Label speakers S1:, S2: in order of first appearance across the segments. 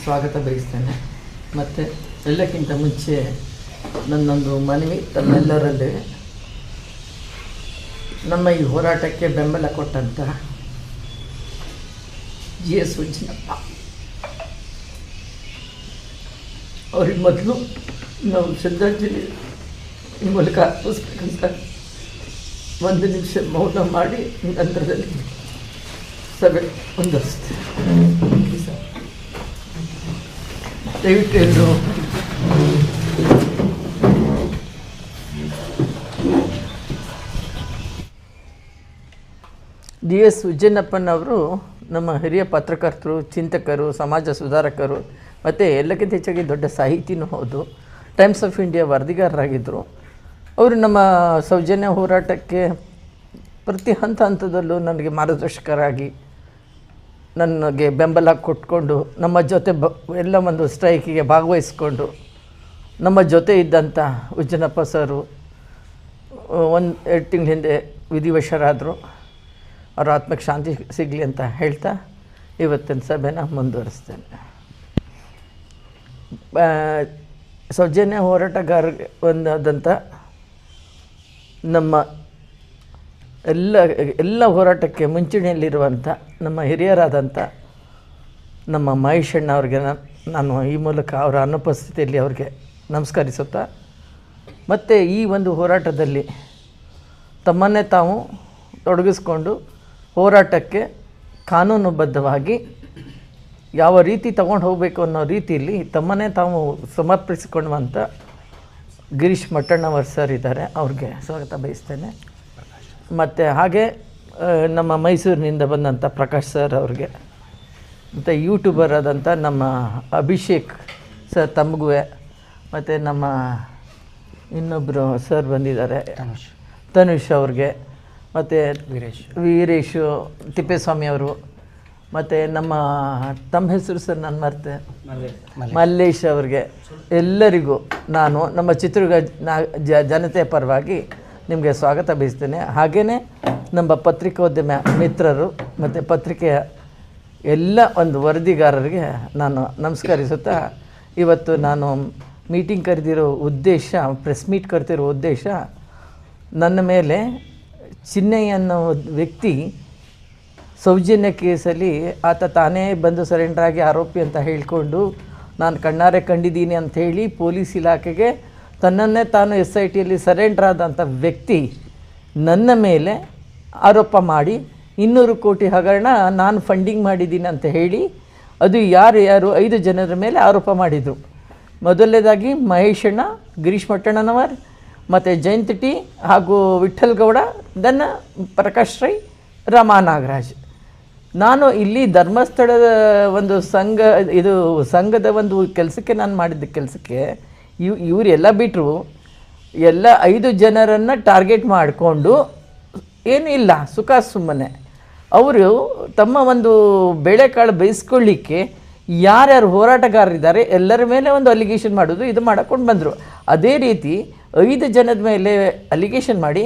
S1: ಸ್ವಾಗತ ಬಯಸ್ತೇನೆ. ಮತ್ತು ಎಲ್ಲಕ್ಕಿಂತ ಮುಂಚೆ ನನ್ನೊಂದು ಮನವಿ ತಮ್ಮೆಲ್ಲರಲ್ಲಿ, ನಮ್ಮ ಈ ಹೋರಾಟಕ್ಕೆ ಬೆಂಬಲ ಕೊಟ್ಟಂಥ GS ಉಜ್ಜಿನಪ್ಪ ಅವ್ರಿಗೆ ಮೊದಲು ನಾವು ಶ್ರದ್ಧಾಂಜಲಿ ಈ ಮೂಲಕ ಅರ್ಪಿಸ್ಬೇಕಂತ 1 ನಿಮಿಷ ಮೌನ ಮಾಡಿ ನಂತರದಲ್ಲಿ ಸಭೆ ಮುಂದುವರಿಸ್ತೇವೆ. ದಯವಿಟ್ಟು ಎಲ್ಲರೂ GS ಉಜ್ಜನಪ್ಪನವರು ನಮ್ಮ ಹಿರಿಯ ಪತ್ರಕರ್ತರು, ಚಿಂತಕರು, ಸಮಾಜ ಸುಧಾರಕರು ಮತ್ತು ಎಲ್ಲಕ್ಕಿಂತ ಹೆಚ್ಚಾಗಿ ದೊಡ್ಡ ಸಾಹಿತಿನೂ ಹೌದು. ಟೈಮ್ಸ್ ಆಫ್ ಇಂಡಿಯಾ ವರದಿಗಾರರಾಗಿದ್ದರು. ಅವರು ನಮ್ಮ ಸೌಜನ್ಯ ಹೋರಾಟಕ್ಕೆ ಪ್ರತಿ ಹಂತದಲ್ಲೂ ನನಗೆ ಮಾರ್ಗದರ್ಶಕರಾಗಿ ನನಗೆ ಬೆಂಬಲ ಕೊಟ್ಕೊಂಡು ನಮ್ಮ ಜೊತೆ ಎಲ್ಲ ಒಂದು ಸ್ಟ್ರೈಕಿಗೆ ಭಾಗವಹಿಸ್ಕೊಂಡು ನಮ್ಮ ಜೊತೆ ಇದ್ದಂಥ ಉಜ್ಜನಪ್ಪ ಸರು 1-2 ತಿಂಗಳ ಹಿಂದೆ ವಿಧಿವಶರಾದರು. ಅವರ ಆತ್ಮಕ್ಕೆ ಶಾಂತಿ ಸಿಗಲಿ ಅಂತ ಹೇಳ್ತಾ ಇವತ್ತಿನ ಸಭೆನ ಮುಂದುವರಿಸ್ತೇನೆ. ಸೌಜನ್ಯ ಹೋರಾಟಗಾರರಿಗೆ ಒಂದಾದಂಥ ನಮ್ಮ ಎಲ್ಲ ಹೋರಾಟಕ್ಕೆ ಮುಂಚೂಣಿಯಲ್ಲಿರುವಂಥ ನಮ್ಮ ಹಿರಿಯರಾದಂಥ ನಮ್ಮ ಮಹೇಶಣ್ಣ ಅವ್ರಿಗೆ ನಾನು ಈ ಮೂಲಕ ಅವರ ಅನುಪಸ್ಥಿತಿಯಲ್ಲಿ ಅವ್ರಿಗೆ ನಮಸ್ಕರಿಸುತ್ತಾ, ಮತ್ತು ಈ ಒಂದು ಹೋರಾಟದಲ್ಲಿ ತಮ್ಮನ್ನೇ ತಾವು ತೊಡಗಿಸ್ಕೊಂಡು ಹೋರಾಟಕ್ಕೆ ಕಾನೂನುಬದ್ಧವಾಗಿ ಯಾವ ರೀತಿ ತಗೊಂಡು ಹೋಗಬೇಕು ಅನ್ನೋ ರೀತಿಯಲ್ಲಿ ತಮ್ಮನ್ನೇ ತಾವು ಸಮರ್ಪಿಸಿಕೊಳ್ಳುವಂಥ ಗಿರೀಶ್ ಮಟ್ಟಣ್ಣವರ್ ಸರ್ ಇದ್ದಾರೆ, ಅವ್ರಿಗೆ ಸ್ವಾಗತ ಬಯಸ್ತೇನೆ. ಮತ್ತು ಹಾಗೆ ನಮ್ಮ ಮೈಸೂರಿನಿಂದ ಬಂದಂಥ ಪ್ರಕಾಶ್ ಸರ್ ಅವ್ರಿಗೆ, ಮತ್ತು ಯೂಟ್ಯೂಬರ್ ಆದಂಥ ನಮ್ಮ ಅಭಿಷೇಕ್ ಸರ್ ತಮಗೂ, ಮತ್ತು ನಮ್ಮ ಇನ್ನೊಬ್ಬರು ಸರ್ ಬಂದಿದ್ದಾರೆ ತನುಷ್ ಅವ್ರಿಗೆ, ಮತ್ತು ವೀರೇಶು ತಿಪ್ಪೇಸ್ವಾಮಿ ಅವರು, ಮತ್ತು ನಮ್ಮ ತಮ್ಮ ಹೆಸರು ಸರ್ ನಾನು ಮರ್ತೆ, ಮಲ್ಲೇಶ್ ಅವ್ರಿಗೆ, ಎಲ್ಲರಿಗೂ ನಾನು ನಮ್ಮ ಚಿತ್ರದುರ್ಗ ಜನತೆಯ ಪರವಾಗಿ ನಿಮಗೆ ಸ್ವಾಗತ ಬಯಸ್ತೇನೆ. ಹಾಗೆಯೇ ನಮ್ಮ ಪತ್ರಿಕೋದ್ಯಮ ಮಿತ್ರರು ಮತ್ತು ಪತ್ರಿಕೆಯ ಎಲ್ಲ ಒಂದು ವರದಿಗಾರರಿಗೆ ನಾನು ನಮಸ್ಕರಿಸುತ್ತಾ, ಇವತ್ತು ನಾನು ಮೀಟಿಂಗ್ ಕರೆದಿರೋ ಉದ್ದೇಶ, ಪ್ರೆಸ್ ಮೀಟ್ ಕರೆದಿರೋ ಉದ್ದೇಶ, ನನ್ನ ಮೇಲೆ ಚಿನ್ನಯ್ಯ ಅನ್ನೋ ವ್ಯಕ್ತಿ ಸೌಜನ್ಯ ಕೇಸಲ್ಲಿ ಆತ ತಾನೇ ಬಂದು ಸರೆಂಡರ್ ಆಗಿ ಆರೋಪಿ ಅಂತ ಹೇಳಿಕೊಂಡು ನಾನು ಕಣ್ಣಾರೆ ಕಂಡಿದ್ದೀನಿ ಅಂಥೇಳಿ ಪೊಲೀಸ್ ಇಲಾಖೆಗೆ ತನ್ನನ್ನೇ ತಾನು SITಯಲ್ಲಿ ಸರೆಂಡರ್ ಆದಂಥ ವ್ಯಕ್ತಿ ನನ್ನ ಮೇಲೆ ಆರೋಪ ಮಾಡಿ 200 ಕೋಟಿ ಹಗರಣ ನಾನು ಫಂಡಿಂಗ್ ಮಾಡಿದ್ದೀನಿ ಅಂತ ಹೇಳಿ, ಅದು ಯಾರು 5 ಜನರ ಮೇಲೆ ಆರೋಪ ಮಾಡಿದರು. ಮೊದಲನೇದಾಗಿ ಮಹೇಶಣ್ಣ, ಗಿರೀಶ್ ಮಟ್ಟಣ್ಣನವರ್, ಮತ್ತು ಜಯಂತ್ ಟಿ ಹಾಗೂ ವಿಠ್ಠಲ್ ಗೌಡ, ದನ್ನ ಪ್ರಕಾಶ್ ರೈ, ರಮಾ ನಾಗರಾಜ್. ನಾನು ಇಲ್ಲಿ ಧರ್ಮಸ್ಥಳದ ಒಂದು ಸಂಘದ ಒಂದು ಕೆಲಸಕ್ಕೆ ನಾನು ಮಾಡಿದ್ದ ಕೆಲಸಕ್ಕೆ ಇವರೆಲ್ಲ ಬಿಟ್ಟರು, ಎಲ್ಲ 5 ಜನರನ್ನು ಟಾರ್ಗೆಟ್ ಮಾಡಿಕೊಂಡು ಏನೂ ಇಲ್ಲ, ಸುಖ ಸುಮ್ಮನೆ ಅವರು ತಮ್ಮ ಒಂದು ಬೇಳೆಕಾಳು ಬೇಯಿಸ್ಕೊಳ್ಳಿಕ್ಕೆ ಯಾರ್ಯಾರು ಹೋರಾಟಗಾರರಿದ್ದಾರೆ ಎಲ್ಲರ ಮೇಲೆ ಒಂದು ಅಲಿಗೇಷನ್ ಮಾಡೋದು, ಇದು ಮಾಡ್ಕೊಂಡು ಬಂದರು. ಅದೇ ರೀತಿ 5 ಜನದ ಮೇಲೆ ಅಲಿಗೇಷನ್ ಮಾಡಿ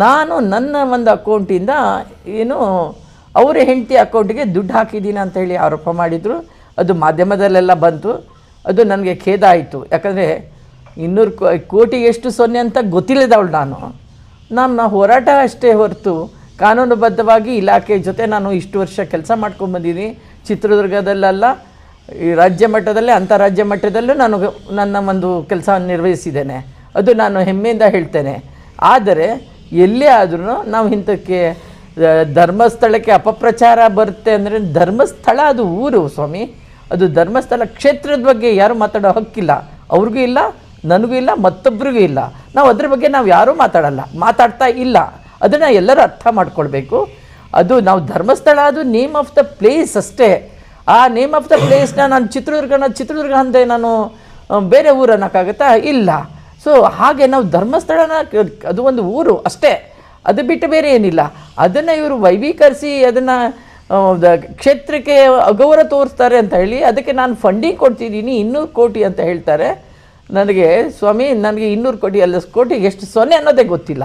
S1: ನಾನು ನನ್ನ ಒಂದು ಅಕೌಂಟಿಂದ ಏನು ಅವರ ಹೆಂಡತಿ ಅಕೌಂಟಿಗೆ ದುಡ್ಡು ಹಾಕಿದ್ದೀನಿ ಅಂತ ಹೇಳಿ ಆರೋಪ ಮಾಡಿದರು. ಅದು ಮಾಧ್ಯಮದಲ್ಲೆಲ್ಲ ಬಂತು. ಅದು ನನಗೆ ಖೇದ ಆಯಿತು. ಯಾಕಂದರೆ 200 ಕೋಟಿಗೆ ಎಷ್ಟು ಸೊನ್ನೆ ಅಂತ ಗೊತ್ತಿಲ್ಲದವಳು ನಾನು ಹೋರಾಟ ಅಷ್ಟೇ ಹೊರತು ಕಾನೂನುಬದ್ಧವಾಗಿ ಇಲಾಖೆ ಜೊತೆ ನಾನು ಇಷ್ಟು ವರ್ಷ ಕೆಲಸ ಮಾಡ್ಕೊಂಡ್ಬಂದಿದ್ದೀನಿ. ಚಿತ್ರದುರ್ಗದಲ್ಲ, ಈ ರಾಜ್ಯ ಮಟ್ಟದಲ್ಲೇ ಅಂತಾರಾಜ್ಯ ಮಟ್ಟದಲ್ಲೂ ನಾನು ನನ್ನ ಒಂದು ಕೆಲಸ ನಿರ್ವಹಿಸಿದ್ದೇನೆ. ಅದು ನಾನು ಹೆಮ್ಮೆಯಿಂದ ಹೇಳ್ತೇನೆ. ಆದರೆ ಎಲ್ಲೇ ಆದ್ರೂ ನಾವು ಇಂಥಕ್ಕೆ ಧರ್ಮಸ್ಥಳಕ್ಕೆ ಅಪಪ್ರಚಾರ ಬರುತ್ತೆ ಅಂದರೆ, ಧರ್ಮಸ್ಥಳ ಅದು ಊರು ಸ್ವಾಮಿ, ಅದು ಧರ್ಮಸ್ಥಳ ಕ್ಷೇತ್ರದ ಬಗ್ಗೆ ಯಾರು ಮಾತಾಡೋ ಹಕ್ಕಿಲ್ಲ, ಅವ್ರಿಗೂ ಇಲ್ಲ, ನನಗೂ ಇಲ್ಲ, ಮತ್ತೊಬ್ಬರಿಗೂ ಇಲ್ಲ. ನಾವು ಅದ್ರ ಬಗ್ಗೆ ನಾವು ಯಾರೂ ಮಾತಾಡ್ತಾ ಇಲ್ಲ. ಅದನ್ನು ಎಲ್ಲರೂ ಅರ್ಥ ಮಾಡ್ಕೊಳ್ಬೇಕು. ಅದು ನಾವು ಧರ್ಮಸ್ಥಳ, ಅದು ನೇಮ್ ಆಫ್ ದ ಪ್ಲೇಸ್ ಅಷ್ಟೇ. ಆ ನೇಮ್ ಆಫ್ ದ ಪ್ಲೇಸ್ನ ನಾನು ಚಿತ್ರದುರ್ಗ ಅಂದೆ ನಾನು ಬೇರೆ ಊರು ಅನ್ನೋಕ್ಕಾಗತ್ತಾ? ಇಲ್ಲ. ಸೊ ಹಾಗೆ ನಾವು ಧರ್ಮಸ್ಥಳನ ಅದು ಒಂದು ಊರು ಅಷ್ಟೇ, ಅದು ಬಿಟ್ಟು ಬೇರೆ ಏನಿಲ್ಲ. ಅದನ್ನು ಇವರು ವೈಭೀಕರಿಸಿ ಅದನ್ನು ಕ್ಷೇತ್ರಕ್ಕೆ ಅಗೌರವ ತೋರಿಸ್ತಾರೆ ಅಂತ ಹೇಳಿ ಅದಕ್ಕೆ ನಾನು ಫಂಡಿಂಗ್ ಕೊಡ್ತಿದ್ದೀನಿ 200 ಕೋಟಿ ಅಂತ ಹೇಳ್ತಾರೆ. ನನಗೆ ಸ್ವಾಮಿ, ನನಗೆ 200 ಕೋಟಿ ಅಲ್ಲ, ಕೋಟಿಗೆ ಎಷ್ಟು ಸೊನ್ನೆ ಅನ್ನೋದೇ ಗೊತ್ತಿಲ್ಲ.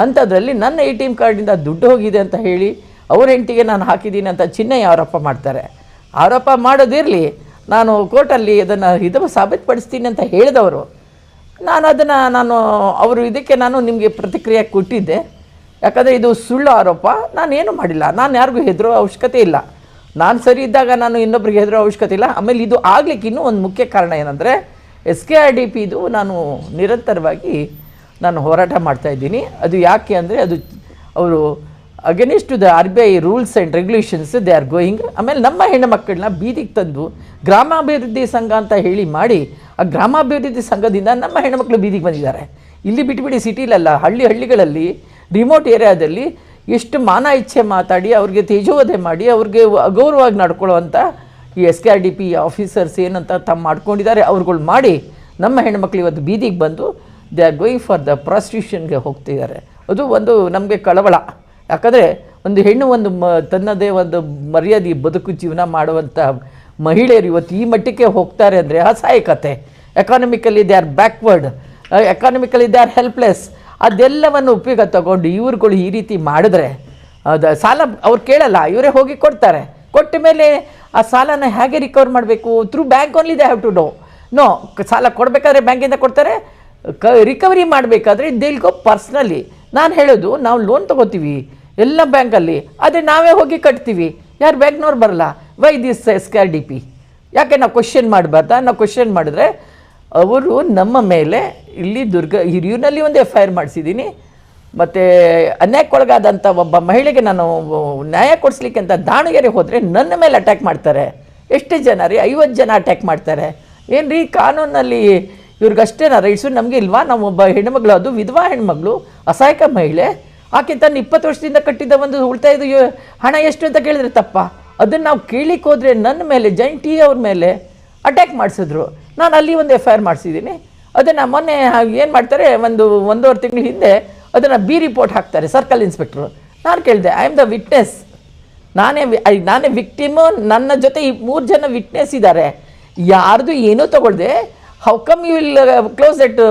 S1: ಅಂಥದ್ರಲ್ಲಿ ನನ್ನ ATM ಕಾರ್ಡಿಂದ ದುಡ್ಡು ಹೋಗಿದೆ ಅಂತ ಹೇಳಿ ಅವ್ರ ಹೆಂಡತಿಗೆ ನಾನು ಹಾಕಿದ್ದೀನಿ ಅಂತ ಚಿನ್ನಯ್ಯ ಆರೋಪ ಮಾಡ್ತಾರೆ. ಆರೋಪ ಮಾಡೋದಿರಲಿ, ನಾನು ಕೋರ್ಟಲ್ಲಿ ಇದನ್ನು ಸಾಬೀತುಪಡಿಸ್ತೀನಿ ಅಂತ ಹೇಳಿದವರು. ನಾನು ಅವರು ಇದಕ್ಕೆ ನಾನು ನಿಮಗೆ ಪ್ರತಿಕ್ರಿಯೆ ಕೊಟ್ಟಿದ್ದೆ. ಯಾಕಂದರೆ ಇದು ಸುಳ್ಳು ಆರೋಪ. ನಾನೇನು ಮಾಡಿಲ್ಲ, ನಾನು ಯಾರಿಗೂ ಹೆದರೋ ಅವಶ್ಯಕತೆ ಇಲ್ಲ. ನಾನು ಸರಿ ಇದ್ದಾಗ ನಾನು ಇನ್ನೊಬ್ರಿಗೆ ಹೆದರೋ ಅವಶ್ಯಕತೆ ಇಲ್ಲ. ಆಮೇಲೆ ಇದು ಆಗಲಿಕ್ಕೆ ಇನ್ನೂ ಒಂದು ಮುಖ್ಯ ಕಾರಣ ಏನಂದರೆ SKRDPದು ನಾನು ನಿರಂತರವಾಗಿ ಹೋರಾಟ ಮಾಡ್ತಾಯಿದ್ದೀನಿ. ಅದು ಯಾಕೆ ಅಂದರೆ ಅದು ಅವರು against to the RBI rules and regulations they are going. ಆಮೇಲೆ ನಮ್ಮ ಹೆಣ್ಣುಮಕ್ಕಳನ್ನ ಬೀದಿಗೆ ತಂದು ಗ್ರಾಮಾಭಿವೃದ್ಧಿ ಸಂಘ ಅಂತ ಹೇಳಿ ಮಾಡಿ, ಆ ಗ್ರಾಮಾಭಿವೃದ್ಧಿ ಸಂಘದಿಂದ ನಮ್ಮ ಹೆಣ್ಣುಮಕ್ಕಳು ಬೀದಿಗೆ ಬಂದಿದ್ದಾರೆ. ಇಲ್ಲಿ ಬಿಟ್ಬಿಡಿ, ಸಿಟಿಲಲ್ಲ, ಹಳ್ಳಿಗಳಲ್ಲಿ ರಿಮೋಟ್ ಏರಿಯಾದಲ್ಲಿ ಎಷ್ಟು ಮಾನ ಇಚ್ಛೆ ಮಾತಾಡಿ ಅವ್ರಿಗೆ ತೇಜೋವಧೆ ಮಾಡಿ ಅವ್ರಿಗೆ ಅಗೌರವವಾಗಿ ನಡ್ಕೊಳ್ಳೋವಂಥ ಈ SKRDP ಆಫೀಸರ್ಸ್ ಏನಂತ ತಮ್ಮ ಮಾಡ್ಕೊಂಡಿದ್ದಾರೆ ಅವ್ರುಗಳು ಮಾಡಿ ನಮ್ಮ ಹೆಣ್ಮಕ್ಳು ಇವತ್ತು ಬೀದಿಗೆ ಬಂದು they are going for the ಪ್ರಾಸ್ಟಿಟ್ಯೂಷನ್ಗೆ ಹೋಗ್ತಿದ್ದಾರೆ. ಅದು ಒಂದು ನಮಗೆ ಕಳವಳ. ಯಾಕಂದರೆ ಒಂದು ಹೆಣ್ಣು ತನ್ನದೇ ಒಂದು ಮರ್ಯಾದೆ ಬದುಕು ಜೀವನ ಮಾಡುವಂಥ ಮಹಿಳೆಯರು ಇವತ್ತು ಈ ಮಟ್ಟಕ್ಕೆ ಹೋಗ್ತಾರೆ ಅಂದರೆ ಅಸಹಾಯಕತೆ. Economically they are backward, economically they are helpless. ಅದೆಲ್ಲವನ್ನು ಉಪಯೋಗ ತಗೊಂಡು ಇವ್ರುಗಳು ಈ ರೀತಿ ಮಾಡಿದ್ರೆ ಸಾಲ ಅವ್ರು ಕೇಳಲ್ಲ, ಇವರೇ ಹೋಗಿ ಕೊಡ್ತಾರೆ. ಕೊಟ್ಟ ಮೇಲೆ ಆ ಸಾಲನ ಹೇಗೆ ರಿಕವರ್ ಮಾಡಬೇಕು? Through bank only they have to know. ಸಾಲ ಕೊಡಬೇಕಾದ್ರೆ ಬ್ಯಾಂಕಿಂದ ಕೊಡ್ತಾರೆ, ರಿಕವರಿ ಮಾಡಬೇಕಾದ್ರೆ ದಿಲ್ ಗೋ ಪರ್ಸ್ನಲಿ. ನಾನು ಹೇಳೋದು, ನಾವು ಲೋನ್ ತೊಗೋತೀವಿ ಎಲ್ಲ ಬ್ಯಾಂಕಲ್ಲಿ, ಆದರೆ ನಾವೇ ಹೋಗಿ ಕಟ್ತೀವಿ, ಯಾರು ಬ್ಯಾಂಕ್ನವ್ರು ಬರಲ್ಲ. Why this SKRDP? ಯಾಕೆ ನಾವು ಕ್ವಶನ್ ಮಾಡಬಾರ್ದಾ? ನಾವು ಕ್ವಶನ್ ಮಾಡಿದ್ರೆ ಅವರು ನಮ್ಮ ಮೇಲೆ ಇಲ್ಲಿ ಹಿರಿಯೂರಿನಲ್ಲಿ ಒಂದು FIR ಮಾಡಿಸಿದ್ದೀನಿ. ಮತ್ತು ಅನ್ಯಾಯಕ್ಕೊಳಗಾದಂಥ ಒಬ್ಬ ಮಹಿಳೆಗೆ ನಾನು ನ್ಯಾಯ ಕೊಡಿಸ್ಲಿಕ್ಕೆ ಅಂತ ದಾವಣಗೆರೆ ಹೋದರೆ ನನ್ನ ಮೇಲೆ ಅಟ್ಯಾಕ್ ಮಾಡ್ತಾರೆ. ಎಷ್ಟು ಜನ ರೀ? 50 ಜನ ಅಟ್ಯಾಕ್ ಮಾಡ್ತಾರೆ. ಏನು ರೀ ಕಾನೂನಲ್ಲಿ ಇವ್ರಿಗಷ್ಟೇನ ರೈಟ್ಸು? ನಮಗೆ ಇಲ್ವಾ? ನಾವು ಒಬ್ಬ ಹೆಣ್ಮಗಳು, ಅದು ವಿಧವಾ ಹೆಣ್ಮಗಳು, ಅಸಹಾಯಕ ಮಹಿಳೆ, ಆಕೆ ತನ್ನ 20 ವರ್ಷದಿಂದ ಕಟ್ಟಿದ್ದ ಒಂದು ಉಳಿತಾಯದ ಹಣ ಎಷ್ಟು ಅಂತ ಕೇಳಿದ್ರೆ ತಪ್ಪ? ಅದನ್ನು ನಾವು ಕೇಳಿಕ್ಕೆ ಹೋದರೆ ನನ್ನ ಮೇಲೆ ಜೈಂಟಿ ಅವ್ರ ಮೇಲೆ ಅಟ್ಯಾಕ್ ಮಾಡಿಸಿದ್ರು. ನಾನು ಅಲ್ಲಿ ಒಂದು FIR ಮಾಡಿಸಿದ್ದೀನಿ. ಅದನ್ನು ಮೊನ್ನೆ ಏನು ಮಾಡ್ತಾರೆ, ಒಂದೂವರೆ ತಿಂಗಳ ಹಿಂದೆ ಅದನ್ನು B ರಿಪೋರ್ಟ್ ಹಾಕ್ತಾರೆ ಸರ್ಕಲ್ ಇನ್ಸ್ಪೆಕ್ಟ್ರು. ನಾನು ಕೇಳಿದೆ, ಐ ಆಮ್ ದ ವಿಟ್ನೆಸ್, ನಾನೇ ವಿಕ್ಟಿಮು, ನನ್ನ ಜೊತೆ ಈ 3 ಜನ ವಿಟ್ನೆಸ್ ಇದ್ದಾರೆ, ಯಾರ್ದು ಏನೂ ತೊಗೊಳ್ದೆ how come you will close that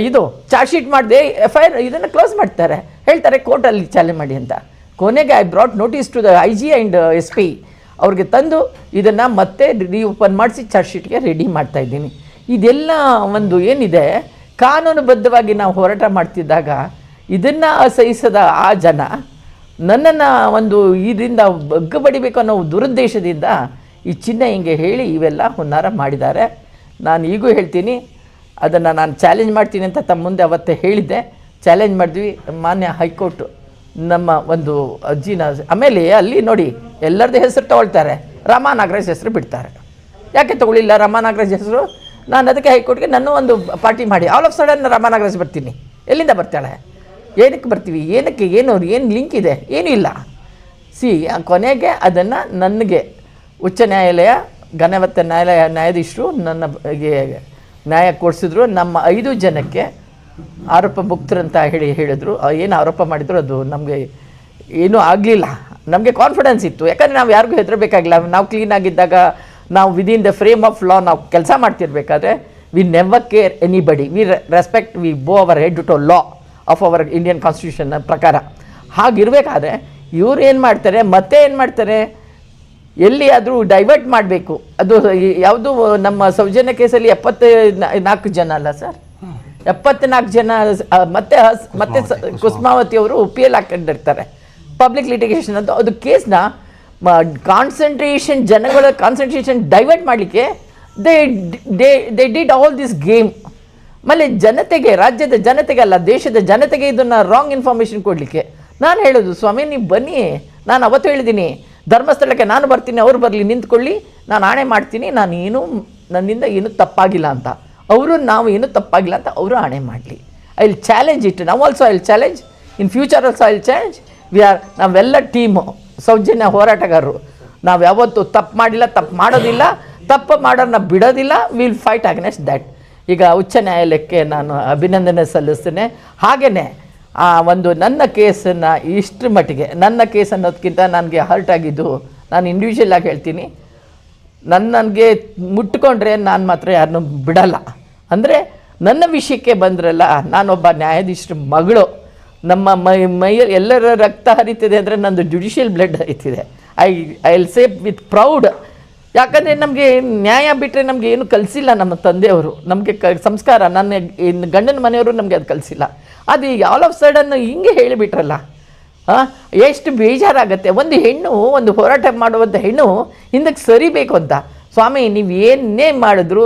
S1: ಇದು ಚಾರ್ಜ್ ಶೀಟ್ ಮಾಡಿದೆ FIR ಇದನ್ನು ಕ್ಲೋಸ್ ಮಾಡ್ತಾರೆ, ಹೇಳ್ತಾರೆ ಕೋರ್ಟಲ್ಲಿ ಚಾಲೆಂಜ್ ಮಾಡಿ ಅಂತ. ಕೊನೆಗೆ I brought notice to the IG and SP ಅವ್ರಿಗೆ ತಂದು ಇದನ್ನು ಮತ್ತೆ ರೀಓಪನ್ ಮಾಡಿಸಿ ಚಾರ್ಜ್ ಶೀಟ್ಗೆ ರೆಡಿ ಮಾಡ್ತಾಯಿದ್ದೀನಿ. ಇದೆಲ್ಲ ಒಂದು ಏನಿದೆ ಕಾನೂನುಬದ್ಧವಾಗಿ ನಾವು ಹೋರಾಟ ಮಾಡ್ತಿದ್ದಾಗ ಇದನ್ನು ಅಸಹಿಸದ ಆ ಜನ ನನ್ನನ್ನು ಒಂದು ಇದರಿಂದ ಬಗ್ಗ ಬಡಿಬೇಕು ಅನ್ನೋ ದುರುದ್ದೇಶದಿಂದ ಈ ಚಿನ್ನ ಹಿಂಗೆ ಹೇಳಿ ಇವೆಲ್ಲ ಹುನ್ನಾರ ಮಾಡಿದ್ದಾರೆ. ನಾನು ಈಗೂ ಹೇಳ್ತೀನಿ, ಅದನ್ನು ನಾನು ಚಾಲೆಂಜ್ ಮಾಡ್ತೀನಿ ಅಂತ ತಮ್ಮ ಮುಂದೆ ಅವತ್ತೇ ಹೇಳಿದ್ದೆ. ಚಾಲೆಂಜ್ ಮಾಡಿದ್ವಿ. ಮಾನ್ಯ ಹೈಕೋರ್ಟು ನಮ್ಮ ಒಂದು ಅರ್ಜಿನ ಆಮೇಲೆ ಅಲ್ಲಿ ನೋಡಿ ಎಲ್ಲರದ್ದು ಹೆಸರು ತೊಗೊಳ್ತಾರೆ, ರಮಾ ನಾಗರಾಜ್ ಹೆಸರು ಬಿಡ್ತಾರೆ. ಯಾಕೆ ತೊಗೊಳ್ಳಿಲ್ಲ ರಮಾ ನಾಗರಾಜ್ ಹೆಸರು? ನಾನು ಅದಕ್ಕೆ ಹೈಕೋರ್ಟ್ಗೆ ನನ್ನ ಒಂದು ಪಾರ್ಟಿ ಮಾಡಿ all of sudden Rama Nagaraj ಬರ್ತೀನಿ. ಎಲ್ಲಿಂದ ಬರ್ತಾಳೆ? ಏನಕ್ಕೆ ಬರ್ತೀವಿ? ಏನು ಲಿಂಕ್ ಇದೆ? ಏನೂ ಇಲ್ಲ. ಕೊನೆಗೆ ಅದನ್ನು ನನಗೆ ಉಚ್ಚ ನ್ಯಾಯಾಲಯ ಘನವತ್ತ ನ್ಯಾಯಾಧೀಶರು ನನಗೆ ನ್ಯಾಯ ಕೊಡಿಸಿದ್ರು. ನಮ್ಮ 5 ಜನಕ್ಕೆ ಆರೋಪ ಮುಕ್ತರಂತ ಹೇಳಿದರು. ಏನು ಆರೋಪ ಮಾಡಿದ್ರು ಅದು ನಮಗೆ ಏನೂ ಆಗಲಿಲ್ಲ. ನಮಗೆ ಕಾನ್ಫಿಡೆನ್ಸ್ ಇತ್ತು, ಯಾಕಂದರೆ ನಾವು ಯಾರಿಗೂ ಹೆದರಬೇಕಾಗಿಲ್ಲ. ನಾವು ಕ್ಲೀನಾಗಿದ್ದಾಗ, ನಾವು within the frame of law ನಾವು ಕೆಲಸ ಮಾಡ್ತಿರ್ಬೇಕಾದ್ರೆ we never care anybody, we respect, we bow our head to law of our Indian constitution ಪ್ರಕಾರ. ಹಾಗಿರಬೇಕಾದ್ರೆ ಇವ್ರು ಏನು ಮಾಡ್ತಾರೆ, ಮತ್ತೆ ಏನು ಮಾಡ್ತಾರೆ, ಎಲ್ಲಿಯಾದರೂ ಡೈವರ್ಟ್ ಮಾಡಬೇಕು. ಅದು ಯಾವುದು ನಮ್ಮ ಸೌಜನ್ಯ ಕೇಸಲ್ಲಿ 74 ಜನ ಅಲ್ಲ ಸರ್, 74 ಜನ ಮತ್ತೆ ಕುಸುಮಾವತಿ ಅವರು PL ಹಾಕೊಂಡಿರ್ತಾರೆ, ಪಬ್ಲಿಕ್ ಲಿಟಿಗೇಷನ್ ಅಂತ. ಅದು ಕೇಸ್ನ ಜನಗಳ ಕಾನ್ಸಂಟ್ರೇಷನ್ ಡೈವರ್ಟ್ ಮಾಡಲಿಕ್ಕೆ they did all this game. ಆಮೇಲೆ ಜನತೆಗೆ, ರಾಜ್ಯದ ಜನತೆಗೆ ಅಲ್ಲ, ದೇಶದ ಜನತೆಗೆ ಇದನ್ನು ರಾಂಗ್ ಇನ್ಫಾರ್ಮೇಷನ್ ಕೊಡಲಿಕ್ಕೆ. ನಾನು ಹೇಳೋದು, ಸ್ವಾಮಿ ನೀವು ಬನ್ನಿ, ನಾನು ಅವತ್ತು ಹೇಳಿದ್ದೀನಿ ಧರ್ಮಸ್ಥಳಕ್ಕೆ ನಾನು ಬರ್ತೀನಿ, ಅವ್ರು ಬರಲಿ, ನಿಂತ್ಕೊಳ್ಳಿ, ನಾನು ಆಣೆ ಮಾಡ್ತೀನಿ, ನನ್ನಿಂದ ಏನೂ ತಪ್ಪಾಗಿಲ್ಲ ಅಂತ. ನಾವು ಏನೂ ತಪ್ಪಾಗಿಲ್ಲ ಅಂತ ಅವರು ಆಣೆ ಮಾಡಲಿ. I will challenge it. ನಾವು also I will challenge, in future also I will challenge. ನಾವೆಲ್ಲ ಟೀಮು ಸೌಜನ್ಯ ಹೋರಾಟಗಾರರು. ನಾವು ಯಾವತ್ತೂ ತಪ್ಪು ಮಾಡಿಲ್ಲ, ತಪ್ಪು ಮಾಡೋದಿಲ್ಲ, ತಪ್ಪು ಮಾಡೋರನ್ನ ಬಿಡೋದಿಲ್ಲ. Will fight against that. ಈಗ ಉಚ್ಚ ನ್ಯಾಯಾಲಯಕ್ಕೆ ನಾನು ಅಭಿನಂದನೆ ಸಲ್ಲಿಸ್ತೇನೆ. ಹಾಗೆಯೇ ಆ ಒಂದು ನನ್ನ ಕೇಸನ್ನು ಇಷ್ಟರ ಮಟ್ಟಿಗೆ, ನನ್ನ ಕೇಸ್ ಅನ್ನೋದಕ್ಕಿಂತ ನನಗೆ ಹರ್ಟ್ ಆಗಿದ್ದು, ನಾನು ಇಂಡಿವಿಜುವಲ್ ಆಗಿ ಹೇಳ್ತೀನಿ, ನನಗೆ ಮುಟ್ಕೊಂಡ್ರೆ ನಾನು ಮಾತ್ರ ಯಾರನ್ನೂ ಬಿಡಲ್ಲ. ಅಂದರೆ ನನ್ನ ವಿಷಯಕ್ಕೆ ಬಂದ್ರಲ್ಲ, ನಾನೊಬ್ಬ ನ್ಯಾಯಾಧೀಶರ ಮಗಳು, ನಮ್ಮ ಮೈಯಲ್ಲಿ ಎಲ್ಲರ ರಕ್ತ ಹರಿತಿದೆ ಅಂದರೆ ನಂದು ಜುಡಿಷಿಯಲ್ ಬ್ಲಡ್ ಹರಿತಿದೆ. I will say with proud, ಯಾಕಂದರೆ ನಮಗೆ ನ್ಯಾಯ ಬಿಟ್ಟರೆ ನಮಗೆ ಏನು ಕಲಿಸಿಲ್ಲ ನಮ್ಮ ತಂದೆಯವರು, ನಮಗೆ ಸಂಸ್ಕಾರ, ನನ್ನ ಗಂಡನ ಮನೆಯವರು ನಮಗೆ ಅದು ಕಲಿಸಿಲ್ಲ. ಅದು ಆಲ್ ಆಫ್ ಸಡನ್ ಹಿಂಗೆ ಹೇಳಿಬಿಟ್ರಲ್ಲ, ಎಷ್ಟು ಬೇಜಾರಾಗತ್ತೆ. ಒಂದು ಹೆಣ್ಣು, ಒಂದು ಹೋರಾಟ ಮಾಡುವಂಥ ಹೆಣ್ಣು ಹಿಂದಕ್ಕೆ ಸರಿಬೇಕು ಅಂತ. ಸ್ವಾಮಿ ನೀವು ಏನೇ ಮಾಡಿದ್ರು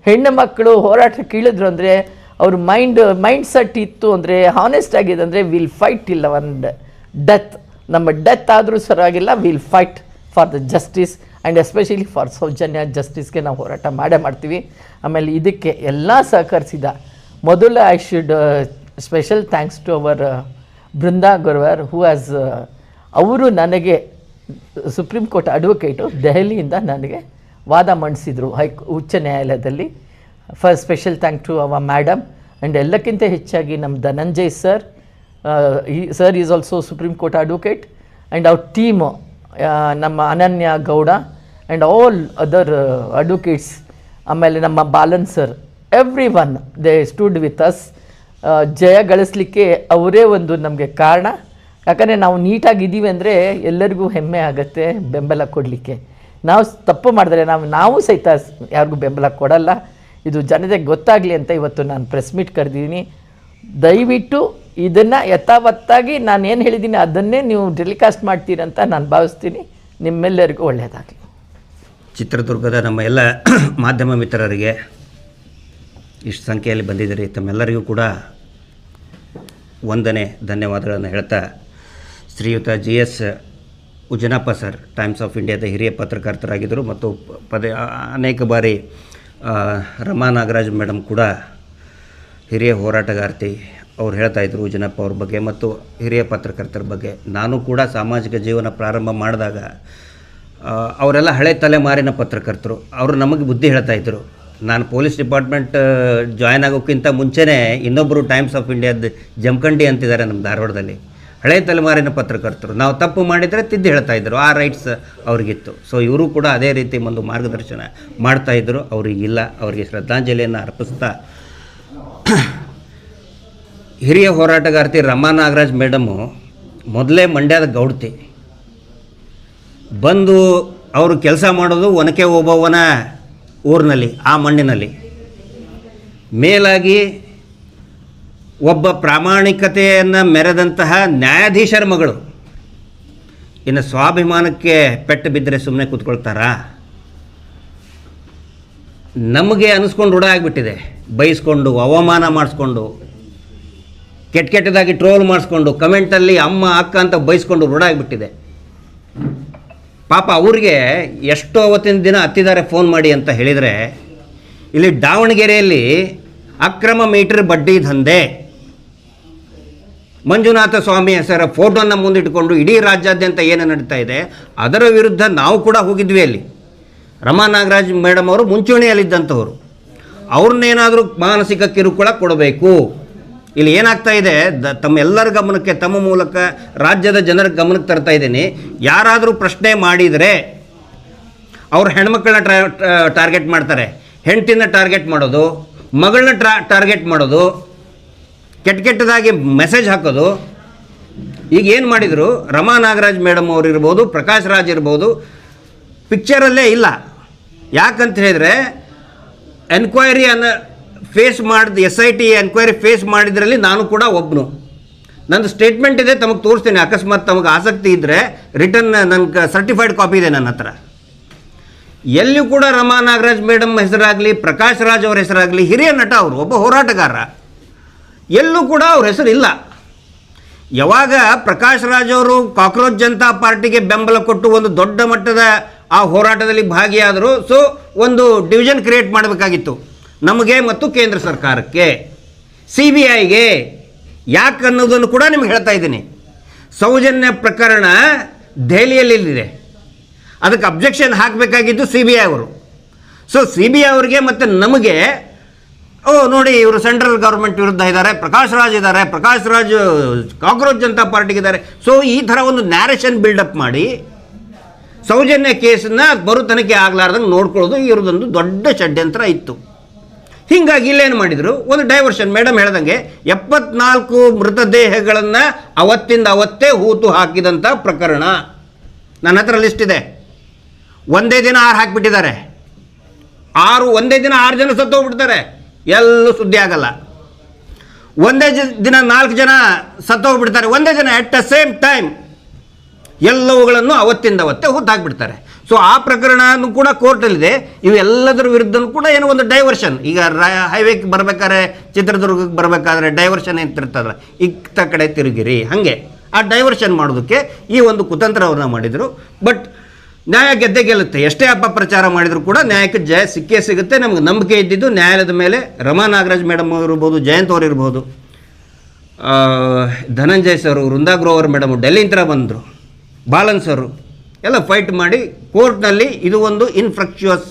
S1: ಹೆಣ್ಣು ಮಕ್ಕಳು ಹೋರಾಟಕ್ಕೆ ಇಳಿದ್ರು ಅಂದರೆ ಅವ್ರ ಮೈಂಡ್ ಸೆಟ್ ಇತ್ತು ಅಂದರೆ, ಹಾನೆಸ್ಟ್ ಆಗಿದೆ ಅಂದರೆ, ವಿಲ್ ಫೈಟ್ ಇಲ್ಲ ಒಂದು ಡೆತ್. ನಮ್ಮ ಡೆತ್ ಆದರೂ ಸರಿಯಾಗಿಲ್ಲ, will fight for the justice and especially for Soujanya ಜಸ್ಟಿಸ್ಗೆ ನಾವು ಹೋರಾಟ ಮಾಡ್ತೀವಿ. ಆಮೇಲೆ ಇದಕ್ಕೆ ಎಲ್ಲ ಸಹಕರಿಸಿದ ಮೊದಲು I should special thanks to our Brinda Grover who has, ಅವರು ನನಗೆ ಸುಪ್ರೀಂ ಕೋರ್ಟ್ ಅಡ್ವೊಕೇಟು ದೆಹಲಿಯಿಂದ ನನಗೆ ವಾದ ಮಂಡಿಸಿದರು ಉಚ್ಚ ನ್ಯಾಯಾಲಯದಲ್ಲಿ. First special thank to our madam. And ಎಲ್ಲಕ್ಕಿಂತ ಹೆಚ್ಚಾಗಿ ನಮ್ಮ Dhananjay sir, sir is also supreme court advocate. And ಅವ್ರ ಟೀಮು, ನಮ್ಮ Ananya Gowda and all other advocates, ಆಮೇಲೆ ನಮ್ಮ Balan sir, everyone they stood with us. ಜಯ ಗಳಿಸ್ಲಿಕ್ಕೆ ಅವರೇ ಒಂದು ನಮಗೆ ಕಾರಣ. ಯಾಕಂದರೆ ನಾವು ನೀಟಾಗಿದ್ದೀವಿ ಅಂದರೆ ಎಲ್ಲರಿಗೂ ಹೆಮ್ಮೆ ಆಗುತ್ತೆ ಬೆಂಬಲ ಕೊಡಲಿಕ್ಕೆ. ನಾವು ತಪ್ಪು ಮಾಡಿದ್ರೆ ನಾವು ಸಹಿತ ಯಾರಿಗೂ ಬೆಂಬಲ ಕೊಡಲ್ಲ. ಇದು ಜನತೆಗೆ ಗೊತ್ತಾಗಲಿ ಅಂತ ಇವತ್ತು ನಾನು ಪ್ರೆಸ್ ಮೀಟ್ ಕರೆದಿದ್ದೀನಿ. ದಯವಿಟ್ಟು ಇದನ್ನು ಯಥಾವತ್ತಾಗಿ ನಾನು ಏನು ಹೇಳಿದ್ದೀನಿ ಅದನ್ನೇ ನೀವು ಟೆಲಿಕಾಸ್ಟ್ ಮಾಡ್ತೀರಂತ ನಾನು ಭಾವಿಸ್ತೀನಿ. ನಿಮ್ಮೆಲ್ಲರಿಗೂ ಒಳ್ಳೆಯದಾಗಲಿ.
S2: ಚಿತ್ರದುರ್ಗದ ನಮ್ಮ ಎಲ್ಲ ಮಾಧ್ಯಮ ಮಿತ್ರರಿಗೆ ಇಷ್ಟು ಸಂಖ್ಯೆಯಲ್ಲಿ ಬಂದಿದ್ದೀರಿ, ತಮ್ಮೆಲ್ಲರಿಗೂ ಕೂಡ ವಂದನೆ, ಧನ್ಯವಾದಗಳನ್ನು ಹೇಳ್ತಾ, ಶ್ರೀಯುತ GS ಉಜನಪ್ಪ ಸರ್ ಟೈಮ್ಸ್ ಆಫ್ ಇಂಡಿಯಾದ ಹಿರಿಯ ಪತ್ರಕರ್ತರಾಗಿದ್ದರು ಮತ್ತು ಅನೇಕ ಬಾರಿ ರಮಾ ನಾಗರಾಜ್ ಮೇಡಮ್ ಕೂಡ ಹಿರಿಯ ಹೋರಾಟಗಾರ್ತಿ. ಅವ್ರು ಹೇಳ್ತಾಯಿದ್ರು ಉಜನಪ್ಪ ಅವ್ರ ಬಗ್ಗೆ ಮತ್ತು ಹಿರಿಯ ಪತ್ರಕರ್ತರ ಬಗ್ಗೆ. ನಾನು ಕೂಡ ಸಾಮಾಜಿಕ ಜೀವನ ಪ್ರಾರಂಭ ಮಾಡಿದಾಗ ಅವರೆಲ್ಲ ಹಳೆ ತಲೆಮಾರಿನ ಪತ್ರಕರ್ತರು, ಅವರು ನಮಗೆ ಬುದ್ಧಿ ಹೇಳ್ತಾಯಿದ್ರು. ನಾನು ಪೊಲೀಸ್ ಡಿಪಾರ್ಟ್ಮೆಂಟ್ ಜಾಯ್ನ್ ಆಗೋಕ್ಕಿಂತ ಮುಂಚೆನೇ ಇನ್ನೊಬ್ಬರು ಟೈಮ್ಸ್ ಆಫ್ ಇಂಡಿಯಾದ ಜಮಖಂಡಿ ಅಂತಿದ್ದಾರೆ ನಮ್ಮ ಧಾರವಾಡದಲ್ಲಿ, ಹಳೆ ತಲೆಮಾರಿನ ಪತ್ರಕರ್ತರು. ನಾವು ತಪ್ಪು ಮಾಡಿದರೆ ತಿದ್ದಿ ಹೇಳ್ತಾಯಿದ್ರು, ಆ ರೈಟ್ಸ್ ಅವ್ರಿಗಿತ್ತು. ಸೊ ಇವರು ಕೂಡ ಅದೇ ರೀತಿ ಒಂದು ಮಾರ್ಗದರ್ಶನ ಮಾಡ್ತಾಯಿದ್ರು. ಅವರಿಗಿಲ್ಲ, ಅವರಿಗೆ ಶ್ರದ್ಧಾಂಜಲಿಯನ್ನು ಅರ್ಪಿಸ್ತಾ, ಹಿರಿಯ ಹೋರಾಟಗಾರ್ತಿ ರಮಾ ನಾಗರಾಜ್ ಮೇಡಮು ಮೊದಲೇ ಮಂಡ್ಯದ ಗೌಡ್ತಿ. ಬಂದು ಅವರು ಕೆಲಸ ಮಾಡೋದು ಒನಕೆ ಓಬವ್ವನ ಊರಿನಲ್ಲಿ, ಆ ಮಣ್ಣಿನಲ್ಲಿ. ಮೇಲಾಗಿ ಒಬ್ಬ ಪ್ರಾಮಾಣಿಕತೆಯನ್ನು ಮೆರೆದಂತಹ ನ್ಯಾಯಾಧೀಶರ ಮಗಳು. ಇನ್ನು ಸ್ವಾಭಿಮಾನಕ್ಕೆ ಪೆಟ್ಟು ಬಿದ್ದರೆ ಸುಮ್ಮನೆ ಕೂತ್ಕೊಳ್ತಾರಾ? ನಮಗೆ ಅನಿಸ್ಕೊಂಡು ರೂಢ ಆಗಿಬಿಟ್ಟಿದೆ. ಬೈಸ್ಕೊಂಡು, ಅವಮಾನ ಮಾಡಿಸ್ಕೊಂಡು, ಕೆಟ್ಟದಾಗಿ ಟ್ರೋಲ್ ಮಾಡಿಸ್ಕೊಂಡು, ಕಮೆಂಟಲ್ಲಿ ಅಮ್ಮ ಅಕ್ಕ ಅಂತ ಬೈಸ್ಕೊಂಡು ರೂಢ ಆಗಿಬಿಟ್ಟಿದೆ. ಪಾಪ ಅವ್ರಿಗೆ ಎಷ್ಟೋ ಅವತ್ತಿನ ದಿನ ಹತ್ತಿದ್ದಾರೆ ಫೋನ್ ಮಾಡಿ ಅಂತ ಹೇಳಿದರೆ, ಇಲ್ಲಿ ದಾವಣಗೆರೆಯಲ್ಲಿ ಅಕ್ರಮ ಮೀಟರ್ ಬಡ್ಡಿ ದಂಧೆ, ಮಂಜುನಾಥ ಸ್ವಾಮಿ ಹೆಸರ ಫೋಟೋನ ಮುಂದಿಟ್ಟುಕೊಂಡು ಇಡೀ ರಾಜ್ಯಾದ್ಯಂತ ಏನು ನಡೀತಾ ಇದೆ ಅದರ ವಿರುದ್ಧ ನಾವು ಕೂಡ ಹೋಗಿದ್ವಿ. ಅಲ್ಲಿ ರಮಾ ನಾಗರಾಜ್ ಮೇಡಮ್ ಅವರು ಮುಂಚೂಣಿಯಲ್ಲಿದ್ದಂಥವ್ರು. ಅವ್ರನ್ನೇನಾದರೂ ಮಾನಸಿಕ ಕಿರುಕುಳ ಕೊಡಬೇಕು. ಇಲ್ಲಿ ಏನಾಗ್ತಾ ಇದೆ, ತಮ್ಮ ಎಲ್ಲರ ಗಮನಕ್ಕೆ, ತಮ್ಮ ಮೂಲಕ ರಾಜ್ಯದ ಜನರ ಗಮನಕ್ಕೆ ತರ್ತಾ ಇದ್ದೀನಿ. ಯಾರಾದರೂ ಪ್ರಶ್ನೆ ಮಾಡಿದರೆ ಅವ್ರು ಹೆಣ್ಮಕ್ಳನ್ನ ಟಾರ್ಗೆಟ್ ಮಾಡ್ತಾರೆ, ಹೆಂಡತಿನ ಟಾರ್ಗೆಟ್ ಮಾಡೋದು, ಮಗಳನ್ನ ಟಾರ್ಗೆಟ್ ಮಾಡೋದು, ಕೆಟ್ಟದಾಗಿ ಮೆಸೇಜ್ ಹಾಕೋದು. ಈಗ ಏನು ಮಾಡಿದರು, ರಮಾ ನಾಗರಾಜ್ ಮೇಡಮ್ ಅವರು ಇರ್ಬೋದು, ಪ್ರಕಾಶ್ ರಾಜ್ ಇರ್ಬೋದು, ಪಿಕ್ಚರಲ್ಲೇ ಇಲ್ಲ. ಯಾಕಂತ ಹೇಳಿದರೆ ಎನ್ಕ್ವೈರಿಯನ್ನು ಫೇಸ್ ಮಾಡಿದ SIT ಎನ್ಕ್ವೈರಿ ಫೇಸ್ ಮಾಡಿದ್ರಲ್ಲಿ ನಾನು ಕೂಡ ಒಬ್ಬನು. ನಂದು ಸ್ಟೇಟ್ಮೆಂಟ್ ಇದೆ, ತಮಗೆ ತೋರಿಸ್ತೀನಿ. ಅಕಸ್ಮಾತ್ ತಮಗೆ ಆಸಕ್ತಿ ಇದ್ದರೆ ರಿಟರ್ನ್ ನನಗೆ ಸರ್ಟಿಫೈಡ್ ಕಾಪಿ ಇದೆ ನನ್ನ ಹತ್ರ. ಎಲ್ಲಿಯೂ ಕೂಡ ರಮಾ ನಾಗರಾಜ್ ಮೇಡಮ್ ಹೆಸರಾಗಲಿ, ಪ್ರಕಾಶ್ ರಾಜ್ ಅವ್ರ ಹೆಸರಾಗಲಿ, ಹಿರಿಯ ನಟ ಅವರು, ಒಬ್ಬ ಹೋರಾಟಗಾರ, ಎಲ್ಲೂ ಕೂಡ ಅವ್ರ ಹೆಸರಿಲ್ಲ. ಯಾವಾಗ ಪ್ರಕಾಶ್ ರಾಜ್ ಅವರು ಕಾಕ್ರೋಚ್ ಜನತಾ ಪಾರ್ಟಿಗೆ ಬೆಂಬಲ ಕೊಟ್ಟು ಒಂದು ದೊಡ್ಡ ಮಟ್ಟದ ಆ ಹೋರಾಟದಲ್ಲಿ ಭಾಗಿಯಾದರು. ಸೊ ಒಂದು ಡಿವಿಷನ್ ಕ್ರಿಯೇಟ್ ಮಾಡಬೇಕಾಗಿತ್ತು ನಮಗೆ ಮತ್ತು ಕೇಂದ್ರ ಸರ್ಕಾರಕ್ಕೆ, CBIಗೆ. ಯಾಕೆ ಅನ್ನೋದನ್ನು ಕೂಡ ನಿಮ್ಗೆ ಹೇಳ್ತಾ ಇದ್ದೀನಿ. ಸೌಜನ್ಯ ಪ್ರಕರಣ ದೆಹಲಿಯಲ್ಲಿದೆ, ಅದಕ್ಕೆ ಅಬ್ಜೆಕ್ಷನ್ ಹಾಕಬೇಕಾಗಿದ್ದು CBI ಅವರು. ಸೊ CBI ಅವರಿಗೆ ಮತ್ತು ನಮಗೆ, ನೋಡಿ ಇವರು ಸೆಂಟ್ರಲ್ ಗೌರ್ಮೆಂಟ್ ವಿರುದ್ಧ ಇದ್ದಾರೆ, ಪ್ರಕಾಶ್ ರಾಜ್ ಇದ್ದಾರೆ, ಪ್ರಕಾಶ್ ರಾಜ್ ಕಾಕ್ರೋಚ್ ಜನತಾ ಪಾರ್ಟಿಗಿದ್ದಾರೆ. ಸೊ ಈ ಥರ ಒಂದು ನ್ಯಾರೇಷನ್ ಬಿಲ್ಡಪ್ ಮಾಡಿ ಸೌಜನ್ಯ ಕೇಸನ್ನು ಮರು ತನಿಖೆ ಆಗಲಾರ್ದಂಗೆ ನೋಡ್ಕೊಳ್ಳೋದು ಇವ್ರದ್ದೊಂದು ದೊಡ್ಡ ಷಡ್ಯಂತ್ರ ಇತ್ತು. ಹೀಗಾಗಿ ಇಲ್ಲೇನು ಮಾಡಿದರು, ಒಂದು ಡೈವರ್ಷನ್. ಮೇಡಮ್ ಹೇಳ್ದಂಗೆ 74 ಮೃತದೇಹಗಳನ್ನು ಅವತ್ತಿಂದ ಅವತ್ತೇ ಹೂತು ಹಾಕಿದಂಥ ಪ್ರಕರಣ ನನ್ನ ಹತ್ರ ಲಿಸ್ಟ್ ಇದೆ. ಒಂದೇ ದಿನ 6 ಹಾಕಿಬಿಟ್ಟಿದ್ದಾರೆ. ಒಂದೇ ದಿನ 6 ಜನ ಸತ್ತೋಗ್ಬಿಡ್ತಾರೆ, ಎಲ್ಲೂ ಸುದ್ದಿ ಆಗಲ್ಲ. ಒಂದೇ ದಿನ 4 ಜನ ಸತ್ತೋಗ್ಬಿಡ್ತಾರೆ, ಒಂದೇ ದಿನ ಎಟ್ ದ ಸೇಮ್ ಟೈಮ್. ಎಲ್ಲವುಗಳನ್ನು ಅವತ್ತೇ ಹುತ್ತಾಕ್ಬಿಡ್ತಾರೆ. ಸೊ ಆ ಪ್ರಕರಣನೂ ಕೂಡ ಕೋರ್ಟಲ್ಲಿದೆ. ಇವೆಲ್ಲದರ ವಿರುದ್ಧನೂ ಕೂಡ ಏನೋ ಒಂದು ಡೈವರ್ಷನ್. ಈಗ ಹೈವೇಗೆ ಬರಬೇಕಾದ್ರೆ, ಚಿತ್ರದುರ್ಗಕ್ಕೆ ಬರಬೇಕಾದ್ರೆ ಡೈವರ್ಷನ್ ಅಂತಿರ್ತದಲ್ಲ, ಇತ್ತ ಕಡೆ ತಿರುಗಿರಿ, ಹಾಗೆ ಆ ಡೈವರ್ಷನ್ ಮಾಡೋದಕ್ಕೆ ಈ ಒಂದು ಕುತಂತ್ರವನ್ನು ಮಾಡಿದರು. ಬಟ್ ನ್ಯಾಯ ಗೆದ್ದೇ ಗೆಲ್ಲುತ್ತೆ. ಎಷ್ಟೇ ಅಪಪ್ರಚಾರ ಮಾಡಿದರೂ ಕೂಡ ನ್ಯಾಯಕ್ಕೆ ಜಯ ಸಿಕ್ಕೇ ಸಿಗುತ್ತೆ. ನಮ್ಗೆ ನಂಬಿಕೆ ಇದ್ದಿದ್ದು ನ್ಯಾಯಾಲಯದ ಮೇಲೆ. ರಮಾ ನಾಗರಾಜ್ ಮೇಡಮ್ ಅವರು ಇರ್ಬೋದು, ಜಯಂತ್ ಅವರು ಇರ್ಬೋದು, ಧನಂಜಯ್ ಸರು, ವೃಂದಾ ಗ್ರೋವರ್ ಮೇಡಮು ಡೆಲ್ಲಿಂದ ಬಂದರು, ಬಾಲನ್ ಸರು ಎಲ್ಲ ಫೈಟ್ ಮಾಡಿ ಕೋರ್ಟ್ನಲ್ಲಿ ಇದು ಒಂದು ಇನ್ಫ್ರಕ್ಚುಯಸ್,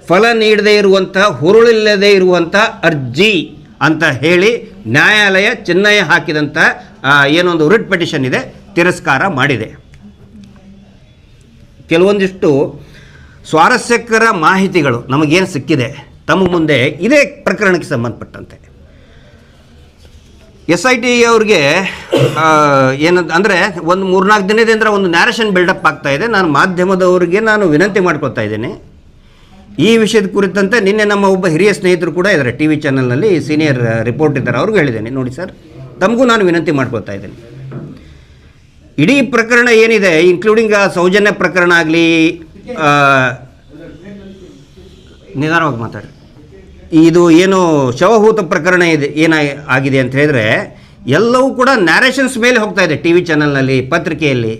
S2: ಫಲ ನೀಡದೇ ಇರುವಂಥ, ಹುರುಳಿಲ್ಲದೆ ಇರುವಂಥ ಅರ್ಜಿ ಅಂತ ಹೇಳಿ ನ್ಯಾಯಾಲಯ ಚಿನ್ನಯ ಹಾಕಿದಂಥ ಏನೊಂದು ರಿಟ್ ಪಿಟಿಷನ್ ಇದೆ, ತಿರಸ್ಕಾರ ಮಾಡಿದೆ. ಕೆಲವೊಂದಿಷ್ಟು ಸ್ವಾರಸ್ಯಕರ ಮಾಹಿತಿಗಳು ನಮಗೇನು ಸಿಕ್ಕಿದೆ ತಮ್ಮ ಮುಂದೆ ಇದೇ ಪ್ರಕರಣಕ್ಕೆ ಸಂಬಂಧಪಟ್ಟಂತೆ. SIT ಅವ್ರಿಗೆ ಏನಂತ ಅಂದರೆ ಒಂದು 3-4 ದಿನದಿಂದ ಒಂದು ನ್ಯಾರೇಷನ್ ಬಿಲ್ಡಪ್ ಆಗ್ತಾ ಇದೆ. ನಾನು ಮಾಧ್ಯಮದವರಿಗೆ ವಿನಂತಿ ಮಾಡ್ಕೊತಾ ಇದ್ದೇನೆ ಈ ವಿಷಯದ ಕುರಿತಂತೆ. ನಿನ್ನೆ ನಮ್ಮ ಒಬ್ಬ ಹಿರಿಯ ಸ್ನೇಹಿತರು ಕೂಡ ಇದ್ದಾರೆ, TV ಚಾನಲ್ನಲ್ಲಿ ಸೀನಿಯರ್ ರಿಪೋರ್ಟ್ ಇದ್ದಾರೆ, ಅವ್ರಿಗೂ ಹೇಳಿದ್ದೇನೆ, ನೋಡಿ ಸರ್, ತಮಗೂ ನಾನು ವಿನಂತಿ ಮಾಡ್ಕೊತಾ ಇದ್ದೇನೆ. ಇಡೀ ಪ್ರಕರಣ ಏನಿದೆ, ಇನ್ಕ್ಲೂಡಿಂಗ್ ಸೌಜನ್ಯ ಪ್ರಕರಣ ಆಗಲಿ, ನಿಧಾನವಾಗಿ ಮಾತಾಡಿ, ಇದು ಏನು ಶವಹೂತ ಪ್ರಕರಣ ಇದೆ ಆಗಿದೆ ಅಂತ ಹೇಳಿದರೆ ಎಲ್ಲವೂ ಕೂಡ ನ್ಯಾರೇಷನ್ಸ್ ಮೇಲೆ ಹೋಗ್ತಾ ಇದೆ. TV ಚಾನಲ್ನಲ್ಲಿ, ಪತ್ರಿಕೆಯಲ್ಲಿ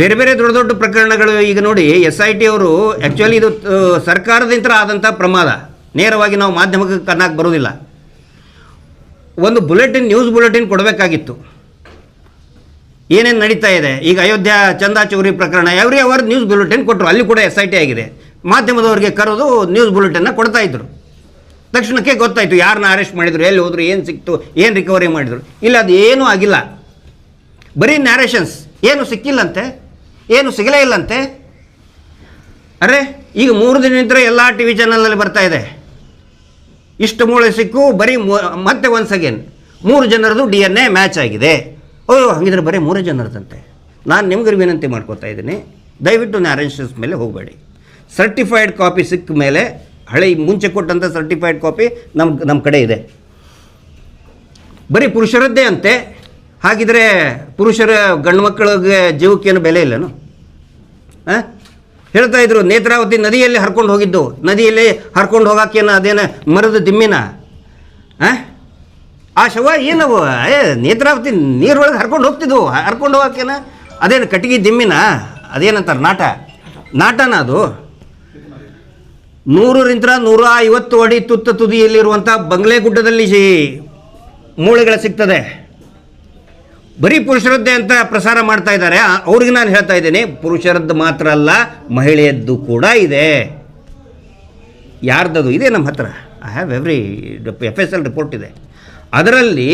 S2: ಬೇರೆ ಬೇರೆ ದೊಡ್ಡ ದೊಡ್ಡ ಪ್ರಕರಣಗಳು. ಈಗ ನೋಡಿ, SIT ಅವರು ಆ್ಯಕ್ಚುಲಿ ಇದು ಸರ್ಕಾರದಿಂದ ಆದಂಥ ಪ್ರಮಾದ, ನೇರವಾಗಿ ನಾವು ಮಾಧ್ಯಮಕ್ಕೆ ಕನ್ನಕ್ಕೆ ಬರೋದಿಲ್ಲ. ಒಂದು ಬುಲೆಟಿನ್, ನ್ಯೂಸ್ ಬುಲೆಟಿನ್ ಕೊಡಬೇಕಾಗಿತ್ತು, ಏನೇನು ನಡೀತಾ ಇದೆ. ಈಗ ಅಯೋಧ್ಯ ಚಂದಾ ಚೌರಿ ಪ್ರಕರಣ ಎವ್ರಿ ಅವರ್ ನ್ಯೂಸ್ ಬುಲೆಟಿನ್ ಕೊಟ್ಟರು, ಅಲ್ಲಿ ಕೂಡ SIT ಆಗಿದೆ. ಮಾಧ್ಯಮದವರಿಗೆ ಕರೆದು ನ್ಯೂಸ್ ಬುಲೆಟಿನ್ನ ಕೊಡ್ತಾಯಿದ್ರು. ತಕ್ಷಣಕ್ಕೆ ಗೊತ್ತಾಯಿತು ಯಾರನ್ನ ಅರೆಸ್ಟ್ ಮಾಡಿದರು, ಎಲ್ಲಿ ಹೋದರು, ಏನು ಸಿಕ್ತು, ಏನು ರಿಕವರಿ ಮಾಡಿದರು. ಇಲ್ಲ, ಅದು ಏನೂ ಆಗಿಲ್ಲ, ಬರೀ ನ್ಯಾರೇಷನ್ಸ್. ಏನು ಸಿಕ್ಕಿಲ್ಲಂತೆ, ಏನು ಸಿಗಲೇ ಇಲ್ಲಂತೆ. ಅರೆ, ಈಗ 3 ದಿನದಿಂದ ಎಲ್ಲ TV ಚಾನಲ್ನಲ್ಲಿ ಬರ್ತಾ ಇದೆ, ಇಷ್ಟು ಮೂಳೆ ಸಿಕ್ಕು, ಬರೀ ಮತ್ತೆ ಒನ್ಸ್ ಅಗೇನ್ 3 ಜನರದು DNA ಮ್ಯಾಚ್ ಆಗಿದೆ. ಹಾಗಿದ್ರೆ ಬರೀ 3 ಜನರದಂತೆ. ನಾನು ನಿಮ್ಗೆ ವಿನಂತಿ ಮಾಡ್ಕೊತಾ ಇದ್ದೀನಿ, ದಯವಿಟ್ಟು ನ್ಯಾರೇಷನ್ಸ್ ಮೇಲೆ ಹೋಗಬೇಡಿ. ಸರ್ಟಿಫೈಡ್ ಕಾಪಿ ಸಿಕ್ಕ ಮೇಲೆ, ಹಳೆ ಮುಂಚೆ ಕೊಟ್ಟಂಥ ಸರ್ಟಿಫೈಡ್ ಕಾಪಿ ನಮ್ಮ ಕಡೆ ಇದೆ. ಬರೀ ಪುರುಷರದ್ದೇ ಅಂತೆ. ಹಾಗಿದ್ರೆ ಪುರುಷರ ಗಂಡು ಮಕ್ಕಳಿಗೆ ಜೀವಕ್ಕೇನು ಬೆಲೆ ಇಲ್ಲನು? ಹೇಳ್ತಾ ಇದ್ರು, ನೇತ್ರಾವತಿ ನದಿಯಲ್ಲಿ ಹರ್ಕೊಂಡು ಹೋಗಿದ್ದು, ನದಿಯಲ್ಲಿ ಹರ್ಕೊಂಡು ಹೋಗೋಕ್ಕೇನು ಅದೇನು ಮರದ ದಿಮ್ಮಿನ? ಆ ಶವ ಏನವು ನೇತ್ರಾವತಿ ನೀರೊಳಗೆ ಹರ್ಕೊಂಡು ಹೋಗ್ತಿದ್ವು, ಹರ್ಕೊಂಡು ಹೋಗೋಕ್ಕೇನ ಅದೇನು ಕಟ್ಟಿಗೆ ದಿಮ್ಮಿನ? ಅದೇನಂತಾರೆ, ನಾಟನ ಅದು. 100-150 ಅಡಿ ತುತ್ತ ತುದಿಯಲ್ಲಿರುವಂಥ ಬಂಗ್ಲೆಗುಡ್ಡದಲ್ಲಿ ಮೂಳೆಗಳು ಸಿಗ್ತದೆ. ಬರೀ ಪುರುಷರದ್ದೇ ಅಂತ ಪ್ರಸಾರ ಮಾಡ್ತಾ ಇದ್ದಾರೆ. ಅವ್ರಿಗೆ ನಾನು ಹೇಳ್ತಾ ಇದ್ದೇನೆ, ಪುರುಷರದ್ದು ಮಾತ್ರ ಅಲ್ಲ, ಮಹಿಳೆಯದ್ದು ಕೂಡ ಇದೆ. ಯಾರ್ದದು ಇದೆ ನಮ್ಮ ಹತ್ರ, I have every FSL report ಇದೆ. ಅದರಲ್ಲಿ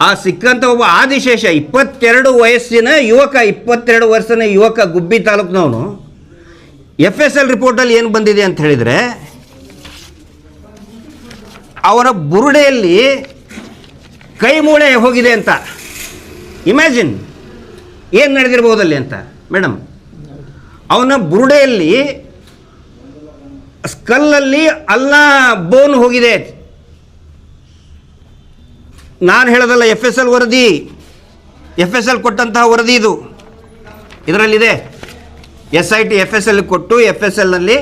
S2: ಆ ಸಿಕ್ಕಂಥ ಒಬ್ಬ ಆದಿಶೇಷ 22 ವಯಸ್ಸಿನ ಯುವಕ, 22 ವರ್ಷದ ಯುವಕ, ಗುಬ್ಬಿ ತಾಲೂಕಿನವನು. FSL ರಿಪೋರ್ಟಲ್ಲಿ ಏನು ಬಂದಿದೆ ಅಂತ ಹೇಳಿದರೆ, ಅವರ ಬುರುಡೆಯಲ್ಲಿ ಕೈ ಮೂಳೆ ಹೋಗಿದೆ ಅಂತ. ಇಮ್ಯಾಜಿನ್ ಏನು ನಡೆದಿರ್ಬೋದಲ್ಲಿ ಅಂತ ಮೇಡಮ್. ಅವನ ಬುರುಡೆಯಲ್ಲಿ ಸ್ಕಲ್ಲಲ್ಲಿ ಬೋನ್ ಹೋಗಿದೆ. ನಾನು ಹೇಳೋದಲ್ಲ, FSL ವರದಿ, FSL ಕೊಟ್ಟಂತಹ ವರದಿ ಇದು. ಇದರಲ್ಲಿದೆ, SIT FSL ಕೊಟ್ಟು FSLನಲ್ಲಿ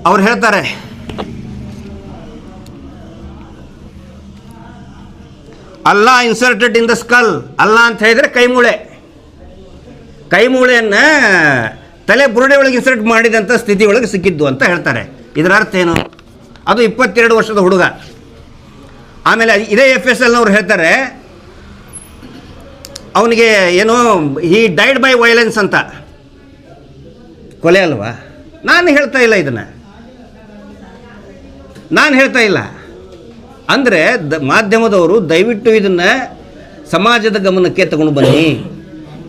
S2: ಅವ್ರು ಹೇಳ್ತಾರೆ, ಇನ್ಸರ್ಟೆಡ್ ಇನ್ ದ ಸ್ಕಲ್. ಅಂತ ಹೇಳಿದರೆ ಕೈ ಮೂಳೆಯನ್ನು ತಲೆ ಬುರುಡೆ ಒಳಗೆ ಇನ್ಸರ್ಟ್ ಮಾಡಿದಂಥ ಸ್ಥಿತಿ ಒಳಗೆ ಸಿಕ್ಕಿದ್ದು ಅಂತ ಹೇಳ್ತಾರೆ. ಇದರ ಅರ್ಥ ಏನು? ಅದು 22 ವರ್ಷದ ಹುಡುಗ. ಆಮೇಲೆ ಇದೇ FSLನವ್ರು ಹೇಳ್ತಾರೆ, ಅವನಿಗೆ ಏನೋ ಹಿ ಡೈಡ್ ಬೈ ವೈಲೆನ್ಸ್ ಅಂತ. ಕೊಲೆ ಅಲ್ವಾ? ನಾನು ಹೇಳ್ತಾ ಇಲ್ಲ, ಇದನ್ನು ನಾನು ಹೇಳ್ತಾ ಇಲ್ಲ. ಅಂದರೆ ಮಾಧ್ಯಮದವರು ದಯವಿಟ್ಟು ಇದನ್ನು ಸಮಾಜದ ಗಮನಕ್ಕೆ ತಗೊಂಡು ಬನ್ನಿ.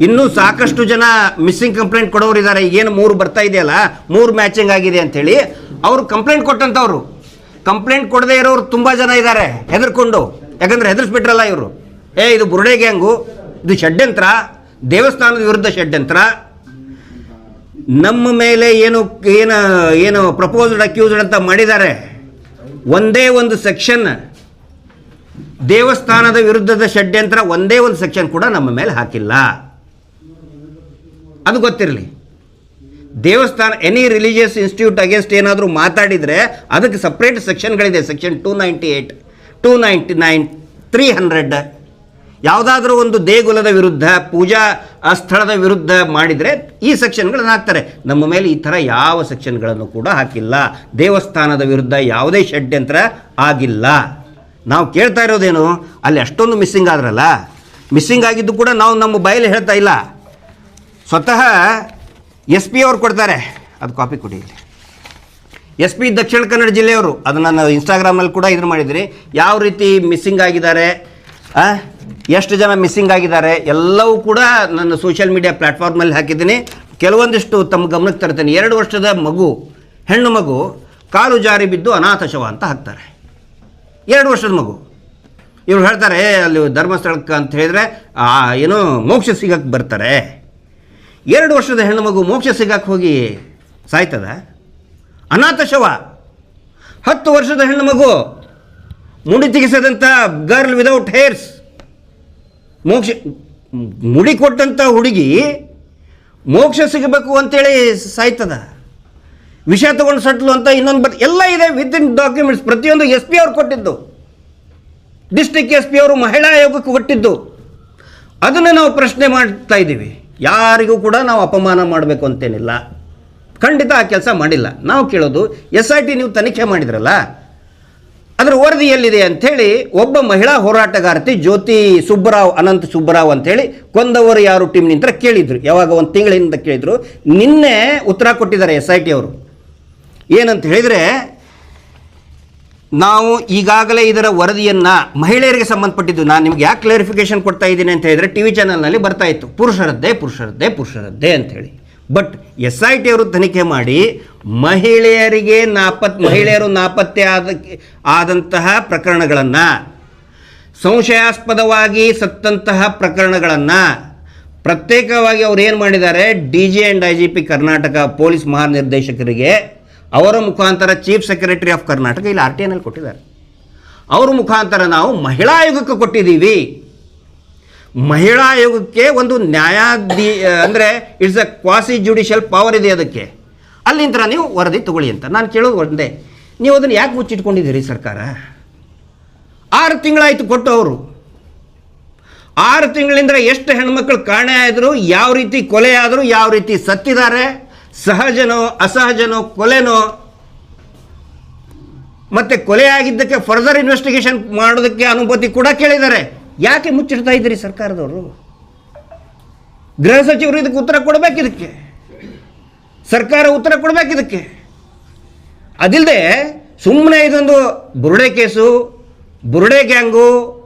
S2: ಇನ್ನೂ ಸಾಕಷ್ಟು ಜನ ಮಿಸ್ಸಿಂಗ್ ಕಂಪ್ಲೇಂಟ್ ಕೊಡೋರು ಇದ್ದಾರೆ. ಈಗೇನು 3 ಬರ್ತಾ ಇದೆಯಲ್ಲ, 3 ಮ್ಯಾಚಿಂಗ್ ಆಗಿದೆ ಅಂಥೇಳಿ ಅವರು ಕಂಪ್ಲೇಂಟ್ ಕೊಟ್ಟಂಥವ್ರು. ಕಂಪ್ಲೇಂಟ್ ಕೊಡದೇ ಇರೋರು ತುಂಬ ಜನ ಇದ್ದಾರೆ, ಹೆದರ್ಕೊಂಡು. ಯಾಕಂದರೆ ಹೆದರ್ಸ್ಬಿಟ್ರಲ್ಲ ಇವರು. ಇದು ಬುರುಡೆ ಗ್ಯಾಂಗು, ಇದು ಷಡ್ಯಂತ್ರ, ದೇವಸ್ಥಾನದ ವಿರುದ್ಧ ಷಡ್ಯಂತ್ರ, ನಮ್ಮ ಮೇಲೆ ಏನು ಪ್ರಪೋಸ್ಡ್ ಅಕ್ಯೂಸ್ಡ್ ಅಂತ ಮಾಡಿದ್ದಾರೆ, ಒಂದೇ ಒಂದು ಸೆಕ್ಷನ್ ದೇವಸ್ಥಾನದ ವಿರುದ್ಧದ ಷಡ್ಯಂತ್ರ ಒಂದೇ ಒಂದು ಸೆಕ್ಷನ್ ಕೂಡ ನಮ್ಮ ಮೇಲೆ ಹಾಕಿಲ್ಲ. ಅದು ಗೊತ್ತಿರಲಿ. ದೇವಸ್ಥಾನ ಎನಿ ರಿಲಿಜಿಯಸ್ ಇನ್ಸ್ಟಿಟ್ಯೂಟ್ ಅಗೇನ್ಸ್ಟ್ ಏನಾದರೂ ಮಾತಾಡಿದರೆ ಅದಕ್ಕೆ ಸಪ್ರೇಟ್ ಸೆಕ್ಷನ್ಗಳಿದೆ. ಸೆಕ್ಷನ್ 298, 299, 300. ಯಾವುದಾದ್ರೂ ಒಂದು ದೇಗುಲದ ವಿರುದ್ಧ, ಪೂಜಾ ಸ್ಥಳದ ವಿರುದ್ಧ ಮಾಡಿದರೆ ಈ ಸೆಕ್ಷನ್ಗಳನ್ನು ಹಾಕ್ತಾರೆ. ನಮ್ಮ ಮೇಲೆ ಈ ಥರ ಯಾವ ಸೆಕ್ಷನ್ಗಳನ್ನು ಕೂಡ ಹಾಕಿಲ್ಲ. ದೇವಸ್ಥಾನದ ವಿರುದ್ಧ ಯಾವುದೇ ಷಡ್ಯಂತ್ರ ಆಗಿಲ್ಲ. ನಾವು ಕೇಳ್ತಾ ಇರೋದೇನು, ಅಲ್ಲಿ ಅಷ್ಟೊಂದು ಮಿಸ್ಸಿಂಗ್ ಆದ್ರಲ್ಲ, ಮಿಸ್ಸಿಂಗ್ ಆಗಿದ್ದು ಕೂಡ ನಾವು ನಮ್ಮ ಬಾಯಲ್ಲಿ ಹೇಳ್ತಾ ಇಲ್ಲ. ಸ್ವತಃ SP ಅವ್ರು ಕೊಡ್ತಾರೆ. ಅದು ಕಾಪಿ ಕೊಡಿ. ಇಲ್ಲಿ SP ದಕ್ಷಿಣ ಕನ್ನಡ ಜಿಲ್ಲೆಯವರು, ಅದು ನಾನು ಇನ್ಸ್ಟಾಗ್ರಾಮ್ನಲ್ಲಿ ಕೂಡ ಇದನ್ನು ಮಾಡಿದ್ದೀನಿ. ಯಾವ ರೀತಿ ಮಿಸ್ಸಿಂಗ್ ಆಗಿದ್ದಾರೆ, ಎಷ್ಟು ಜನ ಮಿಸ್ಸಿಂಗ್ ಆಗಿದ್ದಾರೆ ಎಲ್ಲವೂ ಕೂಡ ನನ್ನ ಸೋಷಿಯಲ್ ಮೀಡಿಯಾ ಪ್ಲ್ಯಾಟ್ಫಾರ್ಮ್ನಲ್ಲಿ ಹಾಕಿದ್ದೀನಿ. ಕೆಲವೊಂದಿಷ್ಟು ತಮ್ಮ ಗಮನಕ್ಕೆ ತರ್ತೇನೆ. 2 ವರ್ಷದ ಮಗು, ಹೆಣ್ಣು ಮಗು ಕಾಲು ಜಾರಿ ಬಿದ್ದು ಅನಾಥ ಶವ ಅಂತ ಹಾಕ್ತಾರೆ. 2 ವರ್ಷದ ಮಗು. ಇವ್ರು ಹೇಳ್ತಾರೆ ಅಲ್ಲಿ ಧರ್ಮಸ್ಥಳಕ್ಕೆ ಅಂತ ಹೇಳಿದರೆ ಏನೋ ಮೋಕ್ಷ ಸಿಗಕ್ಕೆ ಬರ್ತಾರೆ. 2 ವರ್ಷದ ಹೆಣ್ಣು ಮಗು ಮೋಕ್ಷ ಸಿಗಕ್ಕೆ ಹೋಗಿ ಸಾಯ್ತದ? ಅನಾಥ ಶವ. 10 ವರ್ಷದ ಹೆಣ್ಣು ಮಗು, ಮುಡಿ ತೆಗೆಸದಂಥ ಗರ್ಲ್ ವಿದೌಟ್ ಹೇರ್ಸ್, ಮುಡಿ ಕೊಟ್ಟಂಥ ಹುಡುಗಿ ಮೋಕ್ಷ ಸಿಗಬೇಕು ಅಂತೇಳಿ ಸಾಯ್ತದ? ವಿಷ ತಗೊಂಡು ಸಟ್ಲು ಅಂತ ಇನ್ನೊಂದು ಎಲ್ಲ ಇದೆ ವಿತಿನ್ ಡಾಕ್ಯುಮೆಂಟ್ಸ್. ಪ್ರತಿಯೊಂದು SP ಅವ್ರು ಕೊಟ್ಟಿದ್ದು, ಡಿಸ್ಟ್ರಿಕ್ಟ್ SP ಅವರು ಮಹಿಳಾ ಆಯೋಗಕ್ಕೆ ಕೊಟ್ಟಿದ್ದು. ಅದನ್ನು ನಾವು ಪ್ರಶ್ನೆ ಮಾಡ್ತಾ ಇದ್ದೀವಿ. ಯಾರಿಗೂ ಕೂಡ ನಾವು ಅಪಮಾನ ಮಾಡಬೇಕು ಅಂತೇನಿಲ್ಲ, ಖಂಡಿತ ಆ ಕೆಲಸ ಮಾಡಿಲ್ಲ. ನಾವು ಕೇಳೋದು SIT ನೀವು ತನಿಖೆ ಮಾಡಿದ್ರಲ್ಲ, ಅದರ ವರದಿ ಎಲ್ಲಿದೆ ಅಂಥೇಳಿ ಒಬ್ಬ ಮಹಿಳಾ ಹೋರಾಟಗಾರ್ತಿ ಜ್ಯೋತಿ ಸುಬ್ಬರಾವ್, ಅನಂತ ಸುಬ್ಬರಾವ್ ಅಂಥೇಳಿ ಕೊಂದವರು ಯಾರು ಟೀಮ್ನಿಂದ ಕೇಳಿದರು. ಯಾವಾಗ 1 ತಿಂಗಳಿಂದ ಕೇಳಿದರು. ನಿನ್ನೆ ಉತ್ತರ ಕೊಟ್ಟಿದ್ದಾರೆ SIT ಅವರು. ಏನಂತ ಹೇಳಿದರೆ, ನಾವು ಈಗಾಗಲೇ ಇದರ ವರದಿಯನ್ನು ಮಹಿಳೆಯರಿಗೆ ಸಂಬಂಧಪಟ್ಟಿದ್ದು, ನಾನು ನಿಮ್ಗೆ ಯಾಕೆ ಕ್ಲಾರಿಫಿಕೇಷನ್ ಕೊಡ್ತಾ ಇದ್ದೀನಿ ಅಂತ ಹೇಳಿದರೆ, TV ಚಾನಲ್ನಲ್ಲಿ ಬರ್ತಾ ಇತ್ತು ಪುರುಷರದ್ದೇ ಪುರುಷರದ್ದೇ ಪುರುಷರದ್ದೇ ಅಂಥೇಳಿ. ಬಟ್ SIT ಅವರು ತನಿಖೆ ಮಾಡಿ ಮಹಿಳೆಯರು ನಾಪತ್ತೆ ಆದಂತಹ ಪ್ರಕರಣಗಳನ್ನು, ಸಂಶಯಾಸ್ಪದವಾಗಿ ಸತ್ತಂತಹ ಪ್ರಕರಣಗಳನ್ನು ಪ್ರತ್ಯೇಕವಾಗಿ ಅವ್ರು ಏನು ಮಾಡಿದ್ದಾರೆ, DG and IGP Karnataka police ಮಹಾನಿರ್ದೇಶಕರಿಗೆ ಅವರ ಮುಖಾಂತರ ಚೀಫ್ ಸೆಕ್ರೆಟರಿ ಆಫ್ ಕರ್ನಾಟಕ ಇಲ್ಲಿ RTNL ಕೊಟ್ಟಿದ್ದಾರೆ. ಅವರ ಮುಖಾಂತರ ನಾವು ಮಹಿಳಾ ಆಯೋಗಕ್ಕೆ ಕೊಟ್ಟಿದ್ದೀವಿ. ಮಹಿಳಾ ಆಯೋಗಕ್ಕೆ ಒಂದು ಅಂದರೆ it's a quasi judicial power ಇದೆ ಅದಕ್ಕೆ. ಅಲ್ಲಿಂದ ನೀವು ವರದಿ ತಗೊಳ್ಳಿ ಅಂತ ನಾನು ಕೇಳೋದು ಒಂದೇ. ನೀವು ಅದನ್ನು ಯಾಕೆ ಮುಚ್ಚಿಟ್ಕೊಂಡಿದ್ದೀರಿ ಸರ್ಕಾರ? 6 ತಿಂಗಳಾಯಿತು ಕೊಟ್ಟು. ಅವರು 6 ತಿಂಗಳಿಂದ ಎಷ್ಟು ಹೆಣ್ಮಕ್ಳು ಕಾಣೆ ಆದರು, ಯಾವ ರೀತಿ ಕೊಲೆ ಆದರು, ಯಾವ ರೀತಿ ಸತ್ತಿದ್ದಾರೆ, ಸಹಜನೋ ಅಸಹಜನೋ, ಕೊಲೆನೋ, ಮತ್ತು ಕೊಲೆ ಆಗಿದ್ದಕ್ಕೆ ಫರ್ದರ್ ಇನ್ವೆಸ್ಟಿಗೇಷನ್ ಮಾಡೋದಕ್ಕೆ ಅನುಮತಿ ಕೂಡ ಕೇಳಿದ್ದಾರೆ. ಯಾಕೆ ಮುಚ್ಚಿಡ್ತಾ ಇದ್ದೀರಿ ಸರ್ಕಾರದವರು? ಗೃಹ ಸಚಿವರು ಇದಕ್ಕೆ ಉತ್ತರ ಕೊಡಬೇಕು. ಇದಕ್ಕೆ ಸರ್ಕಾರ ಉತ್ತರ ಕೊಡಬೇಕು. ಇದಕ್ಕೆ ಅದಿಲ್ಲದೆ ಸುಮ್ಮನೆ ಇದೊಂದು ಬುರುಡೆ ಕೇಸು, ಬುರುಡೆ ಗ್ಯಾಂಗು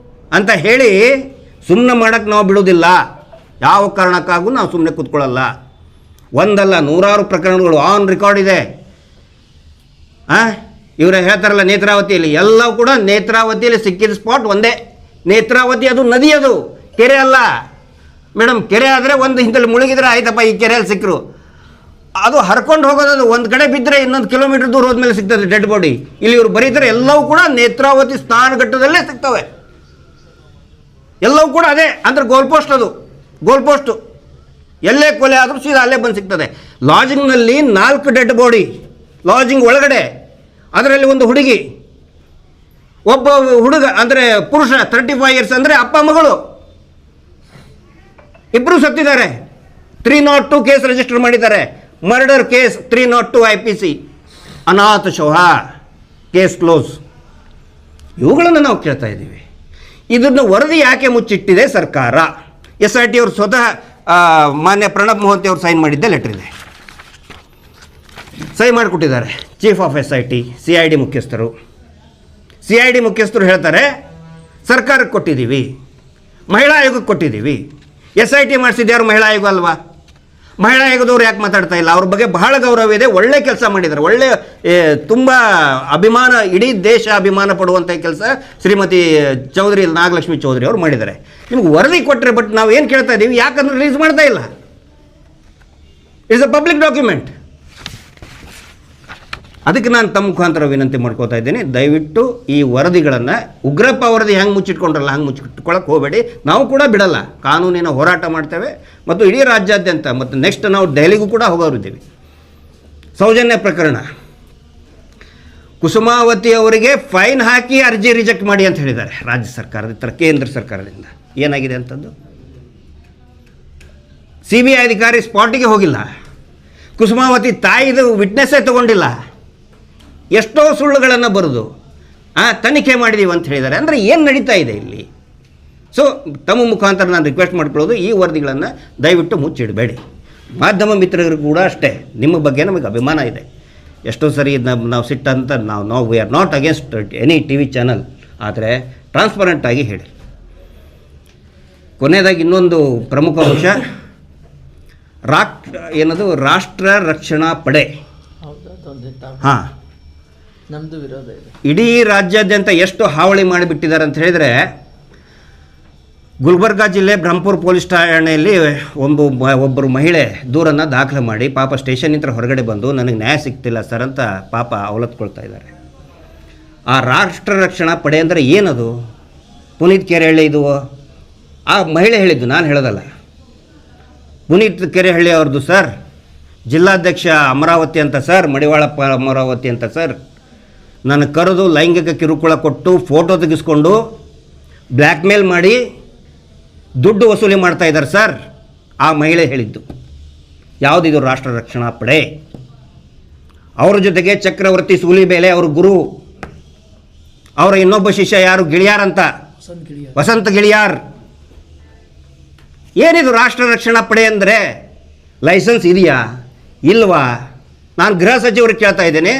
S2: ಅಂತ ಹೇಳಿ ಸುಮ್ಮನೆ ಮಾಡೋಕ್ಕೆ ನಾವು ಬಿಡೋದಿಲ್ಲ. ಯಾವ ಕಾರಣಕ್ಕಾಗೂ ನಾವು ಸುಮ್ಮನೆ ಕೂತ್ಕೊಳ್ಳಲ್ಲ. ಒಂದಲ್ಲ, 100 ಪ್ರಕರಣಗಳು ಆನ್ ರೆಕಾರ್ಡ್ ಇದೆ. ಇವರು ಹೇಳ್ತಾರಲ್ಲ ನೇತ್ರಾವತಿಯಲ್ಲಿ, ಎಲ್ಲವೂ ಕೂಡ ನೇತ್ರಾವತಿಯಲ್ಲಿ ಸಿಕ್ಕಿದ ಸ್ಪಾಟ್ ಒಂದೇ. ನೇತ್ರಾವತಿ ಅದು ನದಿ, ಅದು ಕೆರೆ ಅಲ್ಲ ಮೇಡಮ್. ಕೆರೆ ಆದರೆ ಒಂದು ಹಿಂದಲ್ಲಿ ಮುಳುಗಿದ್ರೆ ಆಯ್ತಪ್ಪ, ಈ ಕೆರೆಯಲ್ಲಿ ಸಿಕ್ಕರು. ಅದು ಹರ್ಕೊಂಡು ಹೋಗೋದು, ಒಂದು ಕಡೆ ಬಿದ್ದರೆ ಇನ್ನೊಂದು ಕಿಲೋಮೀಟರ್ ದೂರ ಹೋದ್ಮೇಲೆ ಸಿಗ್ತದೆ ಡೆಡ್ ಬಾಡಿ. ಇಲ್ಲಿ ಇವರು ಬರೀತಾರೆ ಎಲ್ಲವೂ ಕೂಡ ನೇತ್ರಾವತಿ ಸ್ನಾನಘಟ್ಟದಲ್ಲೇ ಸಿಗ್ತವೆ. ಎಲ್ಲವೂ ಕೂಡ ಅದೇ ಅಂದರೆ ಗೋಲ್ ಪೋಸ್ಟ್. ಅದು ಗೋಲ್ ಪೋಸ್ಟು. ಎಲ್ಲೇ ಕೊಲೆ ಆದರೂ ಸೀದಾ ಅಲ್ಲೇ ಬಂದು ಸಿಗ್ತದೆ. ಲಾಡ್ಜಿಂಗ್ನಲ್ಲಿ 4 ಡೆಡ್ ಬಾಡಿ ಲಾಡ್ಜಿಂಗ್ ಒಳಗಡೆ. ಅದರಲ್ಲಿ ಒಂದು ಹುಡುಗಿ, ಒಬ್ಬ ಹುಡುಗ ಅಂದರೆ ಪುರುಷ 35 ಇಯರ್ಸ್ ಅಂದರೆ ಅಪ್ಪ ಮಗಳು ಇಬ್ಬರು ಸತ್ತಿದ್ದಾರೆ. 302 ಕೇಸ್ ರಿಜಿಸ್ಟರ್ ಮಾಡಿದ್ದಾರೆ. Murder case 302 IPC. ಅನಾಥ ಶವ ಕೇಸ್ ಕ್ಲೋಸ್. ಇವುಗಳನ್ನು ನಾವು ಕೇಳ್ತಾ ಇದ್ದೀವಿ. ಇದನ್ನು ವರದಿ ಯಾಕೆ ಮುಚ್ಚಿಟ್ಟಿದೆ ಸರ್ಕಾರ? SIT ಅವರು ಸ್ವತಃ ಮಾನ್ಯ ಪ್ರಣಬ್ ಮೊಹಂತಿ ಅವರು ಸೈನ್ ಮಾಡಿದ್ದೆ ಲೆಟರ್ ಇದೆ. ಸೈನ್ ಮಾಡಿಕೊಟ್ಟಿದ್ದಾರೆ ಚೀಫ್ ಆಫ್ SIT, CID ಮುಖ್ಯಸ್ಥರು. CID ಮುಖ್ಯಸ್ಥರು ಹೇಳ್ತಾರೆ ಸರ್ಕಾರಕ್ಕೆ ಕೊಟ್ಟಿದ್ದೀವಿ, ಮಹಿಳಾ ಆಯೋಗಕ್ಕೆ ಕೊಟ್ಟಿದ್ದೀವಿ. SIT ಮಾಡಿಸಿದ್ದು ಯಾರು? ಮಹಿಳಾ ಆಯೋಗ ಅಲ್ವಾ? ಮಹಿಳಾ ಆಯೋಗದವ್ರು ಯಾಕೆ ಮಾತಾಡ್ತಾ ಇಲ್ಲ? ಅವ್ರ ಬಗ್ಗೆ ಬಹಳ ಗೌರವ ಇದೆ, ಒಳ್ಳೆ ಕೆಲಸ ಮಾಡಿದ್ದಾರೆ, ಒಳ್ಳೆ ತುಂಬ ಅಭಿಮಾನ, ಇಡೀ ದೇಶ ಅಭಿಮಾನ ಪಡುವಂಥ ಕೆಲಸ ಶ್ರೀಮತಿ ಚೌಧರಿ ನಾಗಲಕ್ಷ್ಮಿ ಚೌಧರಿ ಅವರು ಮಾಡಿದ್ದಾರೆ. ನಿಮ್ಗೆ ವರದಿ ಕೊಟ್ಟರೆ, ಬಟ್ ನಾವು ಏನು ಕೇಳ್ತಾ ಇದ್ದೀವಿ, ಯಾಕಂದ್ರೆ ರಿಲೀಸ್ ಮಾಡ್ತಾ ಇಲ್ಲ? It's a public document. ಅದಕ್ಕೆ ನಾನು ತಮ್ಮ ಮುಖಾಂತರ ವಿನಂತಿ ಮಾಡ್ಕೋತಾ ಇದ್ದೀನಿ, ದಯವಿಟ್ಟು ಈ ವರದಿಗಳನ್ನು, ಉಗ್ರಪ್ಪ ವರದಿ ಹೆಂಗೆ ಮುಚ್ಚಿಟ್ಕೊಂಡ್ರಲ್ಲ ಹಂಗೆ ಮುಚ್ಚಿಟ್ಕೊಳ್ಳೋಕೆ ಹೋಗಬೇಡಿ. ನಾವು ಕೂಡ ಬಿಡಲ್ಲ, ಕಾನೂನಿನ ಹೋರಾಟ ಮಾಡ್ತೇವೆ ಮತ್ತು ಇಡೀ ರಾಜ್ಯಾದ್ಯಂತ, ಮತ್ತು ನೆಕ್ಸ್ಟ್ ನಾವು ದೆಹಲಿಗೂ ಕೂಡ ಹೋಗೋರಿದ್ದೀವಿ. ಸೌಜನ್ಯ ಪ್ರಕರಣ, ಕುಸುಮಾವತಿ ಅವರಿಗೆ ಫೈನ್ ಹಾಕಿ ಅರ್ಜಿ ರಿಜೆಕ್ಟ್ ಮಾಡಿ ಅಂತ ಹೇಳಿದ್ದಾರೆ ರಾಜ್ಯ ಸರ್ಕಾರದ ಕೇಂದ್ರ ಸರ್ಕಾರದಿಂದ. ಏನಾಗಿದೆ ಅಂತದ್ದು? CBI ಅಧಿಕಾರಿ ಸ್ಪಾಟಿಗೆ ಹೋಗಿಲ್ಲ, ಕುಸುಮಾವತಿ ತಾಯಿದು ವಿಟ್ನೆಸ್ಸೇ ತಗೊಂಡಿಲ್ಲ, ಎಷ್ಟೋ ಸುಳ್ಳುಗಳನ್ನು ಬರೆದು ತನಿಖೆ ಮಾಡಿದೀವಿ ಅಂತ ಹೇಳಿದ್ದಾರೆ. ಅಂದರೆ ಏನು ನಡೀತಾ ಇದೆ ಇಲ್ಲಿ? ಸೊ ತಮ್ಮ ಮುಖಾಂತರ ನಾನು ರಿಕ್ವೆಸ್ಟ್ ಮಾಡ್ಕೊಳ್ಳೋದು, ಈ ವರದಿಗಳನ್ನು ದಯವಿಟ್ಟು ಮುಚ್ಚಿಡಬೇಡಿ. ಮಾಧ್ಯಮ ಮಿತ್ರರಿಗೂ ಕೂಡ ಅಷ್ಟೇ, ನಿಮ್ಮ ಬಗ್ಗೆ ನಮಗೆ ಅಭಿಮಾನ ಇದೆ. ಎಷ್ಟೋ ಸರಿ ನಾವು ಸಿಟ್ಟಂತ ನಾವು we are not against any TV channel, ಆದರೆ ಟ್ರಾನ್ಸ್ಪರೆಂಟಾಗಿ ಹೇಳಿ. ಕೊನೆಯದಾಗಿ ಇನ್ನೊಂದು ಪ್ರಮುಖ ಅಂಶ, ರಾಷ್ಟ್ರ ರಕ್ಷಣಾ ಪಡೆ. ಹಾಂ,
S1: ನಮ್ಮದು ವಿರೋಧ ಇದೆ.
S2: ಇಡೀ ರಾಜ್ಯಾದ್ಯಂತ ಎಷ್ಟು ಹಾವಳಿ ಮಾಡಿಬಿಟ್ಟಿದ್ದಾರೆ ಅಂತ ಹೇಳಿದರೆ, ಗುಲ್ಬರ್ಗಾ ಜಿಲ್ಲೆ ಬ್ರಹ್ಮಪುರ ಪೊಲೀಸ್ ಠಾಣೆಯಲ್ಲಿ ಒಬ್ಬರು ಮಹಿಳೆ ದೂರನ್ನು ದಾಖಲೆ ಮಾಡಿ, ಪಾಪ ಸ್ಟೇಷನ್ನಿಂದ ಹೊರಗಡೆ ಬಂದು ನನಗೆ ನ್ಯಾಯ ಸಿಗ್ತಿಲ್ಲ ಸರ್ ಅಂತ ಪಾಪ ಅವಲತ್ಕೊಳ್ತಾ ಇದ್ದಾರೆ. ಆ ರಾಷ್ಟ್ರ ರಕ್ಷಣಾ ಪಡೆ ಅಂದರೆ ಏನದು? ಪುನೀತ್ ಕೆರೆಹಳ್ಳಿ ಇದು ಆ ಮಹಿಳೆ ಹೇಳಿದ್ದು, ನಾನು ಹೇಳೋದಲ್ಲ. ಪುನೀತ್ ಕೆರೆಹಳ್ಳಿ ಅವ್ರದ್ದು ಸರ್, ಜಿಲ್ಲಾಧ್ಯಕ್ಷ ಅಮರಾವತಿ ಅಂತ ಸರ್, ಮಡಿವಾಳಪ್ಪ ಅಮರಾವತಿ ಅಂತ ಸರ್, ನನ್ನ ಕರೆದು ಲೈಂಗಿಕ ಕಿರುಕುಳ ಕೊಟ್ಟು ಫೋಟೋ ತೆಗೆಸ್ಕೊಂಡು ಬ್ಲ್ಯಾಕ್ ಮೇಲ್ ಮಾಡಿ ದುಡ್ಡು ವಸೂಲಿ ಮಾಡ್ತಾ ಇದ್ದಾರೆ ಸರ್. ಆ ಮಹಿಳೆ ಹೇಳಿದ್ದು. ಯಾವುದಿದು ರಾಷ್ಟ್ರ ರಕ್ಷಣಾ ಪಡೆ? ಅವರ ಜೊತೆಗೆ ಚಕ್ರವರ್ತಿ ಸೂಲಿಬೇಲೆ ಅವರು ಗುರು, ಅವರ ಇನ್ನೊಬ್ಬ ಶಿಷ್ಯ ಯಾರು, ಗಿಳಿಯಾರ್ ಅಂತ, ವಸಂತ ಗಿಳಿಯಾರ್. ಏನಿದು ರಾಷ್ಟ್ರ ರಕ್ಷಣಾ ಪಡೆ ಅಂದರೆ? ಲೈಸೆನ್ಸ್ ಇದೆಯಾ ಇಲ್ವಾ? ನಾನು ಗೃಹ ಸಚಿವರಿಗೆ ಕೇಳ್ತಾ ಇದ್ದೇನೆ.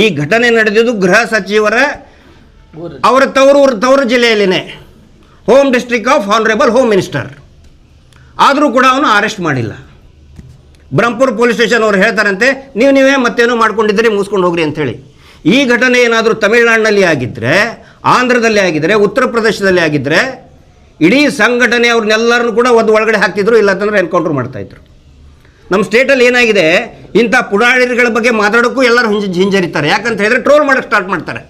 S2: ಈ ಘಟನೆ ನಡೆದಿದ್ದು ಗೃಹ ಸಚಿವರ ಅವರ ತವರು ಜಿಲ್ಲೆಯಲ್ಲಿನೇ, home district of honourable home minister. ಆದರೂ ಕೂಡ ಅವನು ಅರೆಸ್ಟ್ ಮಾಡಿಲ್ಲ. ಬ್ರಹ್ಮಪುರ ಪೊಲೀಸ್ ಸ್ಟೇಷನ್ ಅವರು ಹೇಳ್ತಾರಂತೆ, ನೀವೇ ಮತ್ತೇನೋ ಮಾಡ್ಕೊಂಡಿದ್ದೀರಿ, ಮುಗಿಸ್ಕೊಂಡು ಹೋಗ್ರಿ ಅಂಥೇಳಿ. ಈ ಘಟನೆ ಏನಾದರೂ ತಮಿಳುನಾಡಿನಲ್ಲಿ ಆಗಿದ್ದರೆ, ಆಂಧ್ರದಲ್ಲಿ ಆಗಿದ್ದರೆ, ಉತ್ತರ ಪ್ರದೇಶದಲ್ಲಿ ಆಗಿದ್ದರೆ, ಇಡೀ ಸಂಘಟನೆ ಅವ್ರನ್ನೆಲ್ಲರನ್ನು ಕೂಡ ಒಳಗಡೆ ಹಾಕ್ತಿದ್ರು, ಇಲ್ಲ ಅಂತಂದ್ರೆ ಎನ್ಕೌಂಟರ್ ಮಾಡ್ತಾಯಿದ್ರು. ನಮ್ಮ ಸ್ಟೇಟಲ್ಲಿ ಏನಾಗಿದೆ, ಇಂಥ ಪುಡಾರಿಗಳ ಬಗ್ಗೆ ಮಾತಾಡೋಕ್ಕೂ ಎಲ್ಲರೂ ಹಿಂಜರಿತಾರೆ. ಯಾಕಂತ ಹೇಳಿದ್ರೆ ಟ್ರೋಲ್ ಮಾಡೋಕ್ಕೆ ಸ್ಟಾರ್ಟ್ ಮಾಡ್ತಾರೆ.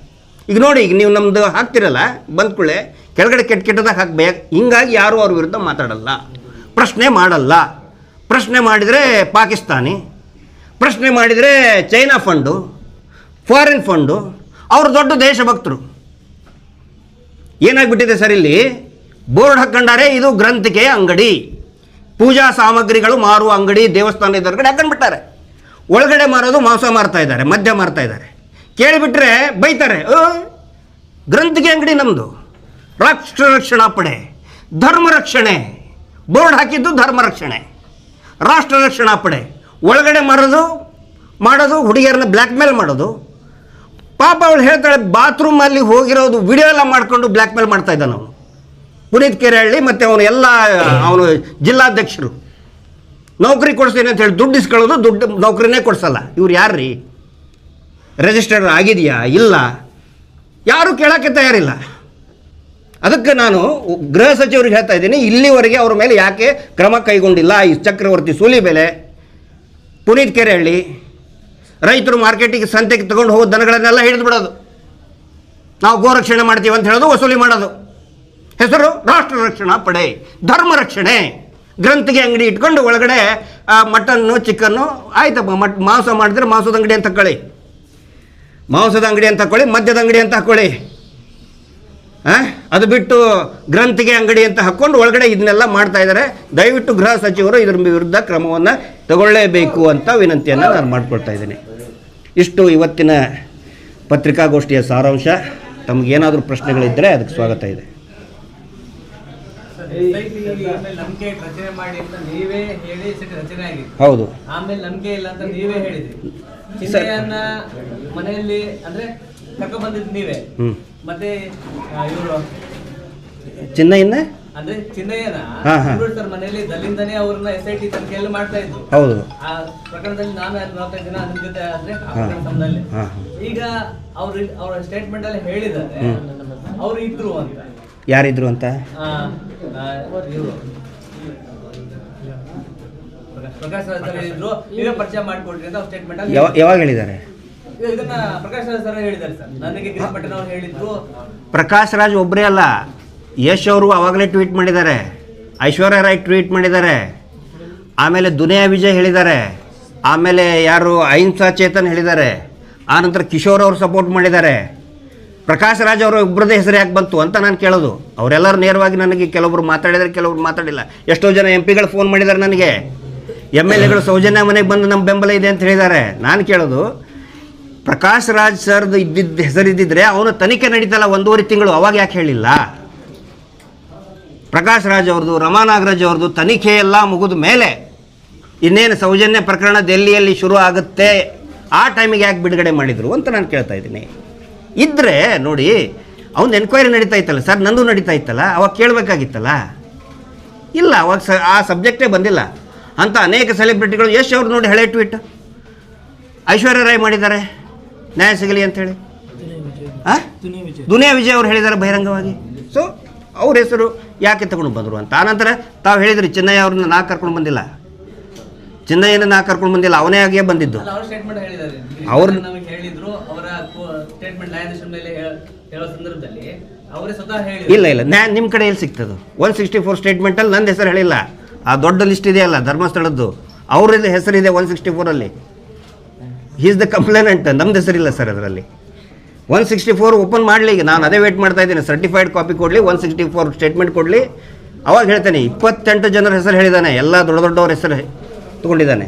S2: ಈಗ ನೋಡಿ, ಈಗ ನೀವು ನಮ್ಮದು ಹಾಕ್ತಿರಲ್ಲ, ಬಂದ್ಕೊಳ್ಳೆ ಕೆಳಗಡೆ ಕೆಟ್ಟದಾಗ ಹಾಕ್ಬೇಕು. ಹಿಂಗಾಗಿ ಯಾರೂ ಅವ್ರ ವಿರುದ್ಧ ಮಾತಾಡಲ್ಲ, ಪ್ರಶ್ನೆ ಮಾಡಲ್ಲ. ಪ್ರಶ್ನೆ ಮಾಡಿದರೆ ಪಾಕಿಸ್ತಾನಿ, ಪ್ರಶ್ನೆ ಮಾಡಿದರೆ ಚೈನಾ ಫಂಡು, ಫಾರಿನ್ ಫಂಡು, ಅವರು ದೊಡ್ಡ ದೇಶಭಕ್ತರು. ಏನಾಗ್ಬಿಟ್ಟಿದೆ ಸರ್, ಇಲ್ಲಿ ಬೋರ್ಡ್ ಹಾಕ್ಕೊಂಡಾರೆ, ಇದು ಗ್ರಂಥಿಕೆಯ ಅಂಗಡಿ, ಪೂಜಾ ಸಾಮಗ್ರಿಗಳು ಮಾರುವ ಅಂಗಡಿ, ದೇವಸ್ಥಾನ ಎದುರುಗಡೆ ಹಾಕೊಂಡ್ಬಿಟ್ಟಾರೆ. ಒಳಗಡೆ ಮಾರೋದು ಮಾಂಸ ಮಾರ್ತಾ ಇದ್ದಾರೆ, ಮದ್ಯ ಮಾರ್ತಾ ಇದ್ದಾರೆ. ಕೇಳಿಬಿಟ್ರೆ ಬೈತಾರೆ, ಗ್ರಂಥಿಕೆ ಅಂಗಡಿ ನಮ್ಮದು, ರಾಷ್ಟ್ರ ರಕ್ಷಣಾ ಪಡೆ, ಧರ್ಮ ರಕ್ಷಣೆ. ಬೋರ್ಡ್ ಹಾಕಿದ್ದು ಧರ್ಮ ರಕ್ಷಣೆ, ರಾಷ್ಟ್ರ ರಕ್ಷಣಾ ಪಡೆ. ಒಳಗಡೆ ಮಾಡೋದು ಹುಡುಗಿಯರನ್ನ ಬ್ಲ್ಯಾಕ್ ಮೇಲ್ ಮಾಡೋದು. ಪಾಪ ಅವಳು ಹೇಳ್ತಾಳೆ, ಬಾತ್ರೂಮಲ್ಲಿ ಹೋಗಿರೋದು ವಿಡಿಯೋ ಎಲ್ಲ ಮಾಡಿಕೊಂಡು ಬ್ಲ್ಯಾಕ್ ಮೇಲ್ ಮಾಡ್ತಾ ಇದ್ದಾನೆ ಅವನು, ಪುನೀತ್ ಕೆರೆಹಳ್ಳಿ. ಮತ್ತು ಅವನು ಜಿಲ್ಲಾಧ್ಯಕ್ಷರು ನೌಕರಿ ಕೊಡಿಸ್ತೀನಿ ಅಂತ ಹೇಳಿ ದುಡ್ಡು ಇಸ್ಕೊಳ್ಳೋದು, ದುಡ್ಡು ನೌಕರಿನೇ ಕೊಡಿಸಲ್ಲ. ಇವ್ರು ಯಾರ್ರೀ? ರಿಜಿಸ್ಟರ್ ಆಗಿದೆಯಾ ಇಲ್ಲ, ಯಾರೂ ಕೇಳೋಕ್ಕೆ ತಯಾರಿಲ್ಲ. ಅದಕ್ಕೆ ನಾನು ಗೃಹ ಸಚಿವರಿಗೆ ಹೇಳ್ತಾ ಇದ್ದೀನಿ, ಇಲ್ಲಿವರೆಗೆ ಅವ್ರ ಮೇಲೆ ಯಾಕೆ ಕ್ರಮ ಕೈಗೊಂಡಿಲ್ಲ? ಈ ಚಕ್ರವರ್ತಿ ಸೂಲಿಬೇಲೆ, ಪುನೀತ್ ಕೆರೆಹಳ್ಳಿ, ರೈತರು ಮಾರ್ಕೆಟಿಗೆ ಸಂತೆಗೆ ತಗೊಂಡು ಹೋಗೋ ದನಗಳನ್ನೆಲ್ಲ ಹಿಡಿದು ಬಿಡೋದು, ನಾವು ಗೋರಕ್ಷಣೆ ಮಾಡ್ತೀವಿ ಅಂತ ಹೇಳೋದು, ವಸೂಲಿ ಮಾಡೋದು. ಹೆಸರು ರಾಷ್ಟ್ರ ರಕ್ಷಣಾ ಪಡೆ, ಧರ್ಮ ರಕ್ಷಣೆ. ಗ್ರಂಥಿಗೆ ಅಂಗಡಿ ಇಟ್ಕೊಂಡು ಒಳಗಡೆ ಮಟನ್ನು ಚಿಕನ್ನು, ಆಯ್ತಪ್ಪ, ಮಾಂಸ ಮಾಡಿದ್ರೆ ಮಾಂಸದ ಅಂಗಡಿ ಅಂತ ಹಾಕೊಳ್ಳಿ, ಮಾಂಸದ ಅಂಗಡಿ ಅಂತ ಹಾಕೊಳ್ಳಿ, ಮದ್ಯದ ಅಂಗಡಿ ಅಂತ ಹಾಕೊಳ್ಳಿ. ಅದು ಬಿಟ್ಟು ಗ್ರಂಥಿಗೆ ಅಂಗಡಿ ಅಂತ ಹಾಕ್ಕೊಂಡು ಒಳಗಡೆ ಇದನ್ನೆಲ್ಲ ಮಾಡ್ತಾ ಇದ್ದಾರೆ. ದಯವಿಟ್ಟು ಗೃಹ ಸಚಿವರು ಇದರ ವಿರುದ್ಧ ಕ್ರಮವನ್ನು ತಗೊಳ್ಳೇಬೇಕು ಅಂತ ವಿನಂತಿಯನ್ನು ನಾನು ಮಾಡ್ಕೊಳ್ತಾ ಇದ್ದೀನಿ. ಇಷ್ಟು ಇವತ್ತಿನ ಪತ್ರಿಕಾಗೋಷ್ಠಿಯ ಸಾರಾಂಶ. ತಮಗೇನಾದರೂ ಪ್ರಶ್ನೆಗಳಿದ್ದರೆ ಅದಕ್ಕೆ ಸ್ವಾಗತ ಇದೆ. ಹೌದು,
S3: ಆಮೇಲೆ ನಂಬಿಕೆ ಇಲ್ಲ ಅಂತ ನೀವೇ ಹೇಳಿದ್ರಿ. ಮನೆಯಲ್ಲಿ ಅಂದ್ರೆ ಕರ್ಕೊಂಡ್ ಬಂದಿದ್ದು ನೀವೇ. ಮತ್ತೆ ಇವರು
S2: ಚಿನ್ನಯ್ಯನ
S3: ಅಂದ್ರೆ ಚಿನ್ನಯ್ಯನ
S2: ಹಾ, ಹಾ.
S3: ಸರ್ ಮನೆಯಲ್ಲಿ ದಲ್ಲಿಂದನೇ ಅವ್ರನ್ನ SIT ತನಿಖೆಯಲ್ಲಿ ಮಾಡ್ತಾ ಇದ್ರು.
S2: ಹೌದು.
S3: ಆ ಪ್ರಕರಣದಲ್ಲಿ ನಾನು 45 ದಿನ ನನ್ನ ಜೊತೆ ಆದ್ರೆ ಆ ಪ್ರಕರಣ ಸಂಬಂಧದಲ್ಲಿ.
S2: ಹಾ.
S3: ಈಗ ಅವ್ರ ಸ್ಟೇಟ್ಮೆಂಟ್ ಅಲ್ಲಿ ಹೇಳಿದ್ದಾರೆ ಅವ್ರು ಇದ್ರು ಅಂತ.
S2: ಯಾರಿದ್ರು ಅಂತ?
S3: ಇವ್ರು ಪ್ರಕಾಶ್ ರಾಜ್ ಸರ್ ಹೇಳಿದ್ರು, ನೀವೇ ಪರಿಚಯ ಮಾಡ್ಕೊಡ್ರಿ ಅಂತ ಅವ್ರ ಸ್ಟೇಟ್ಮೆಂಟ್ ಅಲ್ಲಿ
S2: ಯಾವಾಗ ಹೇಳಿದ್ದಾರೆ?
S3: ಇದನ್ನ ಪ್ರಕಾಶ್ ರಾಜ್ ಸರ್ ಹೇಳಿದ್ದಾರೆ ಸರ್. ನನಗೆ ಗಿರೀಶ್ ಪಟೇಲ್ ಅವ್ರು ಹೇಳಿದ್ರು.
S2: ಪ್ರಕಾಶ್ ರಾಜ್ ಒಬ್ಬರೇ ಅಲ್ಲ, ಯಶ್ ಅವರು ಆವಾಗಲೇ ಟ್ವೀಟ್ ಮಾಡಿದ್ದಾರೆ, ಐಶ್ವರ್ಯ ರಾಯ್ ಟ್ವೀಟ್ ಮಾಡಿದ್ದಾರೆ, ಆಮೇಲೆ ದುನಿಯಾ ವಿಜಯ್ ಹೇಳಿದ್ದಾರೆ, ಆಮೇಲೆ ಯಾರು ಅಹಿಂಸಾ ಚೇತನ್ ಹೇಳಿದ್ದಾರೆ, ಆನಂತರ ಕಿಶೋರ್ ಅವರು ಸಪೋರ್ಟ್ ಮಾಡಿದ್ದಾರೆ. ಪ್ರಕಾಶ್ ರಾಜ್ ಅವರು ಒಬ್ಬರದೇ ಹೆಸರು ಯಾಕೆ ಬಂತು ಅಂತ ನಾನು ಕೇಳೋದು. ಅವರೆಲ್ಲರೂ ನೇರವಾಗಿ ನನಗೆ ಕೆಲವೊಬ್ರು ಮಾತಾಡಿದರೆ, ಕೆಲವೊಬ್ರು ಮಾತಾಡಿಲ್ಲ. ಎಷ್ಟೋ ಜನ MP ಗಳು ಫೋನ್ ಮಾಡಿದ್ದಾರೆ ನನಗೆ, MLAಗಳು ಸೌಜನ್ಯ ಮನೆಗೆ ಬಂದು ನಮ್ಮ ಬೆಂಬಲ ಇದೆ ಅಂತ ಹೇಳಿದ್ದಾರೆ. ನಾನು ಕೇಳೋದು, ಪ್ರಕಾಶ್ ರಾಜ್ ಸರ್ದು ಇದ್ದಿದ್ದ ಹೆಸರಿದ್ದಿದ್ರೆ ಅವನು ತನಿಖೆ ನಡೀತಲ್ಲ 1.5 ತಿಂಗಳು, ಅವಾಗ ಯಾಕೆ ಹೇಳಿಲ್ಲ? ಪ್ರಕಾಶ್ ರಾಜ್ ಅವ್ರದ್ದು, ರಮಾ ನಾಗರಾಜ್ ಅವ್ರದ್ದು ತನಿಖೆ ಎಲ್ಲ ಮುಗಿದ ಮೇಲೆ ಇನ್ನೇನು ಸೌಜನ್ಯ ಪ್ರಕರಣ ದೆಹಲಿಯಲ್ಲಿ ಶುರು ಆಗುತ್ತೆ, ಆ ಟೈಮಿಗೆ ಯಾಕೆ ಬಿಡುಗಡೆ ಮಾಡಿದರು ಅಂತ ನಾನು ಕೇಳ್ತಾ ಇದ್ದೀನಿ. ಇದ್ದರೆ ನೋಡಿ, ಅವ್ನು ಎನ್ಕ್ವೈರಿ ನಡೀತಾ ಇತ್ತಲ್ಲ ಸರ್, ನಂದು ನಡೀತಾ ಇತ್ತಲ್ಲ, ಅವಾಗ ಕೇಳಬೇಕಾಗಿತ್ತಲ್ಲ. ಇಲ್ಲ, ಅವಾಗ ಆ ಸಬ್ಜೆಕ್ಟೇ ಬಂದಿಲ್ಲ ಅಂತ ಅನೇಕ ಸೆಲೆಬ್ರಿಟಿಗಳು. ಯಶ್ ಅವ್ರು ನೋಡಿ ಹಳೆ ಟ್ವೀಟ್ ಐಶ್ವರ್ಯ ರಾಯ್ ಮಾಡಿದ್ದಾರೆ ನ್ಯಾಯ ಸಿಗಲಿ ಅಂಥೇಳಿ. ದುನಿಯಾ ವಿಜಯ್ ಅವ್ರು ಹೇಳಿದ್ದಾರೆ ಬಹಿರಂಗವಾಗಿ. ಸೊ ಅವ್ರ ಹೆಸರು ಯಾಕೆ ತಗೊಂಡು ಬಂದರು ಅಂತ. ಆನಂತರ ತಾವು ಹೇಳಿದ್ರಿ ಚಿನ್ನಯ್ಯ ಅವ್ರನ್ನ ನಾ ಕರ್ಕೊಂಡು ಬಂದಿಲ್ಲ, ಚಿನ್ನಯ್ಯನ ನಾ ಕರ್ಕೊಂಡು ಬಂದಿಲ್ಲ, ಅವನೇ ಆಗೇ ಬಂದಿದ್ದು.
S3: ಅವ್ರ ಸ್ಟೇಟ್ಮೆಂಟ್ ಹೇಳಿದ್ದಾರೆ,
S2: ಅವ್ರು
S3: ನಮಗೆ ಹೇಳಿದ್ರು. ಅವರ ಸ್ಟೇಟ್ಮೆಂಟ್ ನ್ಯಾಯಾಧೀಶರ ಮೇಲೆ ಹೇಳೋ ಸಂದರ್ಭದಲ್ಲಿ ಅವರೇ ಸ್ವತಃ ಹೇಳಿದ್ರು.
S2: ಇಲ್ಲ ನಿಮ್ಮ ಕಡೆ ಎಲ್ಲಿ ಸಿಗ್ತದೆ? 164 ಸ್ಟೇಟ್ಮೆಂಟಲ್ಲಿ ನನ್ನ ಹೆಸರು ಹೇಳಿಲ್ಲ. ಆ ದೊಡ್ಡ ಲಿಸ್ಟ್ ಇದೆಯಲ್ಲ ಧರ್ಮಸ್ಥಳದ್ದು, ಅವ್ರದ್ದು ಹೆಸರಿದೆ 164ಅಲ್ಲಿ. ಈಸ್ ದ ಕಂಪ್ಲೇನೆಂಟ್, ನಮ್ದು ಹೆಸರಿಲ್ಲ ಸರ್ ಅದರಲ್ಲಿ. 164 ಓಪನ್ ಮಾಡಲಿ, ನಾನು ಅದೇ ವೇಟ್ ಮಾಡ್ತಾ ಇದ್ದೀನಿ. ಸರ್ಟಿಫೈಡ್ ಕಾಪಿ ಕೊಡಲಿ, 164 ಸ್ಟೇಟ್ಮೆಂಟ್ ಕೊಡಲಿ, ಅವಾಗ ಹೇಳ್ತೇನೆ. 28 ಜನರ ಹೆಸರು ಹೇಳಿದ್ದಾನೆ, ಎಲ್ಲ ದೊಡ್ಡ ದೊಡ್ಡವ್ರ ಹೆಸರು ತಗೊಂಡಿದ್ದಾನೆ.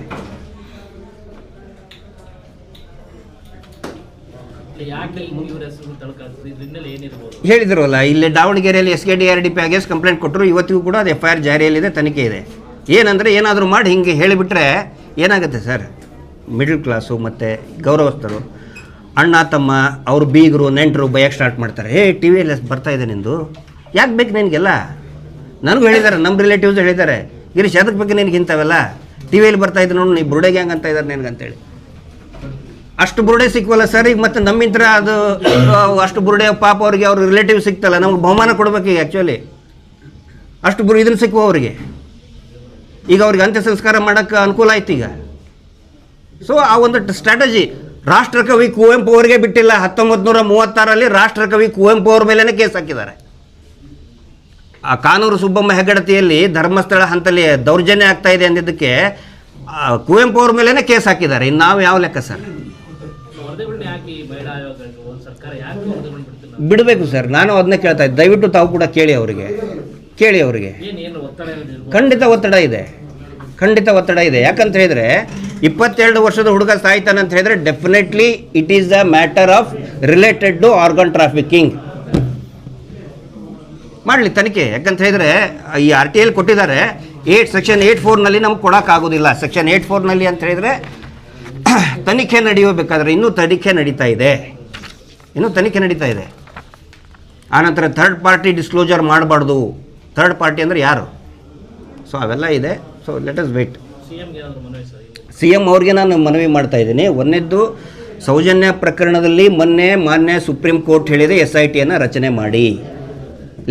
S2: ಹೇಳಿದ್ರಲ್ಲ, ಇಲ್ಲಿ ದಾವಣಗೆರೆಯಲ್ಲಿ SKDRDP ಆಗೇಸ್ ಕಂಪ್ಲೇಂಟ್ ಕೊಟ್ಟರು. ಇವತ್ತಿಗೂ ಕೂಡ ಅದು FIR ಜಾರಿಯಲ್ಲಿದೆ, ತನಿಖೆ ಇದೆ. ಏನಂದರೆ ಏನಾದರೂ ಮಾಡಿ ಹಿಂಗೆ ಹೇಳಿಬಿಟ್ರೆ ಏನಾಗುತ್ತೆ ಸರ್? ಮಿಡಲ್ ಕ್ಲಾಸು ಮತ್ತು ಗೌರವಸ್ಥರು, ಅಣ್ಣ ತಮ್ಮ, ಅವ್ರ ಬೀಗರು ನೆಂಟರು ಬಯಕ್ಕೆ ಸ್ಟಾರ್ಟ್ ಮಾಡ್ತಾರೆ. TV ಬರ್ತಾ ಇದೆ ನಿಂದು, ಯಾಕೆ ಬೇಕು ನಿನಗೆಲ್ಲ? ನನಗೂ ಹೇಳಿದ್ದಾರೆ, ನಮ್ಮ ರಿಲೇಟಿವ್ಸ್ ಹೇಳಿದ್ದಾರೆ, ಗಿರೀಶ್ ಅದಕ್ಕೆ ಬಗ್ಗೆ ನಿನಗೆ ಇಂಥವೆಲ್ಲ TVಯಲ್ಲಿ ಬರ್ತಾ ಇದ್ರು ನೋಡಿ, ನೀ ಬುರುಡೆ ಗ್ಯಾಂಗ್ ಅಂತ ಇದ್ದಾರೆ ನಿನಗಂತೇಳಿ. ಅಷ್ಟು ಬುರುಡೆ ಸಿಕ್ಕವಲ್ಲ ಸರ್ ಈಗ. ಮತ್ತು ನಮ್ಮಿಂತ್ರ ಅದು ಅಷ್ಟು ಬುರುಡೆ ಪಾಪ ಅವ್ರಿಗೆ ಅವ್ರ ರಿಲೇಟಿವ್ ಸಿಕ್ತಲ್ಲ, ನಮ್ಗೆ ಬಹುಮಾನ ಕೊಡ್ಬೇಕು ಈಗ. ಆ್ಯಕ್ಚುಲಿ ಅಷ್ಟು ಇದನ್ನು ಸಿಕ್ಕುವ ಅವರಿಗೆ, ಈಗ ಅವ್ರಿಗೆ ಅಂತ್ಯ ಸಂಸ್ಕಾರ ಮಾಡೋಕ್ಕೆ ಅನುಕೂಲ ಆಯ್ತು ಈಗ. ಸೊ ಆ ಒಂದು ಸ್ಟ್ರಾಟಜಿ ರಾಷ್ಟ್ರಕವಿ ಕುವೆಂಪು ಅವರಿಗೆ ಬಿಟ್ಟಿಲ್ಲ. 1936ರಲ್ಲಿ ರಾಷ್ಟ್ರಕವಿ ಕುವೆಂಪು ಅವ್ರ ಮೇಲೇ ಕೇಸ್ ಹಾಕಿದ್ದಾರೆ. ಆ ಕಾನೂರು ಸುಬ್ಬಮ್ಮ ಹೆಗ್ಗಡತಿಯಲ್ಲಿ ಧರ್ಮಸ್ಥಳ ಹಂತಲ್ಲಿ ದೌರ್ಜನ್ಯ ಆಗ್ತಾ ಇದೆ ಅಂದಿದ್ದಕ್ಕೆ ಕುವೆಂಪು ಅವ್ರ ಮೇಲೇ ಕೇಸ್ ಹಾಕಿದ್ದಾರೆ. ಇನ್ನು ನಾವು ಯಾವ ಲೆಕ್ಕ ಸರ್? ಬಿಡಬೇಕು ಸರ್, ನಾನು ಅದನ್ನೇ ಕೇಳ್ತಾ ಇದ್ದೆ. ದಯವಿಟ್ಟು ತಾವು ಕೂಡ ಕೇಳಿ ಅವರಿಗೆ. ಖಂಡಿತ ಒತ್ತಡ ಇದೆ, ಯಾಕಂತ ಹೇಳಿದರೆ 22 ವರ್ಷದ ಹುಡುಗ ಸಾಯ್ತಾನೆ ಅಂತ ಹೇಳಿದ್ರೆ definitely it is a matter of related to organ trafficking. ಮಾಡಲಿ ತನಿಖೆ. ಯಾಕಂತ ಹೇಳಿದರೆ ಈ RTI ಕೊಟ್ಟಿದ್ದಾರೆ, ಸೆಕ್ಷನ್ 84ನಲ್ಲಿ ನಮ್ಗೆ ಕೊಡೋಕ್ಕಾಗೋದಿಲ್ಲ. ಸೆಕ್ಷನ್ 84ನಲ್ಲಿ ಅಂತ ಹೇಳಿದರೆ ತನಿಖೆ ನಡೆಯಬೇಕಾದ್ರೆ ಇನ್ನೂ ತನಿಖೆ ನಡೀತಾ ಇದೆ. ಆನಂತರ ಥರ್ಡ್ ಪಾರ್ಟಿ ಡಿಸ್ಕ್ಲೋಜರ್ ಮಾಡಬಾರ್ದು. ಥರ್ಡ್ ಪಾರ್ಟಿ ಅಂದರೆ ಯಾರು? ಸೊ ಅವೆಲ್ಲ ಇದೆ. So let us wait. CM ಅವ್ರಿಗೆ ನಾನು ಮನವಿ ಮಾಡ್ತಾ ಇದ್ದೀನಿ. ಒಂದನೇದ್ದು, ಸೌಜನ್ಯ ಪ್ರಕರಣದಲ್ಲಿ ಮಾನ್ಯ ಸುಪ್ರೀಂ ಕೋರ್ಟ್ ಹೇಳಿದೆ SITಯನ್ನು ರಚನೆ ಮಾಡಿ.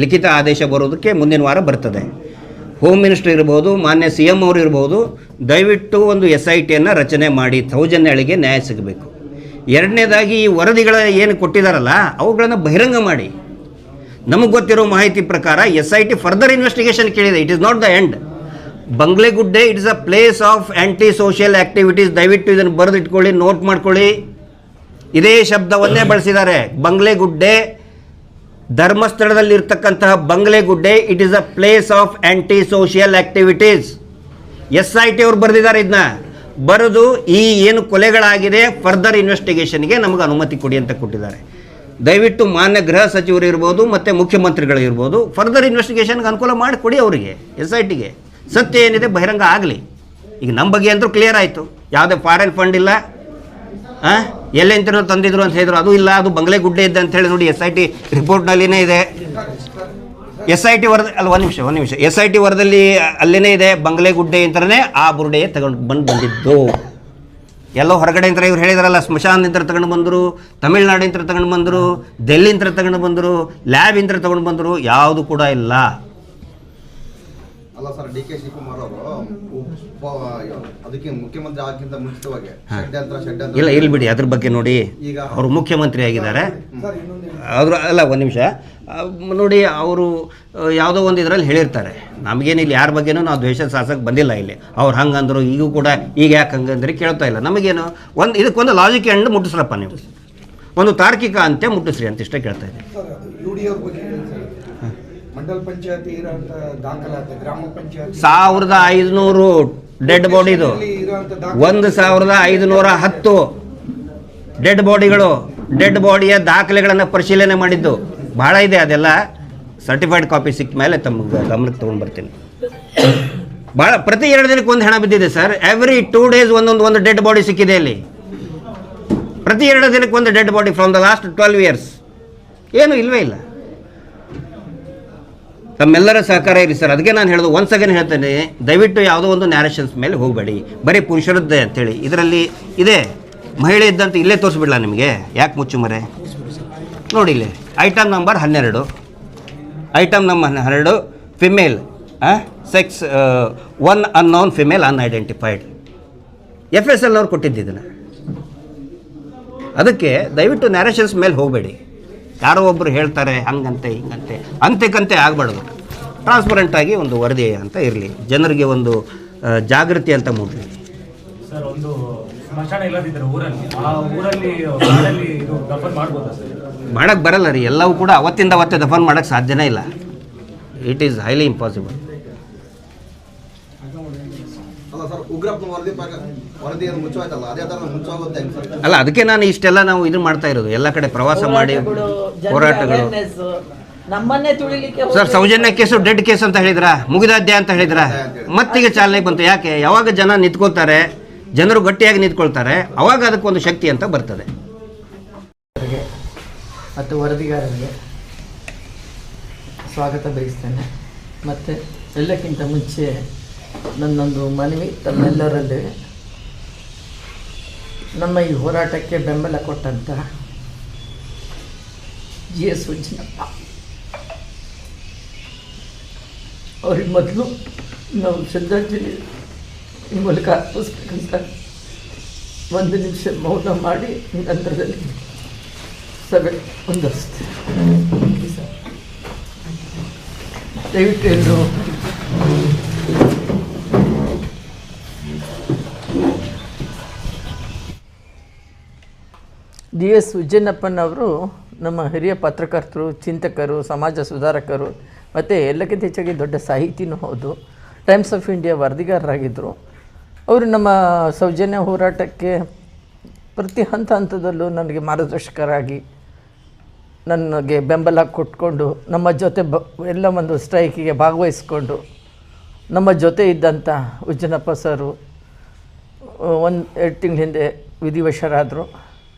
S2: ಲಿಖಿತ ಆದೇಶ ಬರೋದಕ್ಕೆ ಮುಂದಿನ ವಾರ ಬರ್ತದೆ. ಹೋಮ್ ಮಿನಿಸ್ಟರ್ ಇರ್ಬೋದು, ಮಾನ್ಯ CM ಅವರು ಇರ್ಬೋದು, ದಯವಿಟ್ಟು ಒಂದು SITಯನ್ನು ರಚನೆ ಮಾಡಿ, ಸೌಜನ್ಯಳಿಗೆ ನ್ಯಾಯ ಸಿಗಬೇಕು. ಎರಡನೇದಾಗಿ ಈ ವರದಿಗಳ ಏನು ಕೊಟ್ಟಿದ್ದಾರಲ್ಲ ಅವುಗಳನ್ನು ಬಹಿರಂಗ ಮಾಡಿ. ನಮಗೆ ಗೊತ್ತಿರೋ ಮಾಹಿತಿ ಪ್ರಕಾರ SIT ಫರ್ದರ್ ಇನ್ವೆಸ್ಟಿಗೇಷನ್ ಕೇಳಿದೆ. It is not the end. Banglegudde it is a place of anti social activities. ದಯವಿಟ್ಟು ಇದನ್ನು ಬರೆದಿಟ್ಕೊಳ್ಳಿ, ನೋಟ್ ಮಾಡ್ಕೊಳ್ಳಿ. ಇದೇ ಶಬ್ದವನ್ನೇ ಬಳಸಿದ್ದಾರೆ. ಬಂಗ್ಲೆಗುಡ್ಡೆ, ಧರ್ಮಸ್ಥಳದಲ್ಲಿರ್ತಕ್ಕಂತಹ Banglegudde it is a place of anti social activities. SIT ಅವರು ಬರೆದಿದ್ದಾರೆ. ಇದನ್ನ ಬರೆದು ಈ ಏನು ಕೊಲೆಗಳಾಗಿದೆ ಫರ್ದರ್ ಇನ್ವೆಸ್ಟಿಗೇಷನ್ಗೆ ನಮಗೆ ಅನುಮತಿ ಕೊಡಿ ಅಂತ ಕೊಟ್ಟಿದ್ದಾರೆ. ದಯವಿಟ್ಟು ಮಾನ್ಯ ಗೃಹ ಸಚಿವರು ಇರ್ಬೋದು ಮತ್ತು ಮುಖ್ಯಮಂತ್ರಿಗಳು ಇರ್ಬೋದು, ಫರ್ದರ್ ಇನ್ವೆಸ್ಟಿಗೇಷನ್ಗೆ ಅನುಕೂಲ ಮಾಡಿಕೊಡಿ ಅವರಿಗೆ, SITಗೆ. ಸತ್ಯ ಏನಿದೆ ಬಹಿರಂಗ ಆಗಲಿ. ಈಗ ನಮ್ಮ ಬಗ್ಗೆ ಅಂತೂ ಕ್ಲಿಯರ್ ಆಯಿತು. ಯಾವುದೇ ಫಾರಿನ್ ಫಂಡ್ ಇಲ್ಲ, ಎಲ್ಲೆಂತನೋ ತಂದಿದ್ರು ಅಂತ ಹೇಳಿದ್ರು, ಅದು ಇಲ್ಲ, ಅದು ಬಂಗ್ಲೆಗುಡ್ಡೆ ಇದ್ದೆ ಅಂತ ಹೇಳಿ ನೋಡಿ SIT ರಿಪೋರ್ಟ್ನಲ್ಲಿನೇ ಇದೆ. SIT ವರದಿ ಅಲ್ಲ, ಒಂದು ನಿಮಿಷ SIT ವರದಲ್ಲಿ ಅಲ್ಲೇ ಇದೆ, ಬಂಗ್ಲೆಗುಡ್ಡೆ ಅಂತಲೇ ಆ ಬುರುಡೆ ಬಂದಿದ್ದು. ಎಲ್ಲೋ ಹೊರಗಡೆಯಿಂದ ಇವ್ರು ಹೇಳಿದಾರಲ್ಲ, ಸ್ಮಶಾನದಿಂದ ತಗೊಂಡು ಬಂದರು, ತಮಿಳ್ನಾಡಿಂದ ತಗೊಂಡು ಬಂದರು, ಡೆಲ್ಲಿಂದ ತಗೊಂಡು ಬಂದರು, ಲ್ಯಾಬಿಂದ ತಗೊಂಡು ಬಂದರು, ಯಾವುದು ಕೂಡ ಇಲ್ಲ.
S4: ಅಲ್ಲ ಸರ್, DK ಶಿವಕುಮಾರ್ ಅವರು ಅದಕ್ಕೆ ಮುಖ್ಯಮಂತ್ರಿ ಆಗಿಂತ ಮುಂಚಿತವಾಗಿ
S2: ಇಲ್ಲ ಇಲ್ಲಿ ಬಿಡಿ, ಅದ್ರ ಬಗ್ಗೆ ನೋಡಿ. ಅವರು ಮುಖ್ಯಮಂತ್ರಿ ಆಗಿದ್ದಾರೆ, ಅವರು ಅಲ್ಲ ಒಂದು ನಿಮಿಷ ನೋಡಿ, ಅವರು ಯಾವುದೋ ಒಂದು ಇದರಲ್ಲಿ ಹೇಳಿರ್ತಾರೆ. ನಮಗೇನು ಇಲ್ಲಿ ಯಾರ ಬಗ್ಗೆನೂ ನಾವು ದ್ವೇಷ ಸಾಸಕ್ಕೆ ಬಂದಿಲ್ಲ. ಇಲ್ಲಿ ಅವ್ರು ಹಂಗಂದ್ರು, ಈಗೂ ಕೂಡ ಈಗ ಯಾಕೆ ಹಂಗಂದ್ರೆ ಕೇಳ್ತಾ ಇಲ್ಲ. ನಮಗೇನು ಇದಕ್ಕೊಂದು ಲಾಜಿಕ್ ಎಂಡ್ ಮುಟ್ಟಿಸ್ರಪ್ಪ, ನೀವು ಒಂದು ತಾರ್ಕಿಕ ಅಂತ್ಯ ಮುಟ್ಟಿಸ್ರಿ ಅಂತ ಇಷ್ಟೇ ಕೇಳ್ತಾ ಇದ್ದೀನಿ.
S5: ಮಂಡಲ ಪಂಚಾಯತಿ ಇರುವಂತ ದಾಖಲಾತಿ, ಗ್ರಾಮ ಪಂಚಾಯತಿ
S2: 1500 ಡೆಡ್ ಬಾಡಿದು, 1510 ಡೆಡ್ ಬಾಡಿಗಳು, ಡೆಡ್ ಬಾಡಿಯ ದಾಖಲೆಗಳನ್ನು ಪರಿಶೀಲನೆ ಮಾಡಿದ್ದು ಭಾಳ ಇದೆ. ಅದೆಲ್ಲ ಸರ್ಟಿಫೈಡ್ ಕಾಪಿ ಸಿಕ್ಕ ಮೇಲೆ ತಮ್ಮ ಗಮನಕ್ಕೆ ತೊಗೊಂಡು ಬರ್ತೀನಿ. ಭಾಳ ಪ್ರತಿ 2 ದಿನಕ್ಕೆ ಒಂದು ಹೆಣ ಬಿದ್ದಿದೆ ಸರ್. ಎವ್ರಿ 2 days ಒಂದು ಡೆಡ್ ಬಾಡಿ ಸಿಕ್ಕಿದೆ ಅಲ್ಲಿ. ಪ್ರತಿ 2 ದಿನಕ್ಕೆ ಒಂದು dead body from the last 12 years. ಏನು ಇಲ್ಲವೇ ಇಲ್ಲ. ತಮ್ಮೆಲ್ಲರ ಸಹಕಾರ ಇರಿ ಸರ್. ಅದಕ್ಕೆ ನಾನು ಹೇಳೋದು, ಒನ್ಸ್ ಅಗೇನ್ ಹೇಳ್ತೇನೆ, ದಯವಿಟ್ಟು ಯಾವುದೋ ಒಂದು ನ್ಯಾರೇಷನ್ಸ್ ಮೇಲೆ ಹೋಗಬೇಡಿ. ಬರೀ ಪುರುಷರದ್ದೇ ಅಂತೇಳಿ ಇದರಲ್ಲಿ ಇದೆ. ಮಹಿಳೆ ಇದ್ದಂತ ಇಲ್ಲೇ ತೋರಿಸ್ಬಿಡ್ಲಾ ನಿಮಗೆ? ಯಾಕೆ ಮುಚ್ಚುಮರೆ? ನೋಡಿ ಇಲ್ಲಿ item number 12, item number 12 female, sex 1 unknown female unidentified. FSL ಅವ್ರು ಕೊಟ್ಟಿದ್ದಿದ್ದನ್ನು. ಅದಕ್ಕೆ ದಯವಿಟ್ಟು ನ್ಯಾರೇಷನ್ಸ್ ಮೇಲೆ ಹೋಗಬೇಡಿ. ಯಾರೋ ಒಬ್ಬರು ಹೇಳ್ತಾರೆ ಹಂಗಂತೆ ಹಿಂಗಂತೆ, ಅಂತೆಕಂತೆ ಆಗಬಾರ್ದು. ಟ್ರಾನ್ಸ್ಪರೆಂಟಾಗಿ ಒಂದು ವರದಿ ಅಂತ ಇರಲಿ, ಜನರಿಗೆ ಒಂದು ಜಾಗೃತಿ ಅಂತ ಮೂಡಲಿ.
S6: ಸರ್, ಒಂದು ಸ್ಮಶಾನ ಇಲ್ಲದಿದ್ದರೆ ಊರಲ್ಲಿ ಇದು ದಫನ್ ಮಾಡ್ಬೋದಾ ಸರ್?
S2: ಮಾಡೋಕ್ಕೆ ಬರಲ್ಲ ರೀ. ಎಲ್ಲವೂ ಕೂಡ ಅವತ್ತಿಂದ ಅವತ್ತೇ ದಫನ್ ಮಾಡೋಕ್ಕೆ ಸಾಧ್ಯನೇ ಇಲ್ಲ. It is highly impossible.
S4: ಅಲ್ಲ ಸರ್, ಉಗ್ರಪ್ಪ ವರದಿಯನ್ನು ಮುಚ್ಚೋಯ್ತಲ್ಲ, ಅದೇ ಥರ ಮುಚ್ಚೋಗುತ್ತೆ ಸರ್?
S2: ಅಲ್ಲ, ಅದಕ್ಕೆ ನಾನು ಇಷ್ಟೆಲ್ಲ ನಾವು ಇದು ಮಾಡ್ತಾ ಇರೋದು. ಎಲ್ಲ ಕಡೆ ಪ್ರವಾಸ ಮಾಡಿ ಹೋರಾಟಗಳು.
S1: ನಮ್ಮನ್ನೇ ತುಳಿಲಿಕ್ಕೆ
S2: sir, Soujanya case dead case ಅಂತ ಹೇಳಿದ್ರಾ, ಮುಗಿದಾದ್ಯ ಅಂತ ಹೇಳಿದ್ರಾ, ಮತ್ತೀಗ ಚಾಲನೆ ಬಂತು. ಯಾಕೆ? ಯಾವಾಗ ಜನ ನಿಂತ್ಕೋತಾರೆ, ಜನರು ಗಟ್ಟಿಯಾಗಿ ನಿಂತ್ಕೊಳ್ತಾರೆ, ಅವಾಗ ಅದಕ್ಕೊಂದು ಶಕ್ತಿ ಅಂತ ಬರ್ತದೆ.
S1: ಮತ್ತು ವರದಿಗಾರರಿಗೆ ಸ್ವಾಗತ ಬಯಸ್ತೇನೆ. ಮತ್ತು ಎಲ್ಲಕ್ಕಿಂತ ಮುಂಚೆ ನನ್ನೊಂದು ಮನವಿ ತಮ್ಮೆಲ್ಲರಲ್ಲಿ, ನಮ್ಮ ಈ ಹೋರಾಟಕ್ಕೆ ಬೆಂಬಲ ಕೊಟ್ಟಂಥ GS ಉಜ್ಜಿನಪ್ಪ ಅವ್ರಿಗೆ ಮೊದಲು ನಾವು ಶ್ರದ್ಧಾಂಜಲಿ ಈ ಮೂಲಕ ಅರ್ಪಿಸ್ಬೇಕಂತ 1 ನಿಮಿಷ ಮೌನ ಮಾಡಿ ನಂತರದಲ್ಲಿ ಸಭೆ ಮುಂದುವರಿಸ್ತೇವೆ. ದಯವಿಟ್ಟು ಎಲ್ಲರೂ GS ಉಜ್ಜನಪ್ಪನವರು ನಮ್ಮ ಹಿರಿಯ ಪತ್ರಕರ್ತರು, ಚಿಂತಕರು, ಸಮಾಜ ಸುಧಾರಕರು ಮತ್ತು ಎಲ್ಲಕ್ಕಿಂತ ಹೆಚ್ಚಾಗಿ ದೊಡ್ಡ ಸಾಹಿತಿನೂ ಹೌದು. ಟೈಮ್ಸ್ ಆಫ್ ಇಂಡಿಯಾ ವರದಿಗಾರರಾಗಿದ್ದರು. ಅವರು ನಮ್ಮ ಸೌಜನ್ಯ ಹೋರಾಟಕ್ಕೆ ಪ್ರತಿ ಹಂತದಲ್ಲೂ ನನಗೆ ಮಾರ್ಗದರ್ಶಕರಾಗಿ ನನಗೆ ಬೆಂಬಲ ಕೊಟ್ಕೊಂಡು, ನಮ್ಮ ಜೊತೆ ಎಲ್ಲ ಒಂದು ಸ್ಟ್ರೈಕಿಗೆ ಭಾಗವಹಿಸ್ಕೊಂಡು ನಮ್ಮ ಜೊತೆ ಇದ್ದಂಥ ಉಜ್ಜನಪ್ಪ ಸರು 1-2 ತಿಂಗಳ ಹಿಂದೆ ವಿಧಿವಶರಾದರು.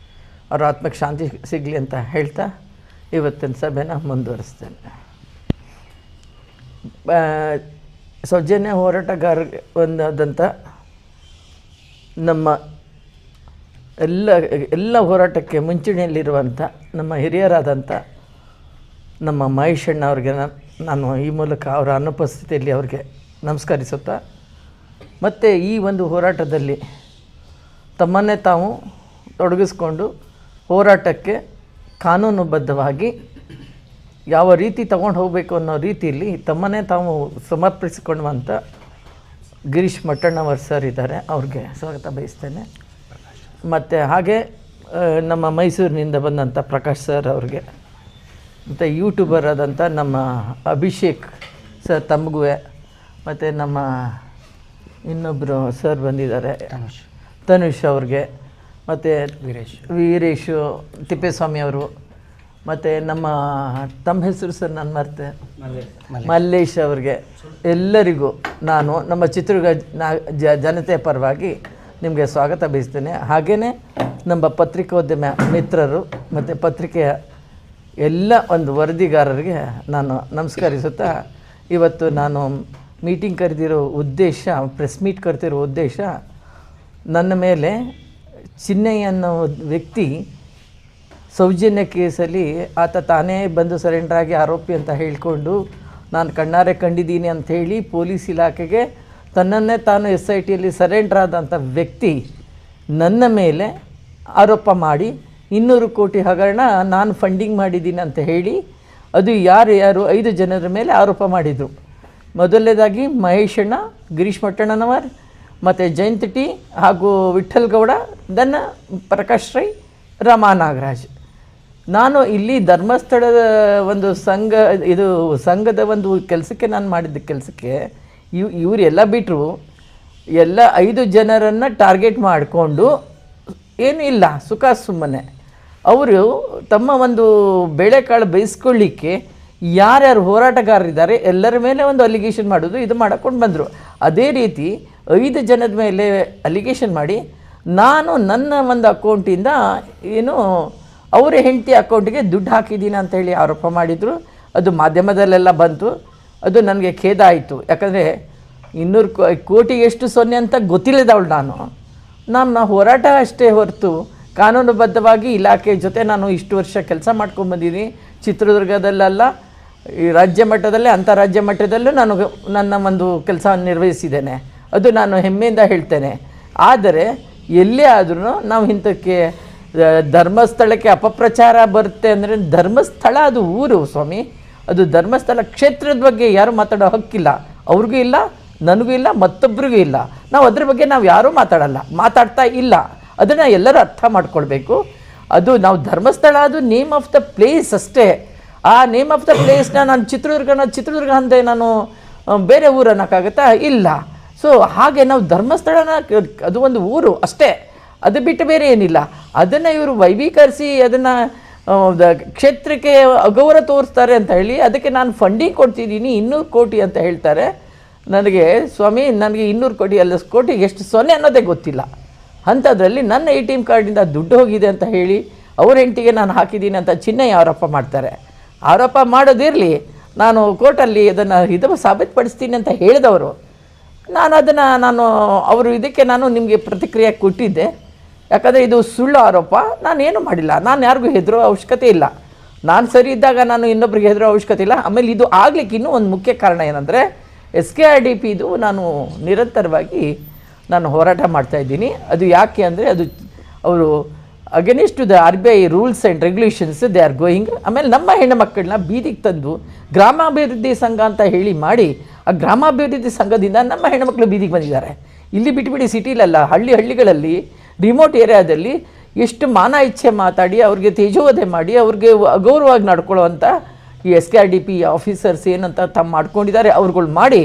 S1: ಅವರ ಆತ್ಮಕ್ಕೆ ಶಾಂತಿ ಸಿಗಲಿ ಅಂತ ಹೇಳ್ತಾ ಇವತ್ತಿನ ಸಭೆನ ಮುಂದುವರಿಸ್ತೇನೆ. ಸೌಜನ್ಯ ಹೋರಾಟಗಾರರಿಗೆ ಒಂದಾದಂಥ ನಮ್ಮ ಎಲ್ಲ ಹೋರಾಟಕ್ಕೆ ಮುಂಚೂಣಿಯಲ್ಲಿರುವಂಥ ನಮ್ಮ ಹಿರಿಯರಾದಂಥ ನಮ್ಮ ಮಹೇಶಣ್ಣ ಅವ್ರಿಗೆ ನಾನು ಈ ಮೂಲಕ ಅವರ ಅನುಪಸ್ಥಿತಿಯಲ್ಲಿ ಅವ್ರಿಗೆ ನಮಸ್ಕರಿಸುತ್ತಾ, ಮತ್ತು ಈ ಒಂದು ಹೋರಾಟದಲ್ಲಿ ತಮ್ಮನ್ನೇ ತಾವು ತೊಡಗಿಸ್ಕೊಂಡು ಹೋರಾಟಕ್ಕೆ ಕಾನೂನುಬದ್ಧವಾಗಿ ಯಾವ ರೀತಿ ತಗೊಂಡು ಹೋಗಬೇಕು ಅನ್ನೋ ರೀತಿಯಲ್ಲಿ ತಮ್ಮನ್ನೇ ತಾವು ಸಮರ್ಪಿಸಿಕೊಳ್ಳುವಂಥ ಗಿರೀಶ್ ಮಟ್ಟಣ್ಣವರ್ ಸರ್ ಇದ್ದಾರೆ, ಅವ್ರಿಗೆ ಸ್ವಾಗತ ಬಯಸ್ತೇನೆ. ಮತ್ತು ಹಾಗೆ ನಮ್ಮ ಮೈಸೂರಿನಿಂದ ಬಂದಂಥ ಪ್ರಕಾಶ್ ಸರ್ ಅವ್ರಿಗೆ, ಮತ್ತು ಯೂಟ್ಯೂಬರ್ ಆದಂಥ ನಮ್ಮ ಅಭಿಷೇಕ್ ಸರ್ ತಮಗೂ, ಮತ್ತು ನಮ್ಮ ಇನ್ನೊಬ್ಬರು ಸರ್ ಬಂದಿದ್ದಾರೆ ತನುಷ್ ಅವ್ರಿಗೆ, ಮತ್ತು ವೀರೇಶು ತಿಪ್ಪೇಸ್ವಾಮಿ ಅವರು, ಮತ್ತು ನಮ್ಮ ತಮ್ಮ ಹೆಸರು ಸರ್ ನಾನು ಮರ್ತೆ, ಮಲ್ಲೇಶ್ ಅವ್ರಿಗೆ, ಎಲ್ಲರಿಗೂ ನಾನು ನಮ್ಮ ಚಿತ್ರದುರ್ಗ ಜನತೆಯ ಪರವಾಗಿ ನಿಮಗೆ ಸ್ವಾಗತ ಬಯಸ್ತೇನೆ. ಹಾಗೆಯೇ ನಮ್ಮ ಪತ್ರಿಕೋದ್ಯಮ ಮಿತ್ರರು ಮತ್ತು ಪತ್ರಿಕೆಯ ಎಲ್ಲ ಒಂದು ವರದಿಗಾರರಿಗೆ ನಾನು ನಮಸ್ಕರಿಸುತ್ತಾ, ಇವತ್ತು ನಾನು ಮೀಟಿಂಗ್ ಕರೆದಿರೋ ಉದ್ದೇಶ, ಪ್ರೆಸ್ ಮೀಟ್ ಕರೆದಿರೋ ಉದ್ದೇಶ, ನನ್ನ ಮೇಲೆ ಚಿನ್ನಯ್ಯ ಅನ್ನೋ ವ್ಯಕ್ತಿ ಸೌಜನ್ಯ ಕೇಸಲ್ಲಿ ಆತ ತಾನೇ ಬಂದು ಸರೆಂಡರ್ ಆಗಿ ಆರೋಪಿ ಅಂತ ಹೇಳಿಕೊಂಡು ನಾನು ಕಣ್ಣಾರೆ ಕಂಡಿದ್ದೀನಿ ಅಂಥೇಳಿ ಪೊಲೀಸ್ ಇಲಾಖೆಗೆ ತನ್ನನ್ನೇ ತಾನು SITಯಲ್ಲಿ ಸರೆಂಡರ್ ಆದಂಥ ವ್ಯಕ್ತಿ ನನ್ನ ಮೇಲೆ ಆರೋಪ ಮಾಡಿ 200 ಕೋಟಿ ಹಗರಣ ನಾನು ಫಂಡಿಂಗ್ ಮಾಡಿದ್ದೀನಿ ಅಂತ ಹೇಳಿ ಅದು ಯಾರು 5 ಜನರ ಮೇಲೆ ಆರೋಪ ಮಾಡಿದರು. ಮೊದಲನೇದಾಗಿ ಮಹೇಶಣ್ಣ, ಗಿರೀಶ್ ಮಟ್ಟಣ್ಣನವರ್, ಮತ್ತು ಜಯಂತ್ ಟಿ ಹಾಗೂ ವಿಠ್ಠಲ್ ಗೌಡ, ದನ್ನ ಪ್ರಕಾಶ್ ರೈ, ರಮಾ ನಾಗರಾಜ್. ನಾನು ಇಲ್ಲಿ ಧರ್ಮಸ್ಥಳದ ಒಂದು ಸಂಘದ ಒಂದು ಕೆಲಸಕ್ಕೆ ನಾನು ಮಾಡಿದ್ದ ಕೆಲಸಕ್ಕೆ ಇವರೆಲ್ಲ ಬಿಟ್ಟರು, ಎಲ್ಲ 5 ಜನರನ್ನು ಟಾರ್ಗೆಟ್ ಮಾಡಿಕೊಂಡು ಏನೂ ಇಲ್ಲ, ಸುಖ ಸುಮ್ಮನೆ ಅವರು ತಮ್ಮ ಒಂದು ಬೇಳೆಕಾಳು ಬೇಯಿಸ್ಕೊಳ್ಳಿಕ್ಕೆ ಯಾರ್ಯಾರು ಹೋರಾಟಗಾರರಿದ್ದಾರೆ ಎಲ್ಲರ ಮೇಲೆ ಒಂದು ಅಲಿಗೇಷನ್ ಮಾಡೋದು ಇದು ಮಾಡ್ಕೊಂಡು ಬಂದರು. ಅದೇ ರೀತಿ 5 ಜನದ ಮೇಲೆ ಅಲಿಗೇಷನ್ ಮಾಡಿ ನಾನು ನನ್ನ ಒಂದು ಅಕೌಂಟಿಂದ ಏನು ಅವರ ಹೆಂಡತಿ ಅಕೌಂಟಿಗೆ ದುಡ್ಡು ಹಾಕಿದ್ದೀನಿ ಅಂತೇಳಿ ಆರೋಪ ಮಾಡಿದರು. ಅದು ಮಾಧ್ಯಮದಲ್ಲೆಲ್ಲ ಬಂತು. ಅದು ನನಗೆ ಖೇದ ಆಯಿತು. ಯಾಕಂದರೆ 200 ಕೋಟಿಗೆ ಎಷ್ಟು ಸೊನ್ನೆ ಅಂತ ಗೊತ್ತಿಲ್ಲದವಳು ನಾನು ಹೋರಾಟ ಅಷ್ಟೇ ಹೊರತು ಕಾನೂನುಬದ್ಧವಾಗಿ ಇಲಾಖೆ ಜೊತೆ ನಾನು ಇಷ್ಟು ವರ್ಷ ಕೆಲಸ ಮಾಡ್ಕೊಂಡ್ಬಂದಿದ್ದೀನಿ. ಚಿತ್ರದುರ್ಗದಲ್ಲೆಲ್ಲ ಈ ರಾಜ್ಯ ಮಟ್ಟದಲ್ಲೇ ಅಂತಾರಾಜ್ಯ ಮಟ್ಟದಲ್ಲೂ ನಾನು ನನ್ನ ಒಂದು ಕೆಲಸ ನಿರ್ವಹಿಸಿದ್ದೇನೆ. ಅದು ನಾನು ಹೆಮ್ಮೆಯಿಂದ ಹೇಳ್ತೇನೆ. ಆದರೆ ಎಲ್ಲೇ ಆದ್ರೂ ನಾವು ಇಂಥಕ್ಕೆ ಧರ್ಮಸ್ಥಳಕ್ಕೆ ಅಪಪ್ರಚಾರ ಬರುತ್ತೆ ಅಂದರೆ, ಧರ್ಮಸ್ಥಳ ಅದು ಊರು ಸ್ವಾಮಿ, ಅದು ಧರ್ಮಸ್ಥಳ ಕ್ಷೇತ್ರದ ಬಗ್ಗೆ ಯಾರು ಮಾತಾಡೋ ಹಕ್ಕಿಲ್ಲ, ಅವ್ರಿಗೂ ಇಲ್ಲ, ನನಗೂ ಇಲ್ಲ, ಮತ್ತೊಬ್ಬರಿಗೂ ಇಲ್ಲ. ನಾವು ಅದ್ರ ಬಗ್ಗೆ ನಾವು ಯಾರೂ ಮಾತಾಡ್ತಾ ಇಲ್ಲ. ಅದನ್ನು ಎಲ್ಲರೂ ಅರ್ಥ ಮಾಡ್ಕೊಳ್ಬೇಕು. ಅದು ನಾವು ಧರ್ಮಸ್ಥಳ ಅದು ನೇಮ್ ಆಫ್ ದ ಪ್ಲೇಸ್ ಅಷ್ಟೇ. ಆ ನೇಮ್ ಆಫ್ ದ ಪ್ಲೇಸ್ನ ನಾನು ಚಿತ್ರದುರ್ಗ ಅಂದೆ ನಾನು ಬೇರೆ ಊರು ಅನ್ನೋಕ್ಕಾಗತ್ತಾ? ಇಲ್ಲ. ಸೊ ಹಾಗೆ ನಾವು ಧರ್ಮಸ್ಥಳನ ಅದು ಒಂದು ಊರು ಅಷ್ಟೇ, ಅದು ಬಿಟ್ಟು ಬೇರೆ ಏನಿಲ್ಲ. ಅದನ್ನು ಇವರು ವೈಭೀಕರಿಸಿ ಅದನ್ನು ಕ್ಷೇತ್ರಕ್ಕೆ ಅಗೌರವ ತೋರಿಸ್ತಾರೆ ಅಂತ ಹೇಳಿ ಅದಕ್ಕೆ ನಾನು ಫಂಡಿಂಗ್ ಕೊಡ್ತಿದ್ದೀನಿ 200 ಕೋಟಿ ಅಂತ ಹೇಳ್ತಾರೆ. ನನಗೆ ಸ್ವಾಮಿ, ನನಗೆ 200 ಕೋಟಿ ಅಲ್ಲ, ಕೋಟಿಗೆ ಎಷ್ಟು ಸೊನ್ನೆ ಅನ್ನೋದೇ ಗೊತ್ತಿಲ್ಲ. ಅಂಥದ್ರಲ್ಲಿ ನನ್ನ ATM ಕಾರ್ಡಿಂದ ದುಡ್ಡು ಹೋಗಿದೆ ಅಂತ ಹೇಳಿ ಅವ್ರ ಹೆಂಡತಿಗೆ ನಾನು ಹಾಕಿದ್ದೀನಿ ಅಂತ ಚಿನ್ನಯ್ಯ ಆರೋಪ ಮಾಡ್ತಾರೆ. ಆರೋಪ ಮಾಡೋದಿರಲಿ, ನಾನು ಕೋರ್ಟಲ್ಲಿ ಅದನ್ನು ಸಾಬೀತುಪಡಿಸ್ತೀನಿ ಅಂತ ಹೇಳಿದವರು. ನಾನು ಅವರು ಇದಕ್ಕೆ ನಾನು ನಿಮಗೆ ಪ್ರತಿಕ್ರಿಯೆ ಕೊಟ್ಟಿದ್ದೆ. ಯಾಕಂದರೆ ಇದು ಸುಳ್ಳು ಆರೋಪ, ನಾನೇನು ಮಾಡಿಲ್ಲ, ನಾನು ಯಾರಿಗೂ ಹೆದರೋ ಅವಶ್ಯಕತೆ ಇಲ್ಲ. ನಾನು ಸರಿ ಇದ್ದಾಗ ನಾನು ಇನ್ನೊಬ್ರಿಗೆ ಹೆದರೋ ಅವಶ್ಯಕತೆ ಇಲ್ಲ. ಆಮೇಲೆ ಇದು ಆಗಲಿಕ್ಕೆ ಇನ್ನೂ ಒಂದು ಮುಖ್ಯ ಕಾರಣ ಏನಂದರೆ, SKRDPದು ನಾನು ನಿರಂತರವಾಗಿ ಹೋರಾಟ ಮಾಡ್ತಾಯಿದ್ದೀನಿ. ಅದು ಯಾಕೆ ಅಂದರೆ, ಅದು ಅವರು against to the RBI rules and regulations they are going. ಆಮೇಲೆ ನಮ್ಮ ಹೆಣ್ಣುಮಕ್ಕಳನ್ನ ಬೀದಿಗೆ ತಂದು ಗ್ರಾಮಾಭಿವೃದ್ಧಿ ಸಂಘ ಅಂತ ಹೇಳಿ ಮಾಡಿ, ಆ ಗ್ರಾಮಾಭಿವೃದ್ಧಿ ಸಂಘದಿಂದ ನಮ್ಮ ಹೆಣ್ಣುಮಕ್ಕಳು ಬೀದಿಗೆ ಬಂದಿದ್ದಾರೆ. ಇಲ್ಲಿ ಬಿಟ್ಬಿಡಿ, ಸಿಟಿಲಲ್ಲ, ಹಳ್ಳಿಗಳಲ್ಲಿ ರಿಮೋಟ್ ಏರಿಯಾದಲ್ಲಿ ಎಷ್ಟು ಮಾನ ಇಚ್ಛೆ ಮಾತಾಡಿ ಅವ್ರಿಗೆ ತೇಜೋವಧೆ ಮಾಡಿ ಅವ್ರಿಗೆ ಅಗೌರವವಾಗಿ ನಡ್ಕೊಳ್ಳೋವಂಥ ಈ SKRDP ಆಫೀಸರ್ಸ್ ಏನಂತ ಮಾಡ್ಕೊಂಡಿದ್ದಾರೆ ಅವ್ರುಗಳು ಮಾಡಿ